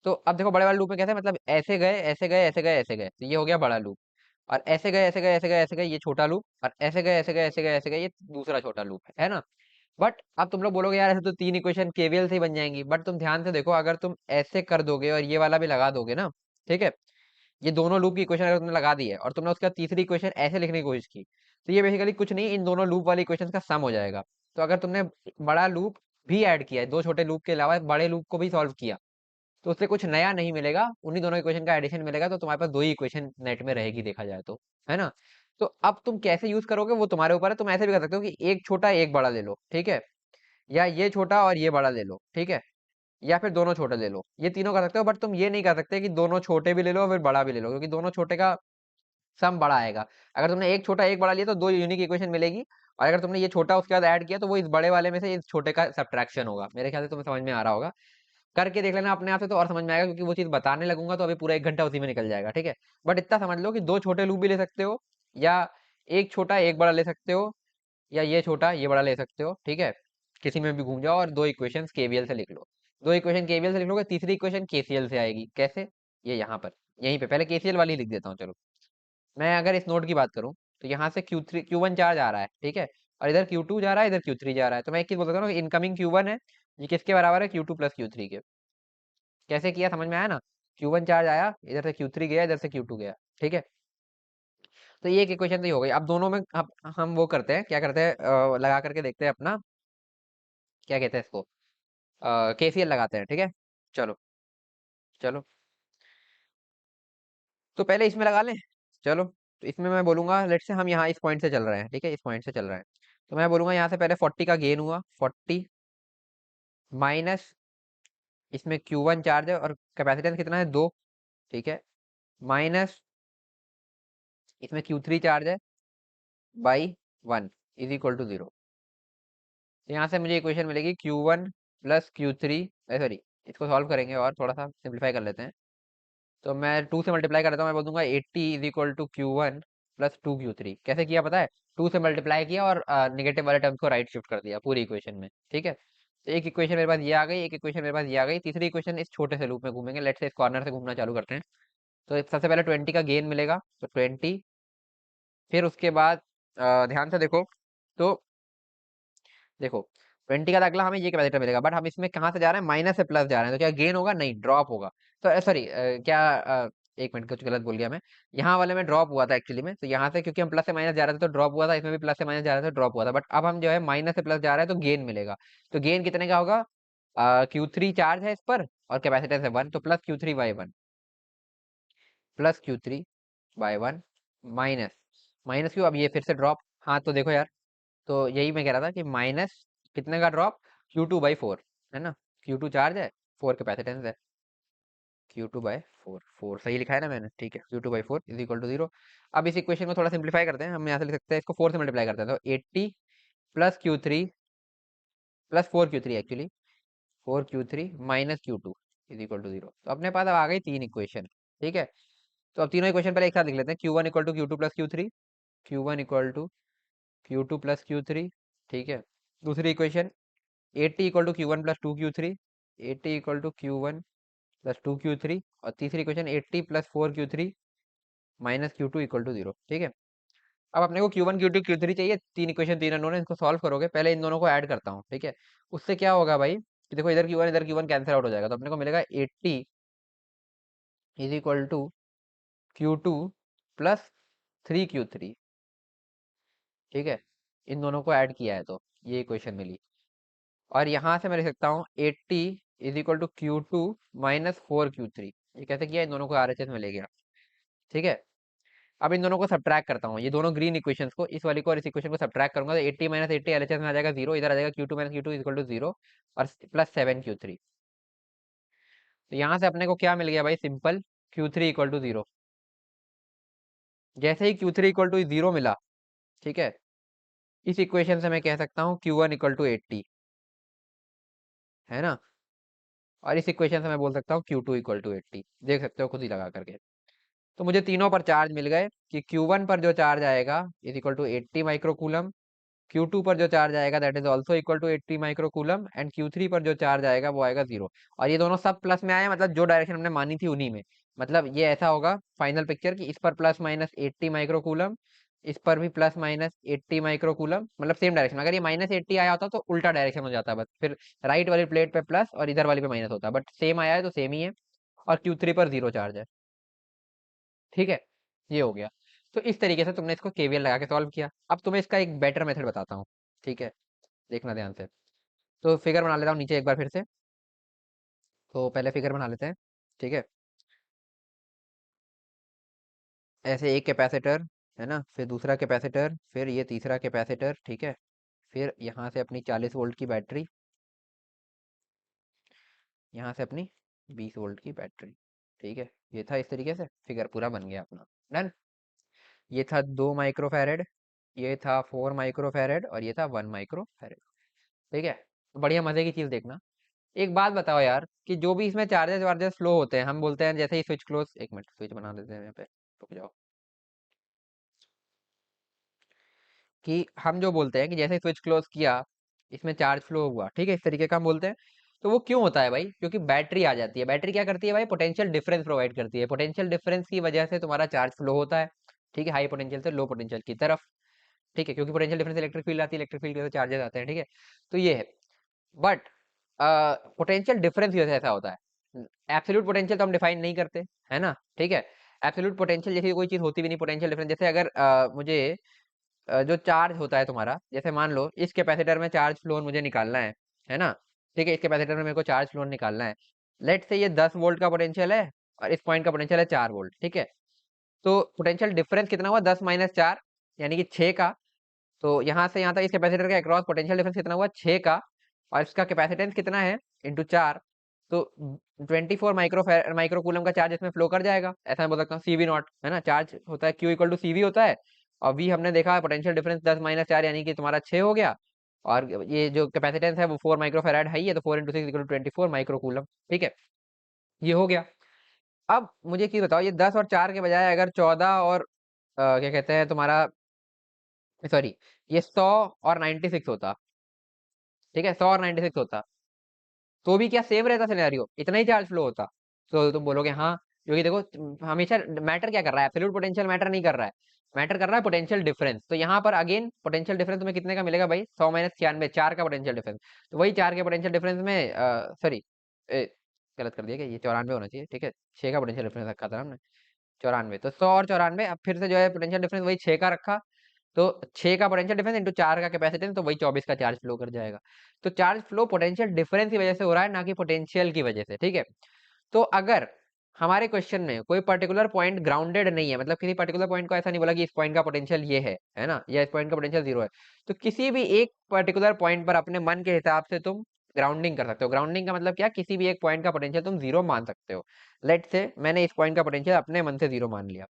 Speaker 1: तो अब देखो बड़े वाले लूप में कैसे, मतलब ऐसे गए ऐसे गए ऐसे गए ऐसे गए, तो ये हो गया बड़ा लूप। और ऐसे गए ऐसे गए ऐसे गए ऐसे गए, ये छोटा लूप। और ऐसे गए ऐसे गए ऐसे गए ऐसे गए, ये दूसरा छोटा लूप है ना। बट अब तुम लोग बोलोगे यार ऐसे तो तीन इक्वेशन केवीएल से ही बन जाएंगी, बट तुम ध्यान से देखो, अगर तुम ऐसे कर दोगे और ये वाला भी लगा दोगे ना, ठीक है, ये दोनों लूप की इक्वेशन अगर तुमने लगा दी है और तुमने उसके बाद तीसरी इक्वेशन ऐसे लिखने की कोशिश की, तो ये बेसिकली कुछ नहीं, इन दोनों लूप वाली इक्वेशन का सम हो जाएगा। तो अगर तुमने बड़ा लूप भी ऐड किया है, दो छोटे लूप के अलावा बड़े लूप को भी सॉल्व किया, तो उससे कुछ नया नहीं मिलेगा, उन्हीं दोनों इक्वेशन का एडिशन मिलेगा। तो तुम्हारे पास दो ही इक्वेशन नेट में रहेगी देखा जाए तो, है ना। तो अब तुम कैसे यूज करोगे वो तुम्हारे ऊपर है। तुम ऐसे भी कर सकते हो कि एक छोटा एक बड़ा ले लो, ठीक है, या ये छोटा और ये बड़ा ले लो, ठीक है, या फिर दोनों छोटे ले लो, ये तीनों कर सकते हो। बट तुम ये नहीं कर सकते कि दोनों छोटे भी ले लो और फिर बड़ा भी ले लो, क्योंकि दोनों छोटे का सम बड़ा आएगा। अगर तुमने एक छोटा एक बड़ा लिया तो दो यूनिक इक्वेशन मिलेगी, और अगर तुमने ये छोटा उसके बाद ऐड किया तो वो इस बड़े वाले में से इस छोटे का सब्ट्रैक्शन होगा। मेरे ख्याल से तुम्हें समझ में आ रहा होगा, करके देख लेना अपने आप से तो और समझ में आएगा, क्योंकि वो चीज बताने लगूंगा तो अभी पूरा 1 घंटा उसी में निकल जाएगा, ठीक है। बट इतना समझ लो कि दो छोटे लूप भी ले सकते हो, या एक छोटा एक बड़ा ले सकते हो, या ये छोटा ये बड़ा ले सकते हो, ठीक है। किसी में भी घूम जाओ और दो इक्वेशंस केवीएल से लिख लो। दो इक्वेशन केवीएल से लिख लोगे, तीसरी इक्वेशन केसीएल से आएगी। कैसे? ये यहाँ पर, यहीं पे पहले केसीएल वाली लिख देता हूँ, चलो। मैं अगर इस नोड की बात करूँ तो यहाँ से Q1 चार्ज आ रहा है, ठीक है, और इधर Q2 जा रहा है, इधर Q3 जा रहा है। तो मैं एक चीज बोल सकता हूँ, इनकमिंग Q1 है, ये किसके बराबर है, Q2 प्लस Q3 के। कैसे किया समझ में आया ना? Q1 चार्ज आया, इधर से Q3 गया, इधर से Q2 गया, ठीक है। तो ये एक इक्वेशन तो ये हो गई। अब दोनों में अब हम वो करते हैं, क्या करते हैं, लगा करके देखते हैं अपना, क्या कहते हैं इसको, केसीएल लगाते हैं, ठीक है। चलो चलो, तो पहले इसमें लगा लें। चलो, तो इसमें मैं बोलूंगा लेट से हम यहाँ इस पॉइंट से चल रहे हैं, ठीक है, इस पॉइंट से चल रहे हैं। तो मैं बोलूंगा यहाँ से पहले 40 का गेन हुआ, 40 माइनस, इसमें Q1 चार्ज है और कैपेसिटेंस कितना है, 2, ठीक है, माइनस इसमें Q3 चार्ज है बाई 1 इज इक्वल टू 0। तो यहाँ से मुझे इक्वेशन मिलेगी Q1 प्लस Q3, सॉरी, इसको सॉल्व करेंगे और थोड़ा सा सिंप्लीफाई कर लेते हैं। तो मैं 2 से मल्टीप्लाई कर देता हूँ, मैं बोल दूंगा 80 is equal to Q1 plus 2Q3। कैसे किया पता है? 2 से मल्टीप्लाई किया और निगेटिव वाले टर्म्स को राइट शिफ्ट कर दिया पूरी इक्वेशन में, ठीक है। तो एक इक्वेशन मेरे पास ये आ गई, एक इक्वेशन मेरे पास ये आ गई, तीसरी इक्वेशन इस छोटे से लूप में घूमेंगे। लेट से इस कॉर्नर से घूमना चालू करते हैं। तो सबसे पहले 20 का गेन मिलेगा, तो 20, फिर उसके बाद ध्यान से देखो, तो देखो 20 का अगला हमें ये कैपेसिटर मिलेगा, बट हम इसमें कहाँ से जा रहे हैं, माइनस से प्लस जा रहे हैं, तो क्या गेन होगा? नहीं, ड्रॉप होगा। तो सॉरी, क्या, एक मिनट, कुछ गलत बोल गया मैं। यहाँ वाले में ड्रॉप हुआ था एक्चुअली में, तो यहाँ से क्योंकि हम प्लस से माइनस जा रहे थे तो ड्रॉप हुआ था, इसमें भी प्लस से माइनस जा रहे थे ड्रॉप हुआ था। बट अब हम जो है माइनस से प्लस जा रहे हैं तो गेन मिलेगा। तो गेन कितने का होगा? Q3 चार्ज है इस पर और कैपेसिटेंस है 1, तो plus Q3/1, plus Q3/1 minus, minus क्यों, अब ये फिर से ड्रॉप। हाँ तो देखो यार, तो यही मैं कह रहा था कि माइनस कितने का ड्रॉप, Q2/4, है ना। Q2 चार्ज है, 4 कैपेसिटेंस है, Q2/4, 4 सही लिखा है ना मैंने, ठीक है। Q2/4 is equal to 0। अब इस इक्वेशन को थोड़ा सिंप्लीफाई करते हैं, हम यहाँ से लिख सकते हैं इसको 4 से मल्टीप्लाई करते हैं, तो 80 plus Q3 plus 4Q3 actually, 4Q3 minus Q2 is equal to 0। तो अपने पास अब आ गई 3 इक्वेशन, ठीक है। तो अब तीनों इक्वेशन पहले एक साथ लिख लेते हैं, Q1 equal to Q2 plus Q3, Q1 equal to Q2 plus Q3, ठीक है। दूसरी equation 80 equal to Q1 plus 2Q3, 80 equal to Q1 plus 2Q3, और तीसरी equation 80 plus 4Q3 minus Q2 equal to 0, ठीक है। अब अपने को Q1 Q2 Q3 चाहिए, तीन इक्वेशन तीन अननोन है, इसको सॉल्व करोगे, पहले इन दोनों को ऐड करता हूँ, ठीक है। उससे क्या होगा भाई कि देखो इधर Q1 कैंसिल आउट हो जाएगा, तो अपने को मिलेगा 80 is equal to Q2 plus 3Q3, ठीक है। इन दोनों को ऐड किया है तो ये इक्वेशन मिली, और यहाँ से मैं लिख सकता हूँ 80 is equal to Q2 minus 4Q3। ये कैसे किया, इन दोनों को RHS में ले गया, ठीक है। अब इन दोनों को सब्ट्रैक्ट करता हूँ, ये दोनों ग्रीन इक्वेशंस को, इस वाली को और इस इक्वेशन को सब्ट्रैक्ट करूंगा, तो 80 माइनस 80 एलएचएस में आ जाएगा 0, इधर आ जाएगा Q2 minus Q2 equal to 0, और प्लस 7Q3। तो यहाँ से अपने को क्या मिल गया भाई, सिंपल, Q3 इक्वल टू 0। जैसे ही Q3 इक्वल टू 0 मिला, ठीक है, इस इक्वेशन से मैं कह सकता हूँ Q1 इक्वल टू 80, है ना। और इस इक्वेशन से मैं बोल सकता हूँ Q2 इक्वल टू 80, देख सकते हो खुद ही लगा करके। तो मुझे तीनों पर चार्ज मिल गए कि Q1 पर जो चार्ज आएगा is equal to 80 microcoulomb, Q2 पर जो चार्ज आएगा that is also equal to 80 microcoulomb, and Q3 पर जो चार्ज आएगा वो आएगा 0। और ये दोनों सब प्लस में आए, मतलब जो डायरेक्शन हमने मानी थी उन्हीं में, मतलब ये ऐसा होगा फाइनल पिक्चर कि इस पर प्लस माइनस 80 माइक्रोकूलम, इस पर भी प्लस माइनस 80 माइक्रोकूलम, मतलब सेम डायरेक्शन। अगर ये माइनस 80 आया होता तो उल्टा डायरेक्शन हो जाता, बस फिर राइट वाली प्लेट पे प्लस और इधर वाली पे माइनस होता, बट सेम आया है तो सेम ही है। और Q3 पर 0 चार्ज है, ठीक है। ये हो गया। तो इस तरीके से तुमने इसको केवीएल लगा के सॉल्व किया। अब तुम्हें इसका एक बेटर मेथड बताता हूँ, ठीक है, देखना ध्यान से। तो फिगर बना लेता हूँ नीचे एक बार फिर से। तो पहले फिगर बना लेते हैं, ठीक है। ऐसे एक कैपेसिटर, है ना, फिर दूसरा कैपेसिटर, फिर ये तीसरा कैपेसिटर, ठीक है। फिर यहाँ से अपनी 40 वोल्ट की बैटरी, यहाँ से अपनी 20 वोल्ट की बैटरी, ठीक है। ये था, इस तरीके से फिगर पूरा बन गया अपना, डन। ये था 2 माइक्रोफैरेड, ये था 4 माइक्रोफैरेड, और ये था 1 माइक्रोफैरेड, ठीक है। तो बढ़िया मजे की चीज देखना। एक बात बताओ यार कि जो भी इसमें चार्जेस वार्जेस फ्लो होते हैं, हम बोलते हैं जैसे ही स्विच क्लोज, एक मिनट स्विच बना देते हैं यहाँ पे, रुक जाओ, कि हम जो बोलते हैं कि जैसे स्विच क्लोज किया इसमें चार्ज फ्लो हुआ, ठीक है, इस तरीके का हम बोलते हैं। तो वो क्यों होता है भाई, क्योंकि बैटरी आ जाती है। बैटरी क्या करती है भाई, पोटेंशियल डिफरेंस प्रोवाइड करती है, पोटेंशियल डिफरेंस की वजह से तुम्हारा चार्ज फ्लो होता है, ठीक है, हाई पोटेंशियल से लो पोटेंशियल की तरफ, ठीक है, क्योंकि पोटेंशियल डिफरेंस इलेक्ट्रिक फील्ड आती है, इलेक्ट्रिक फील्ड से चार्जेस आते हैं, ठीक है। तो ये है, बट पोटेंशियल डिफरेंस की वजह से ऐसा होता है। एब्सोल्यूट पोटेंशियल तो हम डिफाइन नहीं करते, है ना, ठीक है। एब्सोल्यूट पोटेंशियल जैसी कोई चीज होती भी नहीं। पोटेंशियल डिफरेंस जैसे अगर मुझे जो चार्ज होता है तुम्हारा, जैसे मान लो इस कैपेसिटर में चार्ज फ्लो मुझे निकालना है ना, ठीक है, इस कैपेसिटर में मेरे को चार्ज फ्लो निकालना है। लेट से ये 10 वोल्ट का पोटेंशियल है और इस पॉइंट का पोटेंशियल है 4 वोल्ट, ठीक है। तो पोटेंशियल डिफरेंस कितना हुआ, 10 - 4 यानी कि 6 का। तो यहाँ से यहाँ तक इस कैपेसिटर के अक्रॉस पोटेंशियल डिफरेंस कितना हुआ, 6 का, और इसका कैपेसिटेंस कितना है, इंटू 4। तो 24 माइक्रोकूलम का चार्ज इसमें फ्लो कर जाएगा, ऐसा मैं बोल सकता हूँ। CV0, है ना, चार्ज होता है Q इक्वल टू CV होता है, और V हमने देखा पोटेंशियल डिफरेंस 10 - 4 यानी कि तुम्हारा 6 हो गया। और ये जो कैपेसिटेंस है वो 4 माइक्रोफेराड है ही है, तो 4 × 6 इक्वल टू 24 माइक्रोकूलम, ठीक है। ये हो गया। अब मुझे एक चीज बताओ, ये 10 और 4 के बजाय अगर 14 और क्या कहते हैं तुम्हारा, सॉरी, ये 100 और 96 होता, ठीक है, 100 और 96 होता, तो भी क्या सेम रहता सिनेरियो, इतना ही चार्ज फ्लो होता। तो तुम बोलोगे हाँ, क्योंकि देखो हमेशा मैटर क्या कर रहा है, एब्सोल्यूट पोटेंशियल मैटर नहीं कर रहा है, मैटर कर रहा है पोटेंशियल डिफरेंस। तो यहाँ पर अगेन पोटेंशियल डिफरेंस तुम्हें कितने का मिलेगा भाई, 100 - 96, 4 का पोटेंशियल डिफरेंस। तो वही 4 के पोटेंशियल डिफरेंस में, सॉरी, गलत कर दिया क्या, ये 94 होना चाहिए, ठीक है, 6 का पोटेंशियल डिफरेंस रखा था हमने, 94। तो 100 और 94, अब फिर से जो है पोटेंशियल डिफरेंस वही 6 का रखा, तो 6 का पोटेंशियल डिफरेंस इंटू 4 का कैपेसिटेंस, तो वही 24 का चार्ज फ्लो कर जाएगा। तो चार्ज फ्लो पोटेंशियल डिफरेंस की वजह से हो रहा है, ना कि पोटेंशियल की वजह से, ठीक है। तो अगर हमारे क्वेश्चन में कोई पर्टिकुलर पॉइंट ग्राउंडेड नहीं है, मतलब किसी पर्टिकुलर पॉइंट को ऐसा नहीं बोला कि इस पॉइंट का पोटेंशियल ये है ना, या इस पॉइंट का पोटेंशियल 0 है, तो किसी भी एक पर्टिकुलर पॉइंट पर अपने मन के हिसाब से तुम ग्राउंडिंग कर सकते हो। ग्राउंडिंग का मतलब क्या, किसी भी एक पॉइंट का पोटेंशियल तुम 0 मान सकते हो। लेट से मैंने इस पॉइंट का पोटेंशियल अपने मन से 0 मान लिया,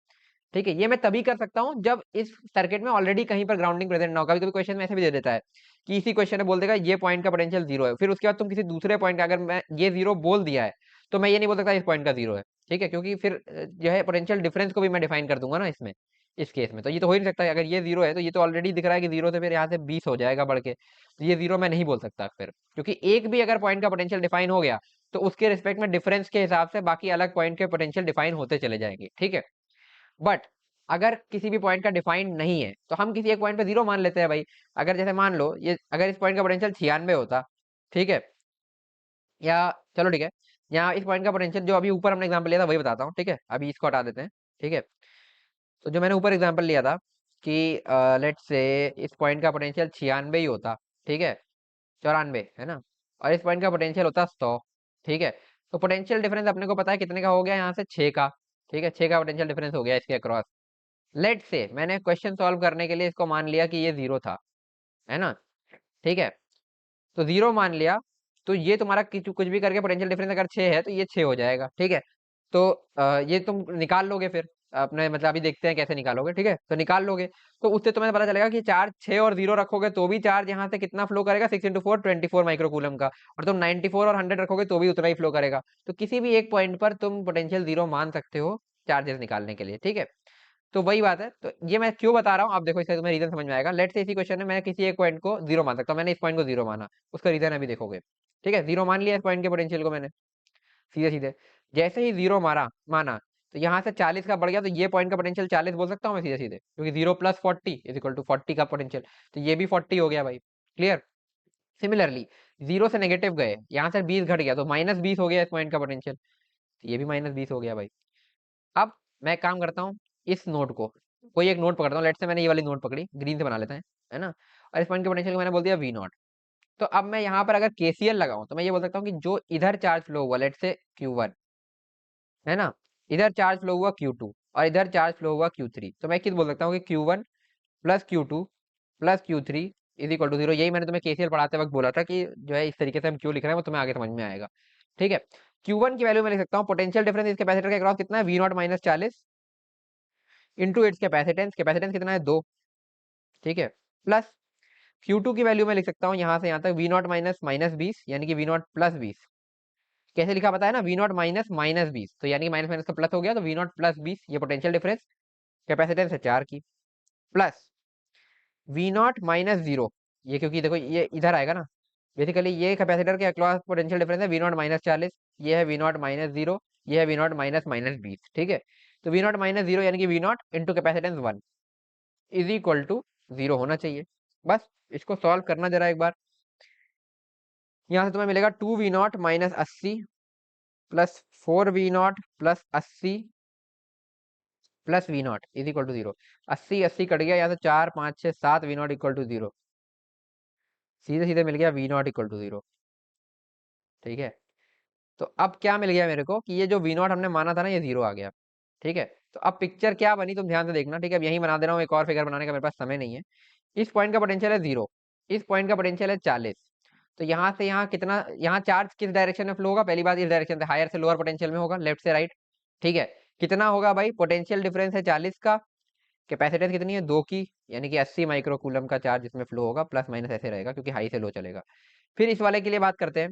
Speaker 1: ठीक है। ये मैं तभी कर सकता हूँ जब इस सर्किट में ऑलरेडी कहीं पर ग्राउंडिंग प्रेजेंट ना हो। कभी कभी क्वेश्चन में ऐसे भी दे देता है कि इसी क्वेश्चन में बोल देगा ये पॉइंट का पोटेंशियल 0 है, फिर उसके बाद तुम किसी दूसरे पॉइंट का अगर मैं ये 0 बोल दिया है, तो मैं ये नहीं बोल सकता इस पॉइंट का 0 है, ठीक है, क्योंकि फिर जो है पोटेंशियल डिफरेंस को भी मैं डिफाइन कर दूंगा ना इसमें। इस केस में तो ये तो हो ही नहीं सकता। अगर ये 0 है तो ये तो ऑलरेडी दिख रहा है कि 0 से फिर यहाँ से 20 हो जाएगा बढ़ के, तो ये 0 मैं नहीं बोल सकता फिर, क्योंकि एक भी अगर पॉइंट का पोटेंशियल डिफाइन हो गया तो उसके रिस्पेक्ट में डिफरेंस के हिसाब से बाकी अलग पॉइंट के पोटेंशियल डिफाइन होते चले जाएंगे, ठीक है। बट अगर किसी भी पॉइंट का डिफाइन नहीं है तो हम किसी एक पॉइंट पे 0 मान लेते हैं भाई। अगर जैसे मान लो ये, अगर इस पॉइंट का पोटेंशियल 96 होता, ठीक है, या चलो ठीक है, यहाँ इस पॉइंट का पोटेंशियल जो अभी ऊपर हमने एग्जांपल लिया था वही बताता हूँ, ठीक है, अभी इसको हटा देते हैं, ठीक है। तो जो मैंने ऊपर एग्जांपल लिया था कि लेट से इस पॉइंट का पोटेंशियल 96 ही होता, ठीक है, 94 है ना, और इस पॉइंट का पोटेंशियल होता 100, ठीक है। तो पोटेंशियल डिफरेंस अपने को पता है कितने का हो गया यहाँ से, 6 का, ठीक है, 6 का पोटेंशियल डिफरेंस हो गया इसके अक्रॉस। लेट से मैंने क्वेश्चन सॉल्व करने के लिए इसको मान लिया कि ये 0 था, है ना, ठीक है। तो 0 मान लिया, तो ये तुम्हारा कुछ भी करके पोटेंशियल डिफरेंस अगर 6 है तो ये 6 हो जाएगा, ठीक है। तो ये तुम निकाल लोगे फिर अपने, मतलब अभी देखते हैं कैसे निकालोगे, ठीक है, तो निकाल लोगे। तो उससे तुम्हें पता चलेगा कि चार्ज 6 और 0 रखोगे तो भी चार्ज यहाँ से कितना फ्लो करेगा, 6 इंटू 4 24 माइक्रोकूलम का, और तुम 94 और 100 रखोगे तो भी उतना ही फ्लो करेगा। तो किसी भी एक पॉइंट पर तुम पोटेंशियल 0 मान सकते हो चार्जेस निकालने के लिए, ठीक है। तो वही बात है, तो ये मैं क्यों बता रहा हूँ, आप देखो इसका तुम्हें रीजन समझ में आएगा। लेट से इसी क्वेश्चन में मैं किसी एक पॉइंट को 0 मान सकता हूँ, मैंने इस पॉइंट को 0 माना, उसका रीजन अभी देखोगे, ठीक है। 0 मान लिया इस पॉइंट के पोटेंशियल को मैंने, सीधे सीधे जैसे ही 0 माना, तो यहाँ से 40 का बढ़ गया, तो ये पॉइंट का पोटेंशियल 40 बोल सकता हूँ मैं सीधे सीधे, क्योंकि 0 प्लस 40 इज इक्वल टू 40 का पोटेंशियल, तो ये भी 40 हो गया भाई, क्लियर। सिमिलरली 0 से नेगेटिव गए, यहाँ से 20 घट गया तो -20 हो गया इस पॉइंट का पोटेंशियल, तो ये भी -20 हो गया भाई। अब मैं एक काम करता हूँ, इस नोट को, कोई एक नोट पकड़ता हूँ, लेट से मैंने ये वाली नोट पकड़ी, ग्रीन से बना लेते हैं, है ना, और इस पॉइंट के पोटेंशियल को मैंने बोल दिया V नॉट। तो अब मैं यहाँ पर अगर KCL लगाऊं तो मैं ये बोल सकता हूँ कि जो इधर चार्ज फ्लो हुआ, लेट से Q1, है ना, इधर चार्ज फ्लो हुआ Q2 और इधर चार्ज फ्लो हुआ Q3, तो मैं किस बोल सकता हूँ कि Q1 plus Q2 plus Q3 is equal to 0। यही मैंने तुम्हें KCL पढ़ाते वक्त बोला था कि जो है इस तरीके से हम क्यों लिख रहे हैं वो तुम्हें आगे समझ में आएगा, ठीक है। Q1 की वैल्यू में लिख सकता हूँ पोटेंशियल डिफरेंस इस कैपेसिटर के अक्रॉस कितना है, V not minus 40 into its capacitance, capacitance कितना है 2, ठीक है, प्लस Q2 की वैल्यू में लिख सकता हूँ यहाँ से यहाँ तक V नॉट माइनस -20 यानी कि V नॉट प्लस 20। कैसे लिखा पता है ना, V नॉट माइनस -20, तो यानी कि माइनस माइनस का प्लस हो गया, तो V नॉट प्लस 20 ये पोटेंशियल डिफरेंस कैपेसिटेंस है 4 की, प्लस V नॉट माइनस 0, ये क्योंकि देखो ये इधर आएगा ना, बेसिकली ये कैपेसिटर के अक्रॉस पोटेंशियल डिफरेंस है V नॉट माइनस 40, ये है V नॉट माइनस 0, ये है V नॉट माइनस -20, ठीक है। तो V नॉट माइनस 0 यानी कि V not into capacitance 1 is equal to 0 होना चाहिए। बस इसको सॉल्व करना जरा एक बार। यहाँ से तुम्हें मिलेगा 2V not minus 80 plus 4V not plus 80 plus V not is equal to 0। 80 80 cut गया, यहाँ से 4 5 6 7 V नॉट इक्वल टू 0, सीधे सीधे मिल गया V नॉट इक्वल टू 0, ठीक है। तो अब क्या मिल गया मेरे को कि ये जो V नॉट हमने माना था ना ये 0 आ गया, ठीक है। तो अब पिक्चर क्या बनी तुम ध्यान से देखना, ठीक है। अब यही बना दे रहा हूँ, एक और फिगर बनाने का मेरे पास समय नहीं है। इस पॉइंट का पोटेंशियल है 0, इस पॉइंट का पोटेंशियल है 40, तो यहाँ से यहाँ कितना, यहाँ चार्ज किस डायरेक्शन में फ्लो होगा, पहली बात इस डायरेक्शन से, हायर से लोअर पोटेंशियल में होगा, लेफ्ट से राइट, ठीक है। कितना होगा भाई, पोटेंशियल डिफरेंस है 40 का, कैपेसिटेंस कितनी है 2 की, यानी कि 80 माइक्रोकूलम का चार्ज इसमें फ्लो होगा, प्लस माइनस ऐसे रहेगा क्योंकि हाई से लो चलेगा। फिर इस वाले के लिए बात करते हैं।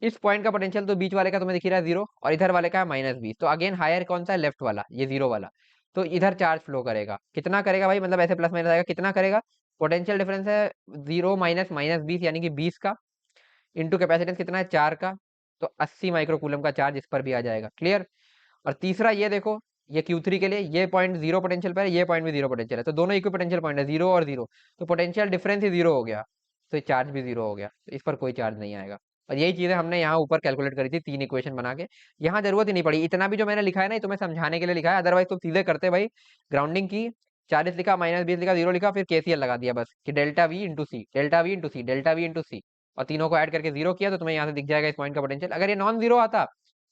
Speaker 1: इस पॉइंट का पोटेंशियल तो बीच वाले का तुम्हें दिख रहा है 0, और इधर वाले का है -20, तो अगेन हायर कौन सा है, लेफ्ट वाला, ये 0 वाला। तो इधर चार्ज फ्लो करेगा, कितना करेगा भाई, मतलब ऐसे प्लस माइनस आएगा, कितना करेगा, पोटेंशियल डिफरेंस है 0 माइनस -20 यानी कि 20 का, इंटू कैपेसिटेंस कितना है 4 का, तो 80 माइक्रोकूलम का चार्ज इस पर भी आ जाएगा, क्लियर। और तीसरा ये देखो, ये Q3 के लिए ये पॉइंट 0 पोटेंशियल पर है, ये पॉइंट भी 0 पोटेंशियल है, तो दोनों इक्वी पोटेंशियल पॉइंट है 0 और 0, तो पोटेंशियल डिफरेंस ही 0 हो गया, तो चार्ज भी 0 हो गया, तो इस पर कोई चार्ज नहीं आएगा। और यही चीजें हमने यहाँ ऊपर कैलकुलेट करी थी 3 इक्वेशन बना के, यहाँ जरूरत ही नहीं पड़ी, इतना भी जो मैंने लिखा है ना ये तुम्हें समझाने के लिए लिखा है, अदरवाइज तुम सीधे करते भाई ग्राउंडिंग की 40 लिखा, -20 लिखा, 0 लिखा, फिर केसीएल लगा दिया बस कि delta we into C, delta we into C, delta we into सी, और तीनों को ऐड करके 0 किया तो तुम्हें यहाँ से दिख जाएगा इस पॉइंट का पोटेंशियल। अगर ये नॉन जीरो आता,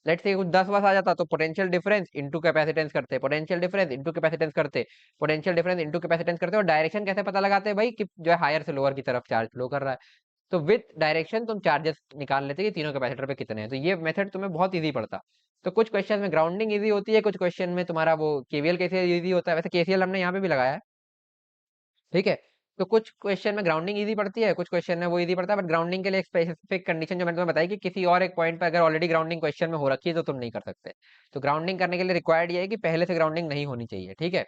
Speaker 1: लेट्स से कुछ 10 बस आ जाता, तो पोटेंशियल डिफरेंस इंटू कैपेसिटेंस करते, पोटेंशियल डिफरेंस इंटू कैपेसिटेंस करते, पोटेंशियल डिफरेंस इंटू कैपेसिटेंस करते, और डायरेक्शन कैसे पता लगाते हैं भाई कि जो है हायर से लोअर की तरफ चार्ज फ्लो कर रहा है, तो विथ डायरेक्शन तुम चार्जेस निकाल लेते कि तीनों कैपेसिटर पे कितने हैं। तो ये मेथड तुम्हें बहुत इजी पड़ता। तो कुछ क्वेश्चन में ग्राउंडिंग इजी होती है, कुछ क्वेश्चन में तुम्हारा वो केवीएल कैसे इजी होता है। वैसे केसीएल हमने यहाँ पे भी लगाया है, ठीक है। तो कुछ क्वेश्चन में ग्राउंडिंग इजी पड़ती है, कुछ क्वेश्चन में वो इजी पड़ता है, बट ग्राउंडिंग के लिए एक स्पेसिफिक कंडीशन जो मैंने तुम्हें बताई कि किसी और एक पॉइंट पर अगर ऑलरेडी ग्राउंडिंग क्वेश्चन में हो रखी है तो तुम नहीं कर सकते। तो ग्राउंडिंग करने के लिए रिक्वायर्ड ये है कि पहले से ग्राउंडिंग नहीं होनी चाहिए, ठीक है।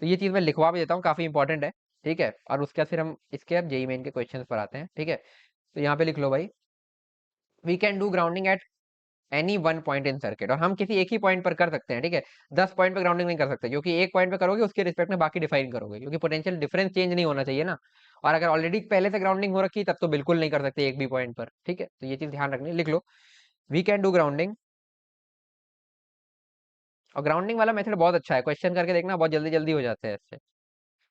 Speaker 1: तो ये चीज मैं लिखवा भी देता हूँ, काफी इंपॉर्टेंट है, ठीक है। और उसके बाद फिर हम इसके अब जेई मेन के क्वेश्चन पर आते हैं, ठीक है। तो यहाँ पे लिख लो भाई, we can do grounding at any one point in circuit, और हम किसी एक ही पॉइंट पर कर सकते हैं, ठीक है। 10 पॉइंट पे ग्राउंडिंग नहीं कर सकते, क्योंकि एक पॉइंट पे करोगे उसके रिस्पेक्ट में बाकी डिफाइन करोगे, क्योंकि पोटेंशियल डिफरेंस चेंज नहीं होना चाहिए ना। और अगर ऑलरेडी पहले से ग्राउंडिंग हो रखी तब तो बिल्कुल नहीं कर सकते एक भी पॉइंट पर, ठीक है। तो ये चीज ध्यान रखनी है, लिख लो, वी कैन डू ग्राउंडिंग। और ग्राउंडिंग वाला मेथड बहुत अच्छा है, क्वेश्चन करके देखना, बहुत जल्दी जल्दी हो जाते हैं इससे।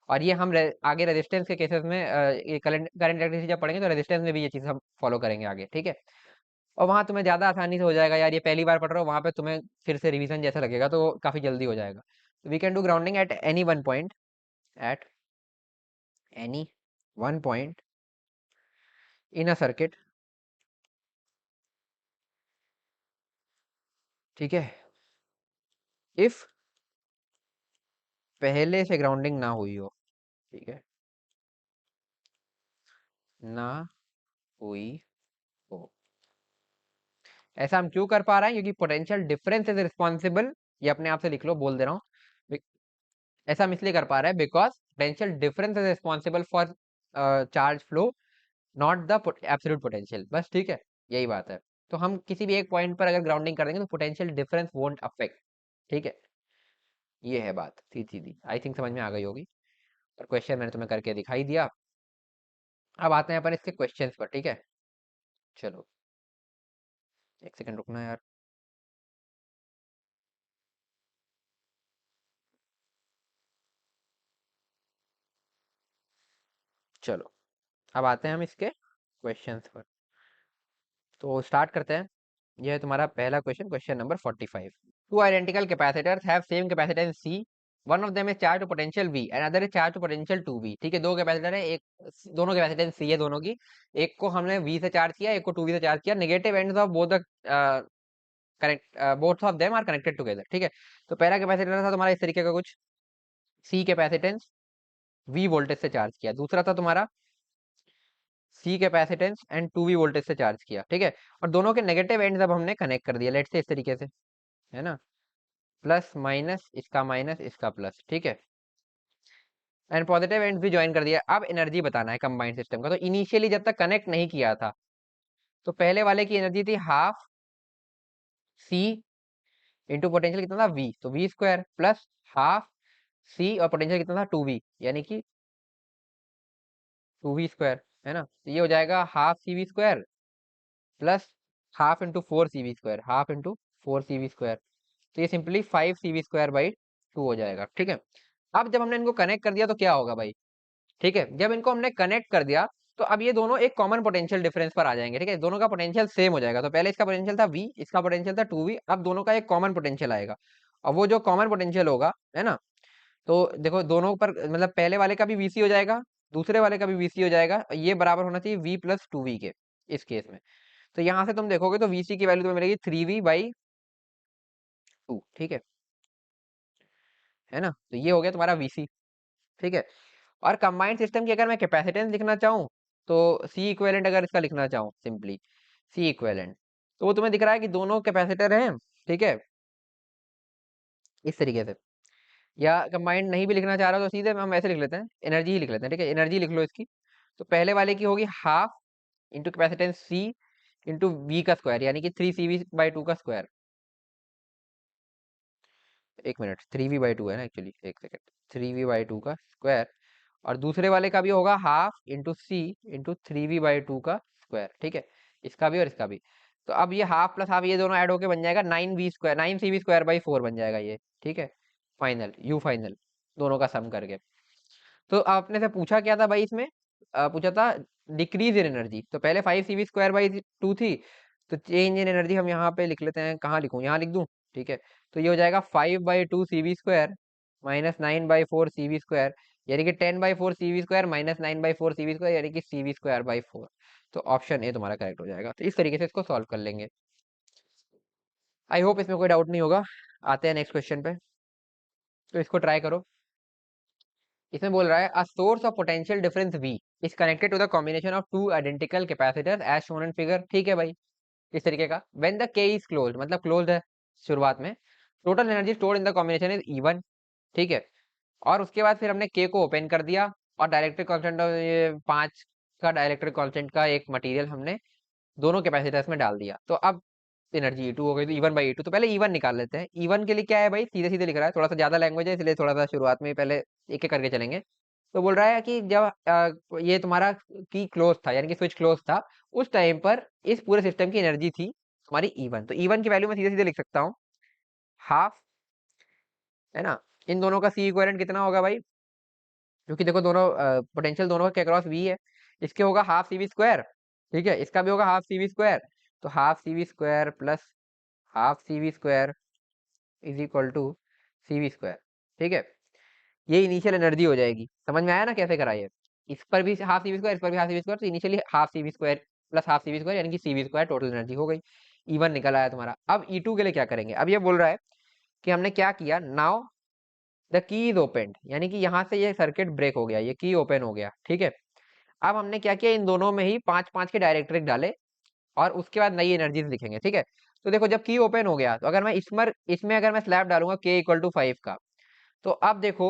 Speaker 1: और ये हम आगे रेजिस्टेंस के केसेस में ये करंट इलेक्ट्रिसिटी जब पढ़ेंगे तो रेजिस्टेंस में भी ये चीज हम फॉलो करेंगे आगे, ठीक है। और वहां तुम्हें ज्यादा आसानी से हो जाएगा यार, ये पहली बार पढ़ रहे हो, वहां पे तुम्हें फिर से रिवीजन जैसा लगेगा, तो काफी जल्दी हो जाएगा। We can do grounding at any one point, at any one point in a circuit, ठीक है, इफ पहले से ग्राउंडिंग ना हुई हो, ठीक है, ना हुई हो। ऐसा हम क्यों कर पा रहे हैं? क्योंकि पोटेंशियल डिफरेंस इज रिस्पॉन्सिबल, ये अपने आप से लिख लो, बोल दे रहा हूँ। ऐसा हम इसलिए कर पा रहे हैं because potential difference is responsible for charge flow, not the absolute potential, बस, ठीक है। यही बात है। तो हम किसी भी एक पॉइंट पर अगर ग्राउंडिंग कर देंगे तो पोटेंशियल डिफरेंस वोंट अफेक्ट, ठीक है। ये है बात, सीधी सीधी, आई थिंक समझ में आ गई होगी। और क्वेश्चन मैंने तुम्हें करके दिखाई दिया। अब आते हैं अपन इसके क्वेश्चंस पर, ठीक है। चलो, एक सेकंड रुकना यार। चलो, अब आते हैं हम इसके क्वेश्चंस पर। तो स्टार्ट करते हैं। यह है तुम्हारा पहला question, question number 45। Two identical capacitors have same capacitance C. One of them is charged to potential V and other is charged to potential 2V. ठीक है, दो कैपेसिटर है, एक दोनों कैपेसिटेंस C है दोनों की। एक को हमने V से चार्ज किया, एक को 2V से चार्ज किया। Negative ends of both the connect both of them are connected together, ठीक है। तो पहला कैपेसिटर था तुम्हारा इस तरीके का कुछ, C कैपेसिटेंस, V वोल्टेज से चार्ज किया। दूसरा था तुम्हारा C capacitance and 2V voltage से चार्ज किया, ठीक है। और दोनों के नेगेटिव एंड्स अब हमने कनेक्ट कर दिया, लेट्स से इस तरीके से, है ना, प्लस माइनस, इसका माइनस इसका प्लस, ठीक है। एंड पॉजिटिव एंड भी ज्वाइन कर दिया। अब एनर्जी बताना है कंबाइंड सिस्टम का। तो इनिशियली जब तक कनेक्ट नहीं किया था तो पहले वाले की एनर्जी थी हाफ सी इंटू पोटेंशियल कितना था वी, तो V square plus half C और पोटेंशियल कितना था 2v, यानी कि 2v स्क्वायर, है ना। तो ये हो जाएगा half C V square plus half into 4 cv square, half into 4 cv square. तो ये सिंपली 5 cv स्क्वायर बाई 2 हो जाएगा, ठीक है। अब जब हमने इनको कनेक्ट कर दिया तो क्या होगा भाई, ठीक है, जब इनको हमने कनेक्ट कर दिया तो अब ये दोनों एक कॉमन पोटेंशियल डिफरेंस पर आ जाएंगे, ठीक है। दोनों का पोटेंशियल सेम हो जाएगा। तो पहले इसका पोटेंशियल था v, इसका पोटेंशियल था 2v, अब दोनों का एक कॉमन पोटेंशियल आएगा। और वो जो कॉमन पोटेंशियल होगा, है ना, तो देखो दोनों पर मतलब पहले वाले का भी vc हो जाएगा, दूसरे वाले का भी vc हो जाएगा, ये बराबर होना चाहिए v प्लस 2v के इस केस में। तो यहां से तुम देखोगे तो vc की वैल्यू तुम्हें मिलेगी 3v/2, ठीक है ना। तो ये हो गया तुम्हारा vc, ठीक है। और कंबाइंड सिस्टम की अगर मैं कैपेसिटेंस लिखना चाहूँ तो सी इक्वेलेंट, अगर इसका लिखना चाहूँ सिंपली सी इक्वेलेंट, तो वो तुम्हें दिख रहा है कि दोनों कैपेसिटर हैं, ठीक है, इस तरीके से। या कंबाइंड नहीं भी लिखना चाह रहा हो तो सीधे हम ऐसे लिख लेते हैं, एनर्जी ही लिख लेते हैं, ठीक है। एनर्जी लिख लो इसकी। तो पहले वाले की होगी half into capacitance C into V का स्क्वायर, यानी कि 3 cv/2 का स्क्वायर। एक मिनट, 3v/2 है ना एक्चुअली, एक सेकेंड, 3v/2 का स्क्वायर। और दूसरे वाले का भी होगा हाफ इंटू सी इंटू 3v/2 का स्क्वायर, ठीक है, इसका भी और इसका भी। तो अब ये हाफ प्लस हाफ ये दोनों ऐड होके बन जाएगा 9v square, 9cv square by 4 बन जाएगा ये, ठीक है। फाइनल, यू फाइनल दोनों का सम करके। तो आपने से पूछा क्या था भाई इसमें, पूछा था डिक्रीज इन एनर्जी। तो पहले 5 CV² बाई 2 थी, तो चेंज इन एनर्जी हम यहाँ पे लिख लेते हैं, कहाँ लिखूं, यहाँ लिख दूं, ठीक है। तो ये हो जाएगा 5/2 CV² -9/4 CV², यानी कि 10/4 CV² -9/4 CV², यानी कि CV²/4। तो ऑप्शन ए तुम्हारा करेक्ट हो जाएगा। तो इस तरीके से इसको सॉल्व कर लेंगे। आई होप इसमें कोई डाउट नहीं होगा। आते हैं नेक्स्ट क्वेश्चन पे, तो इसको ट्राई करो। इसमें बोल रहा है a source of potential difference V is connected to the combination of two identical capacitors as shown in figure. ठीक है भाई, इस तरीके का। When the K is closed, मतलब क्लोज्ड है शुरुआत में, total energy stored in the combination is E1। ठीक है, और उसके बाद फिर हमने K को ओपन कर दिया, और डाइलेक्ट्रिक कांस्टेंट, ये 5 का डाइलेक्ट्रिक कांस्टेंट का एक मटेरियल हमने दोनों कैपेसिटर्स में डाल दिया। तो अब एनर्जी E2 हो गई, तो E1/E2। तो पहले E1 निकाल लेते हैं। E1 के लिए क्या है भाई, सीधे सीधे लिख रहा है, थोड़ा सा ज्यादा लैंग्वेज है इसलिए थोड़ा सा शुरुआत में पहले एक एक करके चलेंगे। तो बोल रहा है कि जब ये तुम्हारा की क्लोज था, यानी कि स्विच क्लोज था, उस टाइम पर इस पूरे सिस्टम की एनर्जी थी हमारी E1। तो E1 की वैल्यू मैं सीधे सीधे लिख सकता हूँ, हाफ, है ना। इन दोनों का सी इक्विवेलेंट कितना होगा भाई, क्योंकि देखो दोनों पोटेंशियल दोनों के अक्रॉस V है, इसके होगा हाफ CV²। ठीक है, इसका भी होगा हाफ CV²। तो half CV² plus half CV² is equal to CV²। ठीक है, ये इनिशियल एनर्जी हो जाएगी। समझ में आया ना कैसे कराइए, इस पर भी हाफ CV², इस पर भी हाफ CV², तो initially half CV² plus half CV², यानी कि CV² टोटल एनर्जी हो गई। E1 निकल आया तुम्हारा। अब E2 के लिए क्या करेंगे, अब ये बोल रहा है कि हमने क्या किया, now the key is open, यानी कि यहाँ से ये सर्किट ब्रेक हो गया, ये की ओपन हो गया। ठीक है, अब हमने क्या किया, इन दोनों में ही 5 5 के डायरेक्ट्रिक डाले, और उसके बाद नई एनर्जीज लिखेंगे। ठीक है, तो देखो जब की ओपन हो गया, तो अगर मैं इसमें अगर मैं स्लैब डालूंगा K = 5 का, तो अब देखो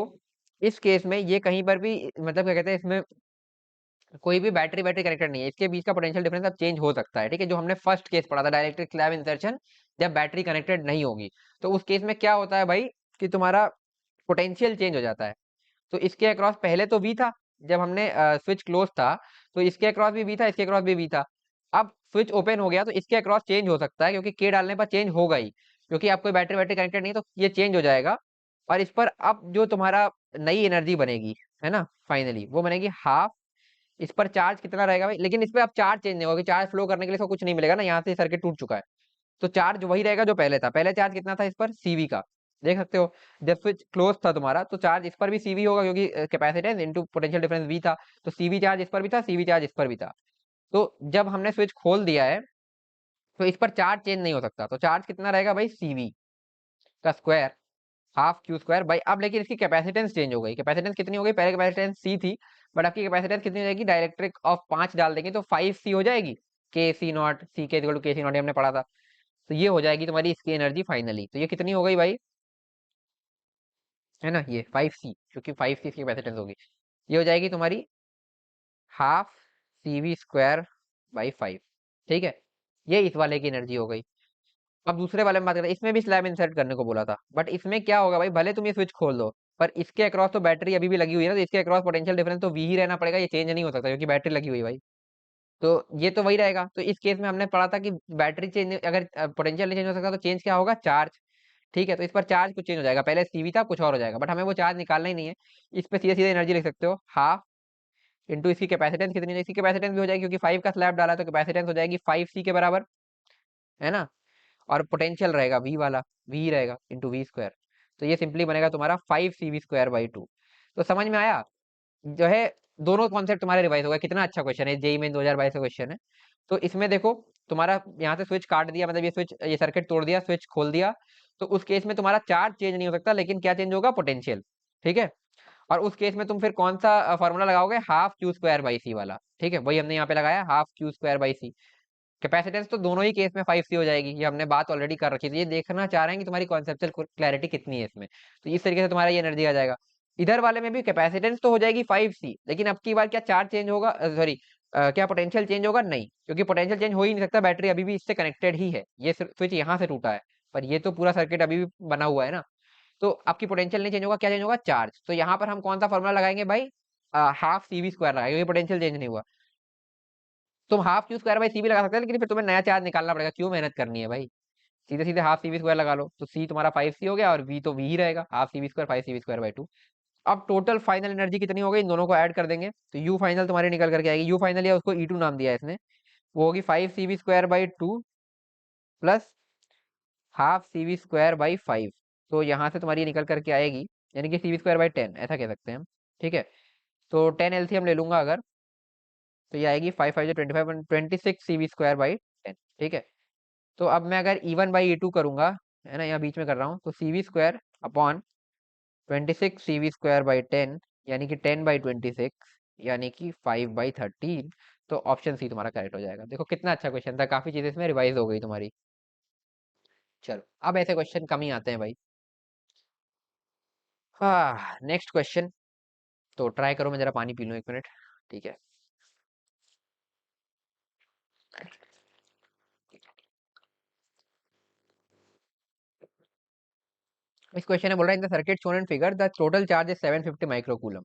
Speaker 1: इस केस में ये कहीं पर भी, मतलब क्या कहते हैं, इसमें कोई भी बैटरी बैटरी कनेक्टेड नहीं है, इसके बीच का पोटेंशियल डिफरेंस अब चेंज हो सकता है। ठीक है, जो हमने फर्स्ट केस पढ़ा था, डायरेक्ट्रिक स्लैब इंसर्शन, जब बैटरी कनेक्टेड नहीं होगी, तो उस केस में क्या होता है भाई, कि तुम्हारा पोटेंशियल चेंज हो जाता है। तो इसके अक्रॉस पहले तो V था, जब हमने स्विच क्लोज था, तो इसके अक्रॉस भी V था, इसके अक्रॉस भी V था। अब स्विच ओपन हो गया, तो इसके अक्रॉस चेंज हो सकता है, क्योंकि के डालने पर चेंज होगा ही, क्योंकि आप कोई बैटरी बैटरी कनेक्टेड नहीं है, तो ये चेंज हो जाएगा। और इस पर अब जो तुम्हारा नई एनर्जी बनेगी, है ना, फाइनली वो बनेगी हाफ। इस पर चार्ज कितना रहेगा भाई, लेकिन इस पर अब चार्ज चेंज नहीं होगा, चार्ज फ्लो करने के लिए इसको कुछ नहीं मिलेगा ना, यहाँ से सर्किट टूट चुका है। तो चार्ज वही रहेगा जो पहले था। पहले चार्ज कितना था इस पर, CV का, देख सकते हो। जब स्विच क्लोज था तुम्हारा, तो चार्ज इस पर भी CV होगा, क्योंकि capacitance into potential difference V था। तो CV चार्ज इस पर भी था, CV चार्ज इस पर भी था। तो जब हमने स्विच खोल दिया है, तो इस पर चार्ज चेंज नहीं हो सकता। तो चार्ज कितना रहेगा भाई, CV का स्क्वायर, हाफ Q² बाई, अब लेकिन इसकी कैपेसिटेंस चेंज हो गई। कैपेसिटेंस कितनी हो गई, पहले कैपेसिटेंस C थी, बट आपकी कैपेसिटेंस कितनी हो जाएगी, डायरेक्ट्रिक ऑफ 5 डाल देंगे तो 5C हो जाएगी। KC0, CK = KC0 हमने पढ़ा था। तो ये हो जाएगी तुम्हारी इसकी एनर्जी फाइनली। तो ये कितनी हो गई भाई, है ना, ये 5C, क्योंकि 5C इसकी कैपेसिटेंस होगी। ये हो जाएगी तुम्हारी हाफ CV²/5। ठीक है, ये इस वाले की एनर्जी हो गई। अब दूसरे वाले में बात करें, इसमें भी स्लैब इंसर्ट करने को बोला था, बट इसमें क्या होगा भाई, भले तुम ये स्विच खोल दो, पर इसके अक्रॉस तो बैटरी अभी भी लगी हुई है ना, तो इसके अक्रॉस पोटेंशियल डिफरेंस तो V ही रहना पड़ेगा, ये चेंज नहीं हो सकता, क्योंकि बैटरी लगी हुई है भाई। तो ये तो वही रहेगा। तो इस केस में हमने पढ़ा था कि बैटरी चेंज, अगर पोटेंशियल नहीं चेंज हो सकता, तो चेंज क्या होगा, चार्ज। ठीक है, तो इस पर चार्ज कुछ चेंज हो जाएगा, पहले CV था, कुछ और हो जाएगा, बट हमें वो चार्ज निकालना ही नहीं है। इस पे सीधे सीधे एनर्जी लिख सकते हो, हाफ इंटू इसकी कैपेसिटेंस कितनी है, इसकी कैपेसिटेंस भी हो जाएगी, क्योंकि 5 का स्लैब डाला है, तो कैपेसिटेंस हो जाएगी 5C के बराबर, है ना। और पोटेंशियल रहेगा V वाला, V रहेगा इंटू V²। तो ये सिंपली बनेगा तुम्हारा 5CV²/2। तो समझ में आया, जो है दोनों कॉन्सेप्ट तुम्हारे रिवाइज हो गए। कितना अच्छा क्वेश्चन है, जेईई मेन 2022 का क्वेश्चन है। तो इसमें देखो, तुम्हारा यहाँ से स्विच काट दिया, मतलब ये सर्किट तोड़ दिया, स्विच खोल दिया, तो उस केस में तुम्हारा चार्ज चेंज नहीं हो सकता, लेकिन क्या चेंज होगा, पोटेंशियल। ठीक है, और उस केस में तुम फिर कौन सा फॉर्मूला लगाओगे, हाफ Q²/C वाला। ठीक है, वही हमने यहाँ पे लगाया, हाफ Q²/C। कैपेसिटेंस तो दोनों ही केस में 5C हो जाएगी, ये हमने बात ऑलरेडी कर रखी थी। ये देखना चाह रहे हैं कि तुम्हारी कॉन्सेप्चुअल क्लैरिटी कितनी है इसमें। तो इस तरीके से तुम्हारा ये एनर्जी आ जाएगा। इधर वाले में भी कैपेसिटेंस तो हो जाएगी 5C, लेकिन अब की बार क्या चार्ज चेंज होगा, सॉरी, क्या पोटेंशियल चेंज होगा, नहीं, क्योंकि पोटेंशियल चेंज हो ही नहीं सकता, बैटरी अभी भी इससे कनेक्टेड ही है, ये स्विच यहाँ से टूटा है, पर ये तो पूरा सर्किट अभी भी बना हुआ है ना। तो आपकी पोटेंशियल नहीं चेंज होगा, क्या चेंज होगा, चार्ज। तो यहाँ पर हम कौन सा फॉर्मूला लगाएंगे भाई, हाफ CV² लगाएंगे, पोटेंशियल चेंज नहीं हुआ। तुम हाफ Q²/C भी लगा सकते हैं, लेकिन फिर तुम्हें नया चार्ज निकालना पड़ेगा, क्यों मेहनत करनी है भाई। सीधे सीधे हाफ CV² लगा लो, तो C तुम्हारा 5C हो गया, और V तो V ही रहेगा, हाफ CV², 5CV²/2। अब टोटल फाइनल एनर्जी कितनी हो गई, इन दोनों को ऐड कर देंगे तो यू फाइनल तुम्हारी निकल करके आएगी। यू फाइनल या उसको ई टू नाम दिया है इसने, वो होगी 5 CV² by 2 plus half CV² by 5। तो यहाँ से तुम्हारी निकल करके आएगी, यानी कि CV²/10 ऐसा कह सकते हैं हम। ठीक है, तो 10 LCM ले लूंगा अगर, तो ये आएगी 5×5 = 25, 26 CV²/10। ठीक है, तो अब मैं अगर E1/E2 करूंगा, है ना, यहाँ बीच में कर रहा हूँ, तो CV² अपॉन 26 CV²/10, यानी कि 10/26, यानी कि 5/13। तो ऑप्शन सी तुम्हारा करेक्ट हो जाएगा। देखो कितना अच्छा क्वेश्चन था, काफी चीजें इसमें रिवाइज हो गई तुम्हारी। चलो अब ऐसे क्वेश्चन कम ही आते हैं भाई। हाँ, नेक्स्ट क्वेश्चन। तो ट्राई करो, मैं जरा पानी पी लूँ 1 मिनट। ठीक है, इस क्वेश्चन में बोल रहा है in the circuit shown and figure the total charge is 750 microcoulomb.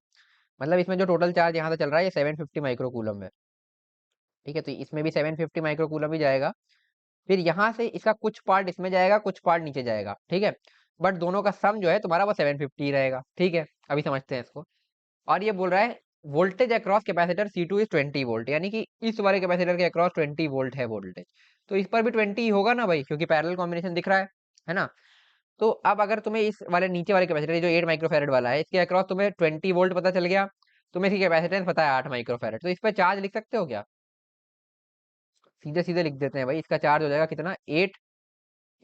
Speaker 1: मतलब इसमें जो टोटल चार्ज यहाँ से चल रहा है ये 750 माइक्रोकूलम है। ठीक है, तो इसमें भी 750 माइक्रोकूलम ही जाएगा। फिर यहाँ से इसका कुछ पार्ट इसमें जाएगा, कुछ पार्ट नीचे जाएगा। ठीक है, बट दोनों का सम जो है तुम्हारा वो 750 रहेगा। ठीक है, अभी समझते हैं इसको। और ये बोल रहा है voltage across capacitor C2 is 20 volt, यानी कि इस वाले कैपेसिटर के अक्रॉस 20 वोल्ट है वोल्टेज। तो इस पर भी 20 होगा ना भाई, क्योंकि पैरेलल कॉम्बिनेशन दिख रहा है ना। तो अब अगर तुम्हें इस वाले नीचे वाले कैपेसिटर जो 8 माइक्रोफेरेड वाला है, इसके अक्रॉस तुम्हें 20 वोल्ट पता चल गया, तुम्हें इसकी कैपेसिटेंस पता है 8 माइक्रोफेरेड, तो इस पर चार्ज लिख सकते हो क्या? सीधे सीधे लिख देते हैं भाई, इसका चार्ज हो जाएगा कितना, 8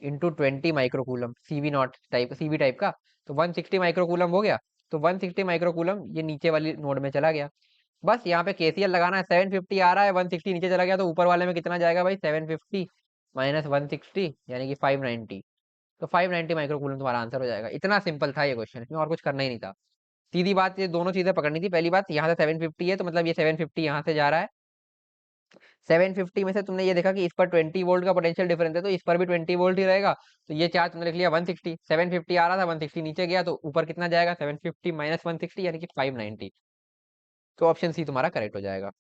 Speaker 1: × 20 microcoulomb, CV0 type, CV type का। तो 160 माइक्रोकूलम हो गया। तो 160 माइक्रोकूलम ये नीचे वाली नोड में चला गया। बस यहाँ पे KCL लगाना है, 750 आ रहा है, 160 नीचे चला गया, तो ऊपर वाले में कितना जाएगा भाई, 750 माइनस 160, यानी कि 590। तो 590 माइक्रोकूलम तुम्हारा आंसर हो जाएगा। इतना सिंपल था ये क्वेश्चन, इसमें और कुछ करना ही नहीं था। सीधी बात, ये दोनों चीजें पकड़नी थी। पहली बात, यहाँ से 750 है, तो मतलब ये 750 यहाँ से जा रहा है। 750 में से तुमने ये देखा कि इस पर 20 वोल्ट का पोटेंशियल डिफरेंस है, तो इस पर भी 20 वोल्ट ही रहेगा। तो ये चार्ज तुमने लिख लिया 160, 750 आ रहा था, 160 नीचे गया, तो ऊपर कितना जाएगा, 750 माइनस 160, यानी कि 590। तो ऑप्शन सी तुम्हारा करेक्ट हो जाएगा।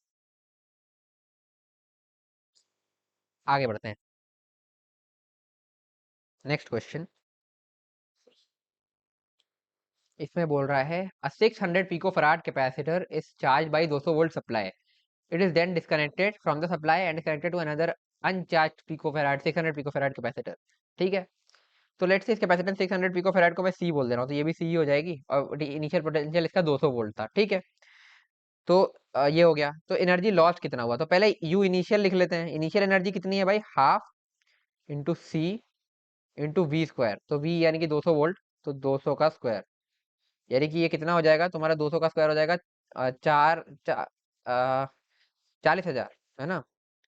Speaker 1: आगे बढ़ते हैं, नेक्स्ट क्वेश्चन। इसमें बोल रहा है a 600 picofarad capacitor is charged by 200 volt supply. It is then disconnected from the supply and connected to another uncharged picofarad 600 picofarad capacitor. ठीक है, तो लेट्स से इस कैपेसिटेंस 600 पिको फैराड को मैं सी बोल दे रहा हूँ, तो ये भी सी ही हो जाएगी, और इनिशियल पोटेंशियल इसका 200 वोल्ट था। ठीक है, तो ये हो गया। तो एनर्जी लॉस्ट कितना हुआ, तो पहले यू इनिशियल लिख लेते हैं। इनिशियल एनर्जी कितनी है भाई, हाफ इंटू सी इंटू V²। तो V यानी कि 200 वोल्ट, तो 200 का स्क्वायर, यानी कि ये कितना हो जाएगा तुम्हारा, 200 का स्क्वायर हो जाएगा 40,000, है ना।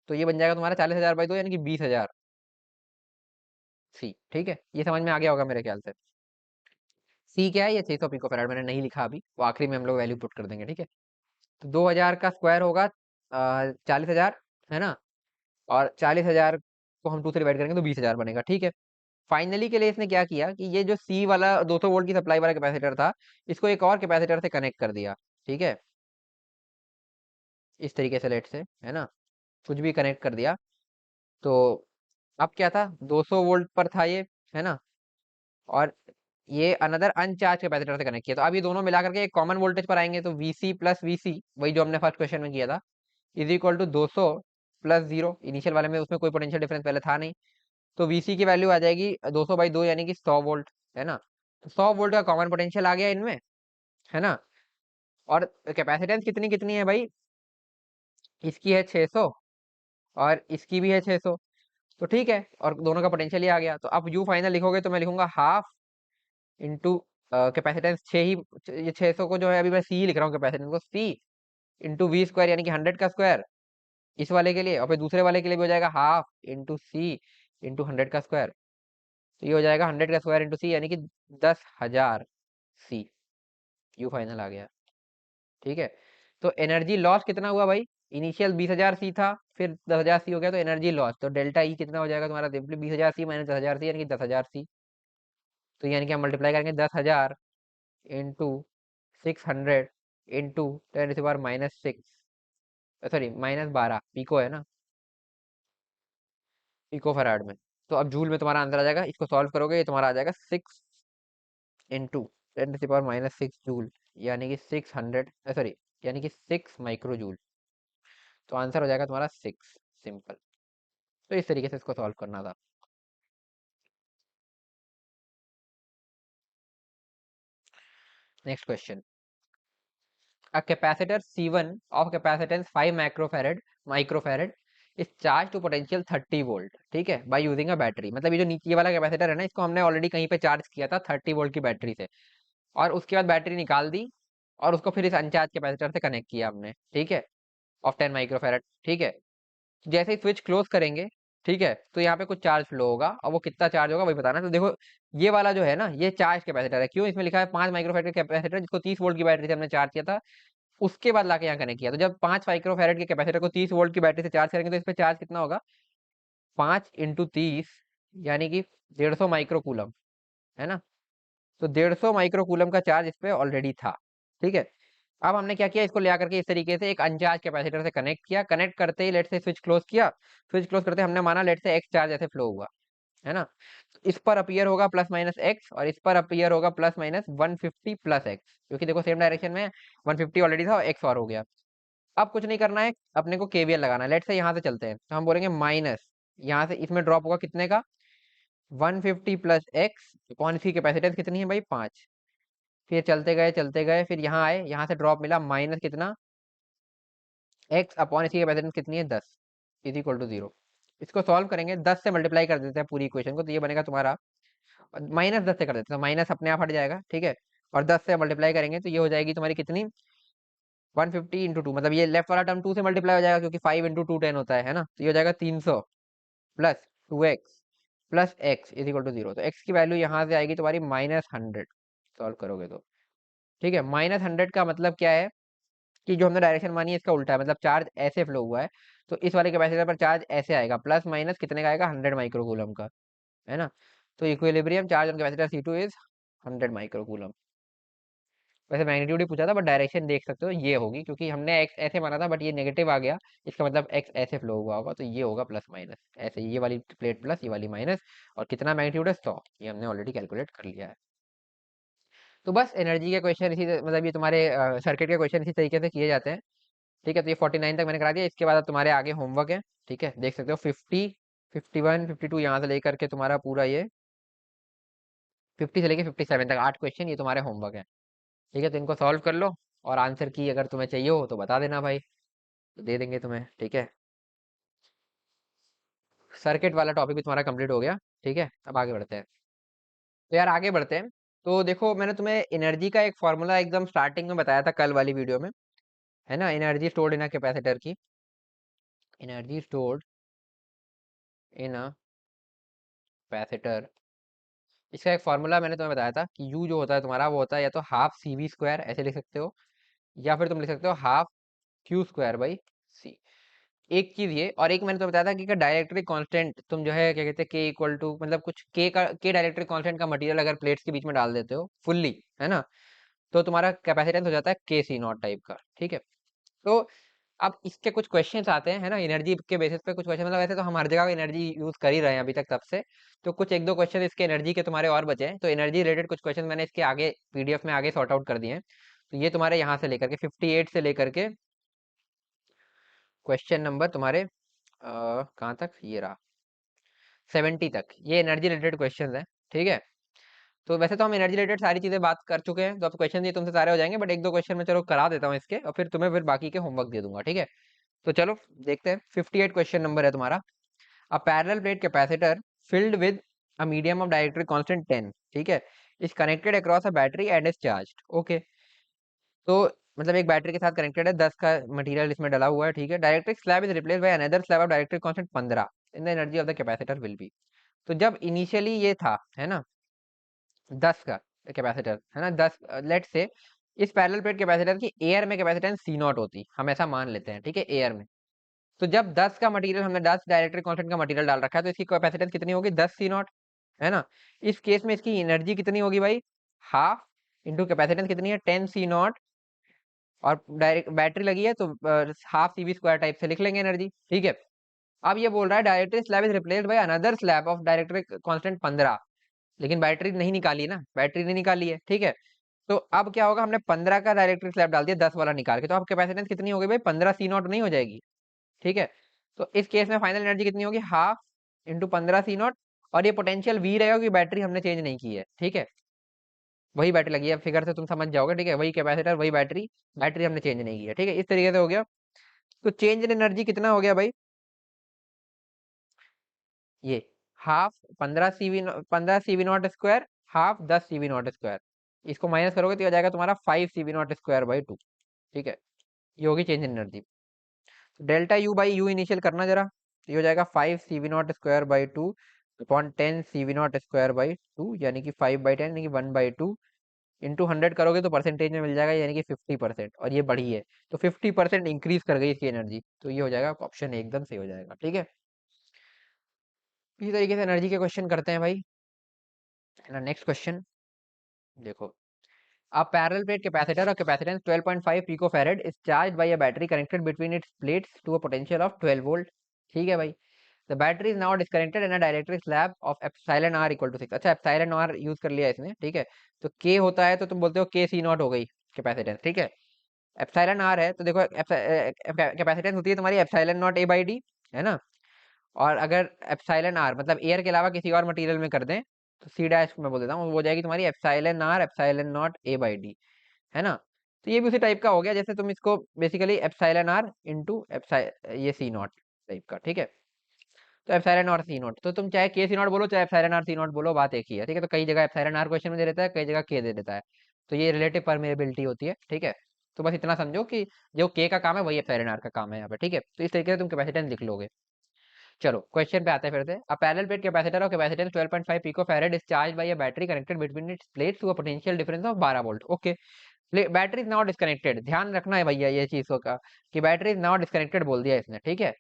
Speaker 1: तो ये बन जाएगा तुम्हारा 40,000/2, यानी कि 20,000 सी। ठीक है, ये समझ में आ गया होगा मेरे ख्याल से। सी क्या है, ये 600 पिको फैराड मैंने नहीं लिखा अभी, वो आखिरी में हम लोग वैल्यू पुट कर देंगे। ठीक है, तो 2000 का स्क्वायर होगा 40,000, है ना। और 40,000 को हम 2 से डिवाइड करेंगे तो 20,000 बनेगा। ठीक है, फाइनली के लिए इसने क्या किया कि ये जो सी वाला 200 वोल्ट की सप्लाई वाला कैपेसिटर था, इसको एक और कैपेसिटर से कनेक्ट कर दिया। ठीक है, इस तरीके से लेट से, है ना, कुछ भी कनेक्ट कर दिया। तो अब क्या था, 200 वोल्ट पर था ये, है ना, और ये अनदर अनचार्ज कैपेसिटर से कनेक्ट किया। तो अब ये दोनों मिलाकर के एक कॉमन वोल्टेज पर आएंगे, तो VC प्लस VC, वही जो हमने फर्स्ट क्वेश्चन में किया था, is equal to 200 plus 0। Initial वाले में उसमें कोई पोटेंशियल डिफरेंस पहले था नहीं, तो VC की वैल्यू आ जाएगी 200/2, यानी कि 100 वोल्ट, है ना। तो 100 वोल्ट का कॉमन पोटेंशियल आ गया इनमें, है ना। और कैपेसिटेंस कितनी कितनी है भाई, इसकी है 600 और इसकी भी है 600। तो ठीक है, और दोनों का पोटेंशियल ही आ गया। तो अब यू फाइनल लिखोगे तो मैं लिखूंगा हाफ इंटू कैपेसिटेंस 6 ही, ये 600 को जो है अभी मैं सी ही लिख रहा हूँ, कैपेसिटेंस को सी इंटू V², यानी कि 100 का स्क्वायर इस वाले के लिए, और फिर दूसरे वाले के लिए भी हो जाएगा हाफ इंटू सी इंटू 100 का स्क्वायर। तो ये हो जाएगा 100 का स्क्वायर इंटू सी, यानी कि 10,000 सी। यू फाइनल आ गया। ठीक है, तो एनर्जी लॉस कितना हुआ भाई, इनिशियल 20,000 सी था, फिर 10,000 सी हो गया, तो एनर्जी लॉस, तो डेल्टा ई कितना हो जाएगा तुम्हारा, सिंपली 20,000 सी माइनस 10,000 सी, यानी कि 10,000 सी। तो यानी कि हम मल्टीप्लाई करेंगे 10,000 इंटू 600 इंटू 10⁻⁻6, सॉरी -12 पिको है ना, पिको फराड में। तो अब जूल में तुम्हारा आंसर आ जाएगा, इसको सॉल्व करोगे ये तुम्हारा आ जाएगा 6 इंटू 10⁻⁻6 जूल। यानी कि 600, सॉरी, यानी कि 6 माइक्रो जूल। तो आंसर हो जाएगा तुम्हारा 6। सिंपल। तो इस तरीके से इसको सॉल्व करना था। Next question. A capacitor C1 of capacitance 5 microfarad is charged to potential 30 volt, ठीक है, बाय यूजिंग अ बैटरी। मतलब ये जो नीचे वाला कैपेसिटर है ना, इसको हमने ऑलरेडी कहीं पे चार्ज किया था 30 वोल्ट की बैटरी से, और उसके बाद बैटरी निकाल दी और उसको फिर इस अनचार्ज कैपेसिटर से कनेक्ट किया हमने, ठीक है, ऑफ 10 माइक्रोफैरड, ठीक है। जैसे ही स्विच क्लोज करेंगे, ठीक है, तो यहाँ पे कुछ चार्ज फ्लो होगा, और वो कितना चार्ज होगा वही बताना। तो देखो, ये वाला जो है ना, ये चार्ज कैपेसिटर है। क्यों? इसमें लिखा है 5 माइक्रोफैरड का कैपेसिटर, जिसको 30 वोल्ट की बैटरी से हमने चार्ज किया था, उसके बाद लाके यहाँ कनेक्ट किया। तो जब 5 माइक्रोफैरड के कैपेसिटर को 30 वोल्ट की बैटरी से चार्ज करेंगे, तो इस पे चार्ज कितना होगा? 5 × 30, यानी कि 150 माइक्रोकूलम, है ना। तो 150 माइक्रोकूलम का चार्ज इस पे ऑलरेडी था, ठीक है। अब हमने क्या किया, इसको ले आकर के इस तरीके से एक अनचार्ज कैपेसिटर से कनेक्ट किया। कनेक्ट करते ही लेट से स्विच क्लोज किया। स्विच क्लोज करते हमने माना लेट से एक्स चार्ज ऐसे फ्लो हुआ, है ना। इस पर अपीयर होगा प्लस माइनस एक्स, और इस पर अपीयर होगा प्लस माइनस 150 प्लस एक्स, क्योंकि देखो सेम डायरेक्शन में 150 ऑलरेडी था और एक्स और हो गया। अब कुछ नहीं करना है, अपने को केवीएल लगाना है। लेट से यहाँ से चलते हैं, तो हम बोलेंगे माइनस, यहाँ से इसमें ड्रॉप होगा कितने का? 150 प्लस एक्स अपॉन इसकी कैपेसिटेंस कितनी है भाई? 5। फिर चलते गए, फिर यहाँ आए, यहाँ से ड्रॉप मिला माइनस कितना? एक्स अपॉन इसकी कैपेसिटेंस कितनी है? 10 इज इक्वल टू 0। इसको सॉल्व करेंगे, 10 से मल्टीप्लाई कर देते हैं पूरी इक्वेशन को, तो ये बनेगा तुम्हारा, -10 से कर देते हैं तो माइनस अपने आप हट जाएगा, ठीक है। और 10 से मल्टीप्लाई करेंगे तो ये हो जाएगी तुम्हारी कितनी? 150 × 2, मतलब ये लेफ्ट वाला टर्म 2 से मल्टीप्लाई हो जाएगा, क्योंकि 5 × 2 10 होता है ना। तो ये हो जाएगा 300 प्लस 2x प्लस एक्स इज इक्वल टू 0। तो x की वैल्यू यहाँ से आएगी तुम्हारी -100, सॉल्व करोगे तो, ठीक है। -100 का मतलब क्या है कि जो हमने डायरेक्शन मानी है इसका उल्टा है, मतलब चार्ज ऐसे फ्लो हुआ है। तो इस वाले कैपेसिटर पर चार्ज ऐसे आएगा, प्लस माइनस कितने का आएगा? 100 माइक्रोकूलम का, है ना। तो equilibrium charge on capacitor C2 is 100 microcoulomb. वैसे मैग्नीट्यूड ही पूछा था, बट डायरेक्शन देख सकते हो ये होगी, क्योंकि हमने एक्स ऐसे माना था बट ये नेगेटिव आ गया। इसका मतलब एक्स ऐसे फ्लो हुआ होगा, तो ये होगा प्लस माइनस ऐसे, ये वाली प्लेट प्लस, ये वाली माइनस। और कितना मैग्नीट्यूड है? 100। ये हमने ऑलरेडी कैलकुलेट कर लिया है। तो बस एनर्जी के क्वेश्चन इसी, मतलब ये तुम्हारे सर्किट के क्वेश्चन इसी तरीके से किए जाते हैं, ठीक है। तो ये 49 तक मैंने करा दिया। इसके बाद अब तुम्हारे आगे होमवर्क है, ठीक है, देख सकते हो 50, 51, 52 यहाँ से लेकर के तुम्हारा पूरा ये 50 से लेकर 57 तक 8 क्वेश्चन ये तुम्हारे होमवर्क है, ठीक है। तो इनको सॉल्व कर लो, और आंसर की अगर तुम्हें चाहिए हो तो बता देना भाई, तो दे देंगे तुम्हें, ठीक है। सर्किट वाला टॉपिक भी तुम्हारा कंप्लीट हो गया, ठीक है। अब आगे बढ़ते हैं। तो यार आगे बढ़ते हैं। तो देखो, मैंने तुम्हें एनर्जी का एक फॉर्मूला एकदम स्टार्टिंग में बताया था कल वाली वीडियो में, है ना। Energy stored in a capacitor की, energy stored in a capacitor, इसका एक फॉर्मूला मैंने तुम्हें बताया था कि यू जो होता है तुम्हारा, वो होता है या तो हाफ CV² ऐसे लिख सकते हो, या फिर तुम लिख सकते हो हाफ Q² बाई सी। एक चीज ये, और एक मैंने तो बताया था कि डाइलेक्ट्रिक कांस्टेंट तुम जो है क्या कहते हैं, के इक्वल टू, मतलब कुछ के डाइलेक्ट्रिक कांस्टेंट का मटेरियल अगर प्लेट्स के बीच में डाल देते हो फुल्ली, है ना, तो तुम्हारा कैपेसिटेंस हो जाता है KC0 टाइप का, ठीक है। तो अब इसके कुछ क्वेश्चंस आते हैं, है ना, एनर्जी के बेसिस पे कुछ क्वेश्चन, मतलब वैसे तो हम हर जगह एनर्जी यूज कर ही रहे हैं अभी तक तब से। तो कुछ एक दो क्वेश्चन इसके एनर्जी के तुम्हारे और बचे हैं, तो एनर्जी रिलेटेड कुछ क्वेश्चन मैंने इसके आगे PDF में आगे सॉर्ट आउट कर दिए हैं। तो ये तुम्हारे यहाँ से लेकर के 58 से लेकर के क्वेश्चन नंबर तुम्हारे कहाँ तक, ये रहा 70 तक, ये एनर्जी रिलेटेड क्वेश्चन है, ठीक है। तो वैसे तो हम एनर्जी रिलेटेड सारी चीजें बात कर चुके हैं, तो अब क्वेश्चन ये तुमसे सारे हो जाएंगे, बट एक दो क्वेश्चन मैं चलो करा देता हूँ इसके, और फिर तुम्हें फिर बाकी के होमवर्क दे दूंगा, ठीक है। तो चलो देखते हैं। 58 क्वेश्चन नंबर है तुम्हारा। अ parallel plate capacitor filled with a medium of dielectric constant 10, ठीक है, is connected across a battery and is charged, okay. तो मतलब एक बैटरी के साथ कनेक्टेड है, 10 का मटेरियल इसमें डला हुआ है, ठीक है। Dielectric slab is replaced by another slab of dielectric constant 15, in the energy of the capacitor will be. तो जब इनिशियली ये था, है ना, 10 का कैपेसिटर, है ना, 10, लेट से इस पैरेलल प्लेट कैपेसिटर की एयर में कैपेसिटेंस C0 होती, हम ऐसा मान लेते हैं, ठीक है, एयर में। तो जब 10 का मटेरियल, हमने 10 डाइलेक्ट्रिक कांस्टेंट का मटेरियल डाल रखा है, तो इसकी कैपेसिटेंस कितनी होगी? 10 C0, है ना। इस केस में इसकी एनर्जी कितनी होगी भाई? हाफ इंटू कैपेसिटेंस कितनी है? 10 C0, और डायरेक्ट बैटरी लगी है तो हाफ CV² टाइप से लिख लेंगे एनर्जी, ठीक है। अब ये बोल रहा है डायरेक्ट्रिक slab is replaced by another slab of डायरेक्ट्रिक constant 15, लेकिन बैटरी नहीं निकाली ना, बैटरी नहीं निकाली है, ठीक है। तो अब क्या होगा, हमने 15 का डायरेक्ट्रिक स्लैब डाल दिया 10 वाला निकाल के, तो अब कैपेसिटेंस कितनी हो गई भाई, 15 सी नॉट नहीं हो जाएगी? ठीक है, तो इस केस में फाइनल एनर्जी कितनी होगी, हाफ इंटू 15 सी नॉट, और ये पोटेंशियल वी रहेगा कि बैटरी हमने चेंज नहीं की है। ठीक है, वही बैटरी लगी है, फिगर से तुम समझ जाओगे। ठीक है, वही कैपेसिटर वही बैटरी, बैटरी हमने चेंज नहीं की है। ठीक है, इस तरीके से हो गया। तो चेंज इन एनर्जी कितना हो गया भाई, ये half 15 CV not square, half 10 CV not square, इसको माइनस करोगे तो ये हो जाएगा तुम्हारा 5 CV नॉट स्क्वायर बाई 2। ठीक है, ये होगी चेंज इन एनर्जी। तो delta U by you initial करना जरा, तो ये हो जाएगा 5 CV not square by 2 upon 10 CV not square by 2, यानी कि 5/10 यानी कि 1/2 इंटू 100 करोगे तो परसेंटेज में मिल जाएगा, यानी कि 50%, और ये बढ़ी है तो 50% इंक्रीज कर गई इसकी एनर्जी, तो ये हो जाएगा ऑप्शन एकदम सही हो जाएगा। ठीक है, इसी तरीके से एनर्जी के क्वेश्चन करते हैं भाई, है ना। नेक्स्ट क्वेश्चन देखो, a parallel plate capacitor of capacitance 12.5 picofarad is charged by a battery connected between its plates to a potential of 12 volt। ठीक है भाई, the battery is now disconnected in a dielectric slab of epsilon r equal to 6। अच्छा, epsilon r use कर लिया इसने। ठीक है, तो k होता है तो तुम बोलते हो k c नॉट हो गई कैपेसिटेंस। ठीक है, एप्सिलॉन r है तो देखो कैपेसिटेंस होती है तुम्हारी epsilon not a by D, है ना। और अगर एप्सिलॉन r मतलब एयर के अलावा किसी और मटेरियल में कर दें तो सी डैश मैं बोल देता हूँ, वो हो जाएगी तुम्हारी epsilon r epsilon not a by D, है ना। तो ये भी उसी टाइप का हो गया, जैसे तुम इसको बेसिकली एप्सिलॉन r इंटू ये सी नॉट टाइप का। ठीक है, तो एप्सिलॉन और सी नॉट, तो तुम चाहे के सी नॉट बोलो चाहे एप्सिलॉन आर सी नॉट बोलो, बात एक ही है। ठीक है, तो कई जगह एप्सिलॉन आर क्वेश्चन में दे देता है, कई जगह के दे देता है, तो ये रिलेटिव परमेबिलिटी होती है। ठीक है, तो बस इतना समझो कि जो के का काम है वही एप्सिलॉन आर का काम है यहाँ पे। ठीक है, तो इस तरीके से तुम कैपेसिटेंस लिख लोगे। चलो क्वेश्चन पे आते हैं फिर से। A parallel plate capacitor of capacitance 12.5 picofarad is charged by a battery connected between its plates to a potential difference of 12 volt. Okay, battery is now disconnected, ध्यान रखना है भैया ये चीजों का, कि बैटरी इज नाउ डिस्कनेक्टेड बोल दिया इसने। ठीक है,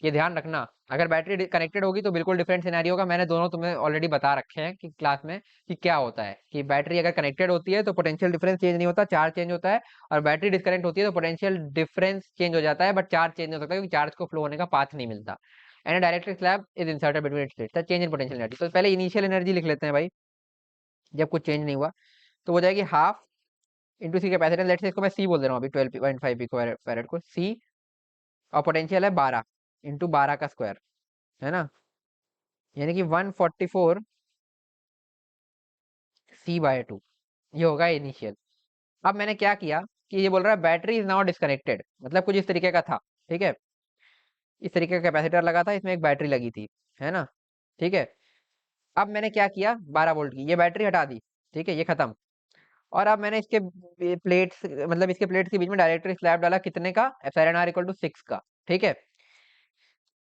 Speaker 1: ये ध्यान रखना, अगर बैटरी कनेक्टेड होगी तो बिल्कुल डिफरेंट सिनेरियो होगा। मैंने दोनों तुम्हें ऑलरेडी बता रखे हैं कि क्लास में कि क्या होता है, कि बैटरी अगर कनेक्टेड होती है तो पोटेंशियल डिफरेंस चेंज नहीं होता, चार्ज चेंज होता है, और बैटरी डिस्कनेक्ट होती है तो पोटेंशियल डिफरेंस चेंज हो जाता है बट चार्ज चेंज नहीं हो सकता, क्योंकि चार्ज को फ्लो होने का पाथ नहीं मिलता। And direct slab is inserted between its states, change in potential energy. तो पहले इनिशियल एनर्जी लिख लेते हैं भाई, जब कुछ चेंज नहीं हुआ, तो हो जाएगी half into C capacitance, let's say इसको मैं सी बोल दे रहा हूँ अभी, 12.5 पिको फैरेड को सी, और पोटेंशियल है 12 इंटू 12 का स्क्वायर, है ना, यानी कि 144 सी बाय 2, ये होगा इनिशियल। अब मैंने क्या किया कि ये बोल रहा है बैटरी इज नाउ डिस्कनेक्टेड, मतलब कुछ इस तरीके का था। ठीक है, इस तरीके का कैपेसिटर लगा था, इसमें एक बैटरी लगी थी, है ना। ठीक है, अब मैंने क्या किया, 12 वोल्ट की ये बैटरी हटा दी। ठीक है, ये खत्म, और अब मैंने इसके प्लेट्स मतलब इसके प्लेट्स के बीच में डायरेक्टरी स्लैब डाला, कितने का, एप्सिलॉन आर इक्वल टू 6 का। ठीक है,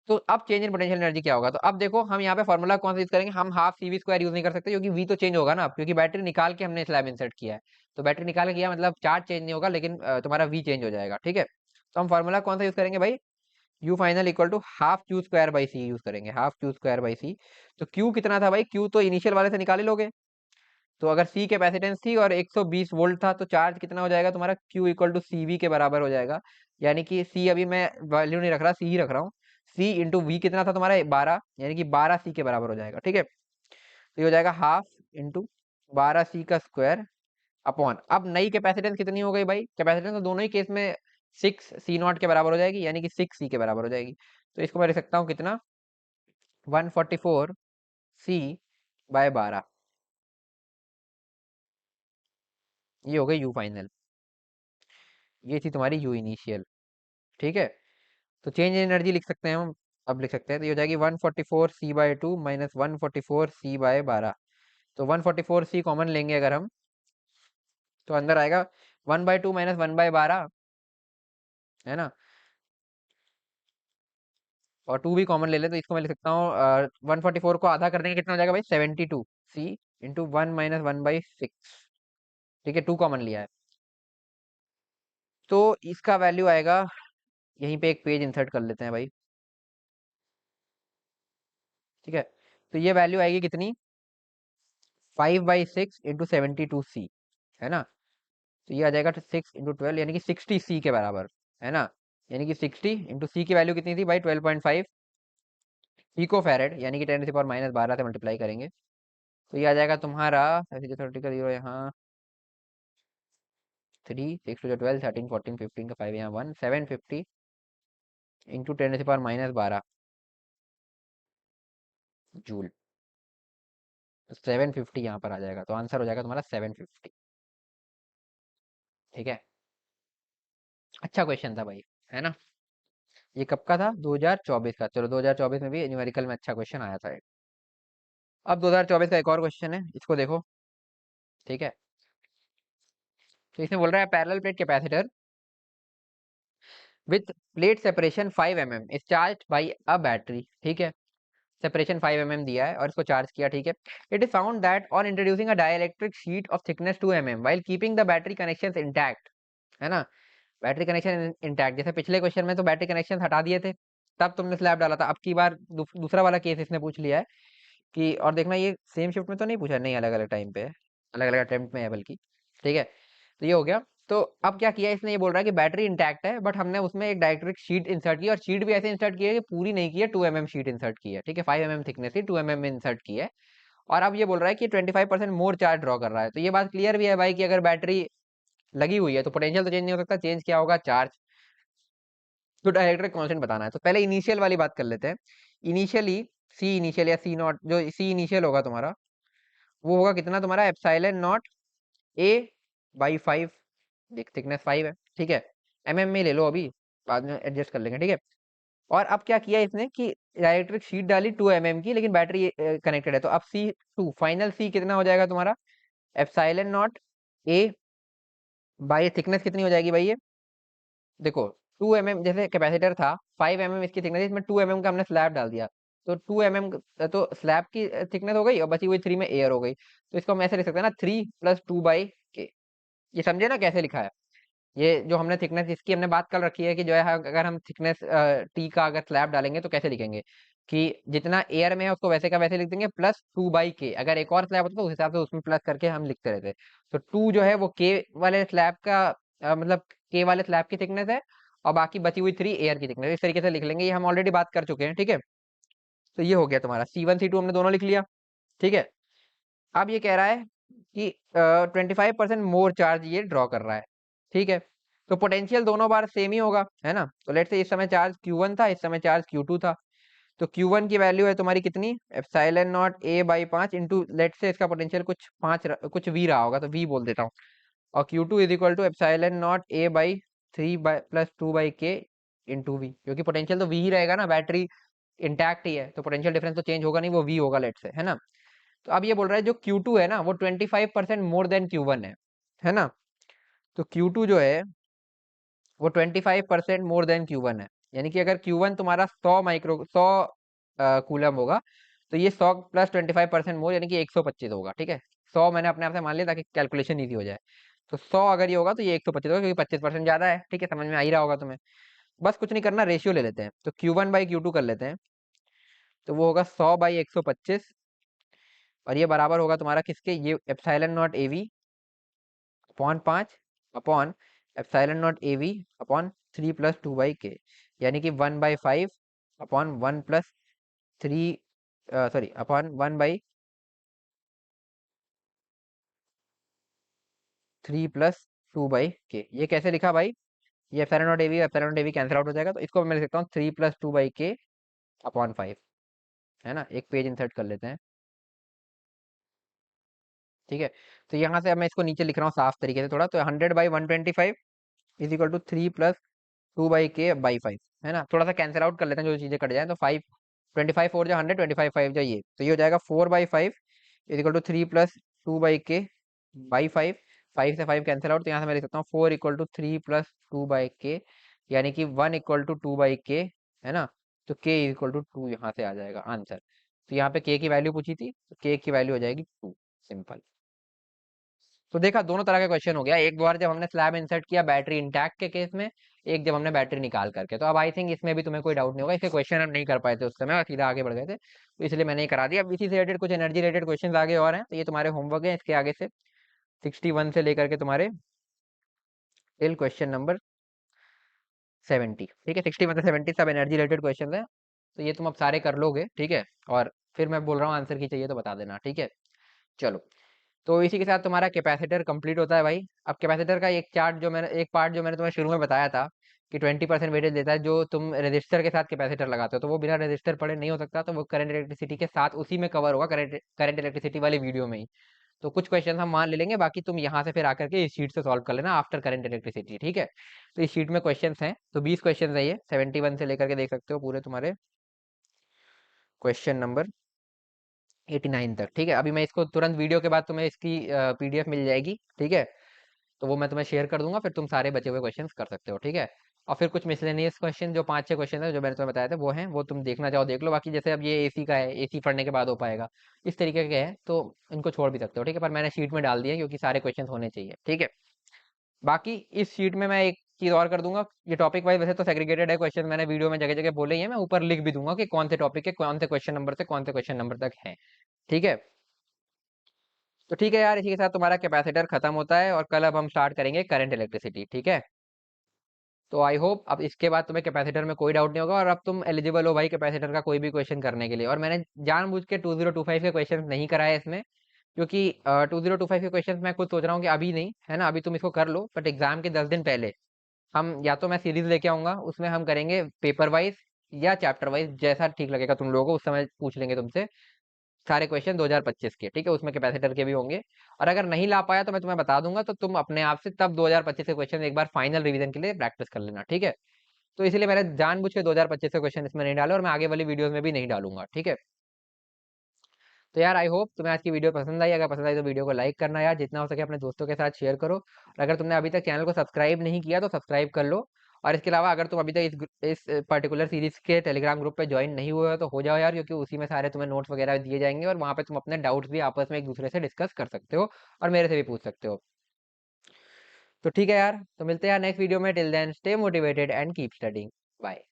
Speaker 1: तो अब चेंज इन पोटेंशियल एनर्जी क्या होगा, तो अब देखो हम यहाँ पे फॉर्मूला कौन सा यूज करेंगे, हम हाफ सीवी स्क्वायर यूज नहीं कर सकते, क्योंकि वी तो चेंज होगा ना, क्योंकि बैटरी निकाल के हमने स्लैब इंसर्ट किया है। तो बैटरी निकाल के किया मतलब चार्ज चेंज नहीं होगा, लेकिन तुम्हारा वी चेंज हो जाएगा। ठीक है, तो हम फॉर्मूला कौन सा यूज करेंगे भाई, U final equal to half Q square by C use करेंगे, half Q square by C. तो क्यू कितना था भाई, क्यू तो इनिशियल वाले से निकाले लोगे, तो अगर सी कैपेसिटेंस थी और 120 वोल्ट था, तो चार्ज कितना हो जाएगा तुम्हारा, Q equal to C V के बराबर हो जाएगा। यानी कि सी अभी मैं वैल्यू नहीं रख रहा, सी ही रख रहा हूँ। सी इंटू वी कितना था तुम्हारा, 12, यानी कि 12 सी के बराबर हो जाएगा। ठीक है, तो ये हो जाएगा हाफ इंटू 12 सी का स्क्वायर अपॉन, अब नई कैपेसिटेंस कितनी हो गई भाई, कैपेसिटेंस तो दोनों ही केस में 6 सी नॉट के बराबर हो जाएगी, यानी कि 6 सी के बराबर हो जाएगी। तो इसको मैं लिख सकता हूँ कितना, 144 सी बाय 12, ये हो गई यू फाइनल, ये थी तुम्हारी यू इनिशियल। ठीक है, तो चेंज इन एनर्जी लिख सकते हैं हम, अब लिख सकते हैं, तो ये हो जाएगी 144 सी बाय 2 माइनस 144 सी बाय 12। तो 144 सी कॉमन लेंगे अगर हम, तो अंदर आएगा 1/2 माइनस 1/12, है ना, और 2 भी कॉमन ले ले, तो इसको मैं लिख सकता हूँ 144 को आधा कर देंगे, कितना हो जाएगा भाई, 72 सी इंटू 1 माइनस 1/6। ठीक है, 2 कॉमन लिया है, तो इसका वैल्यू आएगा, यहीं पे एक पेज इंसर्ट कर लेते हैं भाई। ठीक है, तो ये वैल्यू आएगी कितनी, 5/6 इंटू 72 सी, है ना। तो ये आ जाएगा 6 इंटू 12, यानी कि 60 सी के बराबर, है ना। यानी कि 60 इंटू सी की वैल्यू कितनी थी भाई, 12.5 पिको फैरेड, यानी कि 10 से पावर -12 से मल्टीप्लाई करेंगे, तो ये आ जाएगा तुम्हारा, ऐसे जो 30 का 0 यहाँ, 3 6 टू 12 13 14 15 का 5 यहाँ 1 750 इंटू 10⁻⁻12 जूल। 750 यहाँ पर आ जाएगा, तो आंसर हो जाएगा तुम्हारा 750। ठीक है, अच्छा क्वेश्चन था भाई, है ना। ये कब का था? 2024 का। चलो 2024 में भी न्यूमेरिकल में अच्छा क्वेश्चन आया था। अब 2024 का एक और क्वेश्चन है, इसको देखो। ठीक है, तो इसमें बोल रहा है parallel plate capacitor with plate separation 5 mm is charged by a battery. ठीक है, सेपरेशन 5 mm दिया है और इसको चार्ज किया। ठीक है, it is found that on introducing a dielectric sheet of thickness 2 mm while keeping the battery connections intact, है ना। बैटरी कनेक्शन इंटैक्ट, जैसे पिछले क्वेश्चन में तो बैटरी कनेक्शन हटा दिए थे, तब तुमने स्लैब डाला था। अब की बार दूसरा वाला केस इसने पूछ लिया है कि, और देखना ये सेम शिफ्ट में तो नहीं पूछा, नहीं अलग अलग टाइम पे है, अलग अलग अटेम्प्ट में है बल्कि। ठीक है, तो ये हो गया। तो अब क्या किया इसने, ये बोल रहा है कि बैटरी इंटैक्ट है बट हमने उसमें एक डाइलेक्ट्रिक शीट इंसर्ट की, और शीट भी ऐसे इंसर्ट की है कि पूरी नहीं की है, 2 mm शीट इंसर्ट की है। ठीक है, 5 mm थिकनेस की 2 mm में इंसर्ट की है। और अब ये बोल रहा है कि 25% मोर चार्ज ड्रॉ कर रहा है। तो ये बात क्लियर भी है भाई कि अगर बैटरी लगी हुई है तो पोटेंशियल तो चेंज नहीं हो सकता, चेंज क्या होगा? चार्ज। तो डायरेक्टर कांस्टेंट बताना है, तो पहले इनिशियल वाली बात कर लेते हैं। इनिशियली सी इनिशियल या सी नॉट, जो सी इनिशियल होगा तुम्हारा, वो होगा कितना तुम्हारा? Epsilon not A by 5। देख थिकनेस 5 है। ठीक है, mm में ले लो, अभी बाद में एडजस्ट कर लेंगे। ठीक है, और अब क्या किया इसने कि डायरेक्ट्रिक शीट डाली 2 mm की, लेकिन बैटरी कनेक्टेड है। तो अब C2 फाइनल सी कितना हो जाएगा तुम्हारा? Epsilon not A by thickness कितनी हो जाएगी भाई ये? देखो 2 mm जैसे कैपेसिटर था, 5 mm इसकी थिकनेस, इसमें 2 mm का हमने स्लैब डाल दिया, तो 2 mm तो स्लैब की थिकनेस हो गई और बची हुई 3 में एयर हो गई। तो इसको हम ऐसे लिख सकते हैं ना, 3 + 2/k। ये समझे ना कैसे लिखा है? ये जो हमने थिकनेस इसकी हमने बात कर रखी है कि जो है अगर हम थिकनेस टी का अगर स्लैब डालेंगे तो कैसे लिखेंगे कि जितना एयर में है उसको वैसे का वैसे लिख देंगे, +2/k। अगर एक और स्लैब होता तो उस हिसाब से उसमें प्लस करके हम लिखते रहते। तो 2 जो है वो के वाले स्लैब का मतलब के वाले स्लैब की थिकनेस है, और बाकी बची हुई 3 एयर की थिकनेस। इस तरीके से लिख लेंगे, ये हम ऑलरेडी बात कर चुके हैं। ठीक है, तो ये हो गया तुम्हारा C1 C2 हमने दोनों लिख लिया। ठीक है, अब ये कह रहा है कि 25% मोर चार्ज ये ड्रॉ कर रहा है। ठीक है, तो पोटेंशियल दोनों बार सेम ही होगा, है ना। तो लेट से इस समय चार्ज Q1 था, इस समय चार्ज Q2 था। तो Q1 की वैल्यू है तुम्हारी कितनी? Epsilon not A by 5 into let say इसका पोटेंशियल कुछ 5 कुछ वी रहा होगा, तो वी बोल देता हूँ। और Q2 is equal to epsilon not A by 3 + 2/k into V, क्योंकि पोटेंशियल तो वी ही रहेगा ना, बैटरी इंटैक्ट ही है, तो पोटेंशियल डिफरेंस तो चेंज होगा नहीं, वो वी होगा लेट से, है ना। तो अब ये बोल रहा है जो Q2 है ना वो 25% मोर देन Q1 है ना। तो Q2 जो है वो 25% मोर देन Q1 है, यानी कि अगर Q1 तुम्हारा 100 कूलम होगा, तो ये 100 + 25% मोर यानी कि 125 होगा। ठीक है, 100 मैंने अपने आप से मान लिया ताकि कैलकुलेशन ईजी हो जाए। तो 100 अगर ये होगा तो ये 125 होगा, क्योंकि 25% ज्यादा है। ठीक है, समझ में आ ही रहा होगा तुम्हें। बस कुछ नहीं करना, रेशियो ले लेते हैं, तो Q1/Q2 कर लेते हैं। तो वो होगा 100/125, और ये बराबर होगा तुम्हारा किसके? ये epsilon not A V upon 5 upon epsilon not A V upon 3 + 2/k, यानी कि 1/5 अपॉन 1 + 3 सॉरी अपॉन 1/3 + 2/k। ये कैसे लिखा भाई? ये epsilon not A V cancel out हो जाएगा, तो इसको मैं लिख सकता हूँ 3 + 2/k अपॉन 5, है ना। एक पेज इंसर्ट कर लेते हैं। ठीक है, तो यहाँ से अब मैं इसको नीचे लिख रहा हूँ साफ तरीके से थोड़ा, तो 100/125 इज इक्वल टू 3 + 2/k/5, है ना। थोड़ा सा कैंसिल आउट कर लेते हैं जो चीजें कट जाए, तो 25 4 जा 100, 25 5 जा ये, तो ये हो जाएगा 4/5 इज इक्वल टू 3 + 2/k/5। 5 से 5 कैंसिल आउट, तो यहाँ से मैं लिख सकता हूँ 4 इक्वल टू 3 + 2/k, यानी कि 1 इक्वल टू 2/k, है ना। तो k इक्वल टू 2 यहाँ से आ जाएगा आंसर। तो यहाँ पे k की वैल्यू पूछी थी, तो k की वैल्यू हो जाएगी 2, सिंपल। तो देखा, दोनों तरह का क्वेश्चन हो गया, एक बार जब हमने स्लैब इंसर्ट किया बैटरी इंटैक्ट के केस में, एक जब हमने बैटरी निकाल करके। तो अब आई थिंक इसमें भी तुम्हें कोई डाउट नहीं होगा, इसके क्वेश्चन हम नहीं कर पाए थे उस समय और सीधा आगे बढ़ गए थे, तो इसलिए मैंने ये करा दिया। अब इसी से रिलेटेड कुछ एनर्जी रिलेटेड क्वेश्चन आगे और हैं, तो ये तुम्हारे होमवर्क है इसके आगे से 61 से लेकर के तुम्हारे टिल क्वेश्चन नंबर 70। ठीक है, 61 से 70 सब एनर्जी रिलेटेड क्वेश्चन है, तो ये तुम अब सारे कर लोगे। ठीक है, और फिर मैं बोल रहा हूँ आंसर की चाहिए तो बता देना। ठीक है, चलो। तो इसी के साथ तुम्हारा कैपेसिटर कंप्लीट होता है भाई। अब कैपेसिटर का एक पार्ट जो मैंने तुम्हें शुरू में बताया था कि 20% वेटेज देता है, जो तुम रजिस्टर के साथ कैपेसिटर लगाते हो, तो वो बिना रजिस्टर पढ़े नहीं हो सकता, तो वो करंट इलेक्ट्रिसिटी के साथ उसी में कवर होगा, करंट इलेक्ट्रिसिटी वाली वीडियो में ही। तो कुछ क्वेश्चन हम मान ले लेंगे, बाकी तुम यहाँ से फिर आकर के इस शीट से सॉल्व कर लेना आफ्टर करंट इलेक्ट्रिसिटी, ठीक है। तो इस शीट में क्वेश्चन हैं, तो 20 क्वेश्चन है, ये 71 से लेकर के देख सकते हो पूरे तुम्हारे क्वेश्चन नंबर 89 तक, ठीक है। अभी मैं इसको तुरंत वीडियो के बाद तुम्हें इसकी पीडीएफ मिल जाएगी, ठीक है। तो वो मैं तुम्हें शेयर कर दूंगा, फिर तुम सारे बचे हुए क्वेश्चंस कर सकते हो, ठीक है। और फिर कुछ मिसलेनियस क्वेश्चन जो 5-6 क्वेश्चन है जो मैंने तुम्हें बताया था वो हैं, वो तुम देखना चाहो देख लो। बाकी जैसे अब ये एसी का है, एसी पढ़ने के बाद हो पाएगा, इस तरीके के हैं, तो इनको छोड़ भी सकते हो, ठीक है। पर मैंने शीट में डाल दिया क्योंकि सारे क्वेश्चन होने चाहिए, ठीक है। बाकी इस शीट में मैं एक चीज और कर दूंगा, ये टॉपिक वाइज वैसे तो सेग्रीगेटेड है क्वेश्चन, मैंने वीडियो में जगह जगह बोले ही है, मैं ऊपर लिख भी दूंगा कि कौन से टॉपिक के कौन से क्वेश्चन नंबर से कौन से क्वेश्चन नंबर तक है, ठीक है। तो ठीक है यार, इसी के साथ तुम्हारा कैपेसिटर खत्म होता है, और कल अब हम स्टार्ट करेंगे करंट इलेक्ट्रिसिटी, ठीक है। तो आई होप अब इसके बाद तुम्हें कैपेसिटर में कोई डाउट नहीं होगा, और अब तुम एलिजिबल हो भाई कैपेसिटर का कोई भी क्वेश्चन करने के लिए। और मैंने जानबूझ के 2025 के क्वेश्चन नहीं कराए इसमें, क्योंकि 2025 के क्वेश्चन मैं खुद सोच रहा हूँ कि अभी नहीं है ना, अभी तुम इसको कर लो, बट एग्जाम के 10 दिन पहले हम, या तो मैं सीरीज लेके आऊंगा, उसमें हम करेंगे पेपर वाइज या चैप्टर वाइज, जैसा ठीक लगेगा तुम लोगों को, उस समय पूछ लेंगे तुमसे सारे क्वेश्चन 2025 के, ठीक है। उसमें कैपेसिटर के भी होंगे, और अगर नहीं ला पाया तो मैं तुम्हें बता दूंगा, तो तुम अपने आप से तब 2025 के क्वेश्चन एक बार फाइनल रिवीजन के लिए प्रैक्टिस कर लेना, ठीक है। तो इसलिए मैंने जानबूझ के 2025 के क्वेश्चन इसमें नहीं डाले, और मैं आगे वाली वीडियोस में भी नहीं डालूंगा, ठीक है। तो यार आई होप तुम्हें आज की वीडियो पसंद आई, अगर पसंद आई तो वीडियो को लाइक करना यार, जितना हो सके अपने दोस्तों के साथ शेयर करो, और अगर तुमने अभी तक चैनल को सब्सक्राइब नहीं किया तो सब्सक्राइब कर लो। और इसके अलावा अगर तुम अभी तक इस पर्टिकुलर सीरीज के टेलीग्राम ग्रुप पे ज्वाइन नहीं हुए हो तो हो जाओ यार, क्योंकि उसी में सारे तुम्हें नोट्स वगैरह दिए जाएंगे, और वहाँ पे तुम अपने डाउट्स भी आपस में एक दूसरे से डिस्कस कर सकते हो, और मेरे से भी पूछ सकते हो। तो ठीक है यार, तो मिलते हैं यार नेक्स्ट वीडियो में, till then stay motivated and keep studying, bye.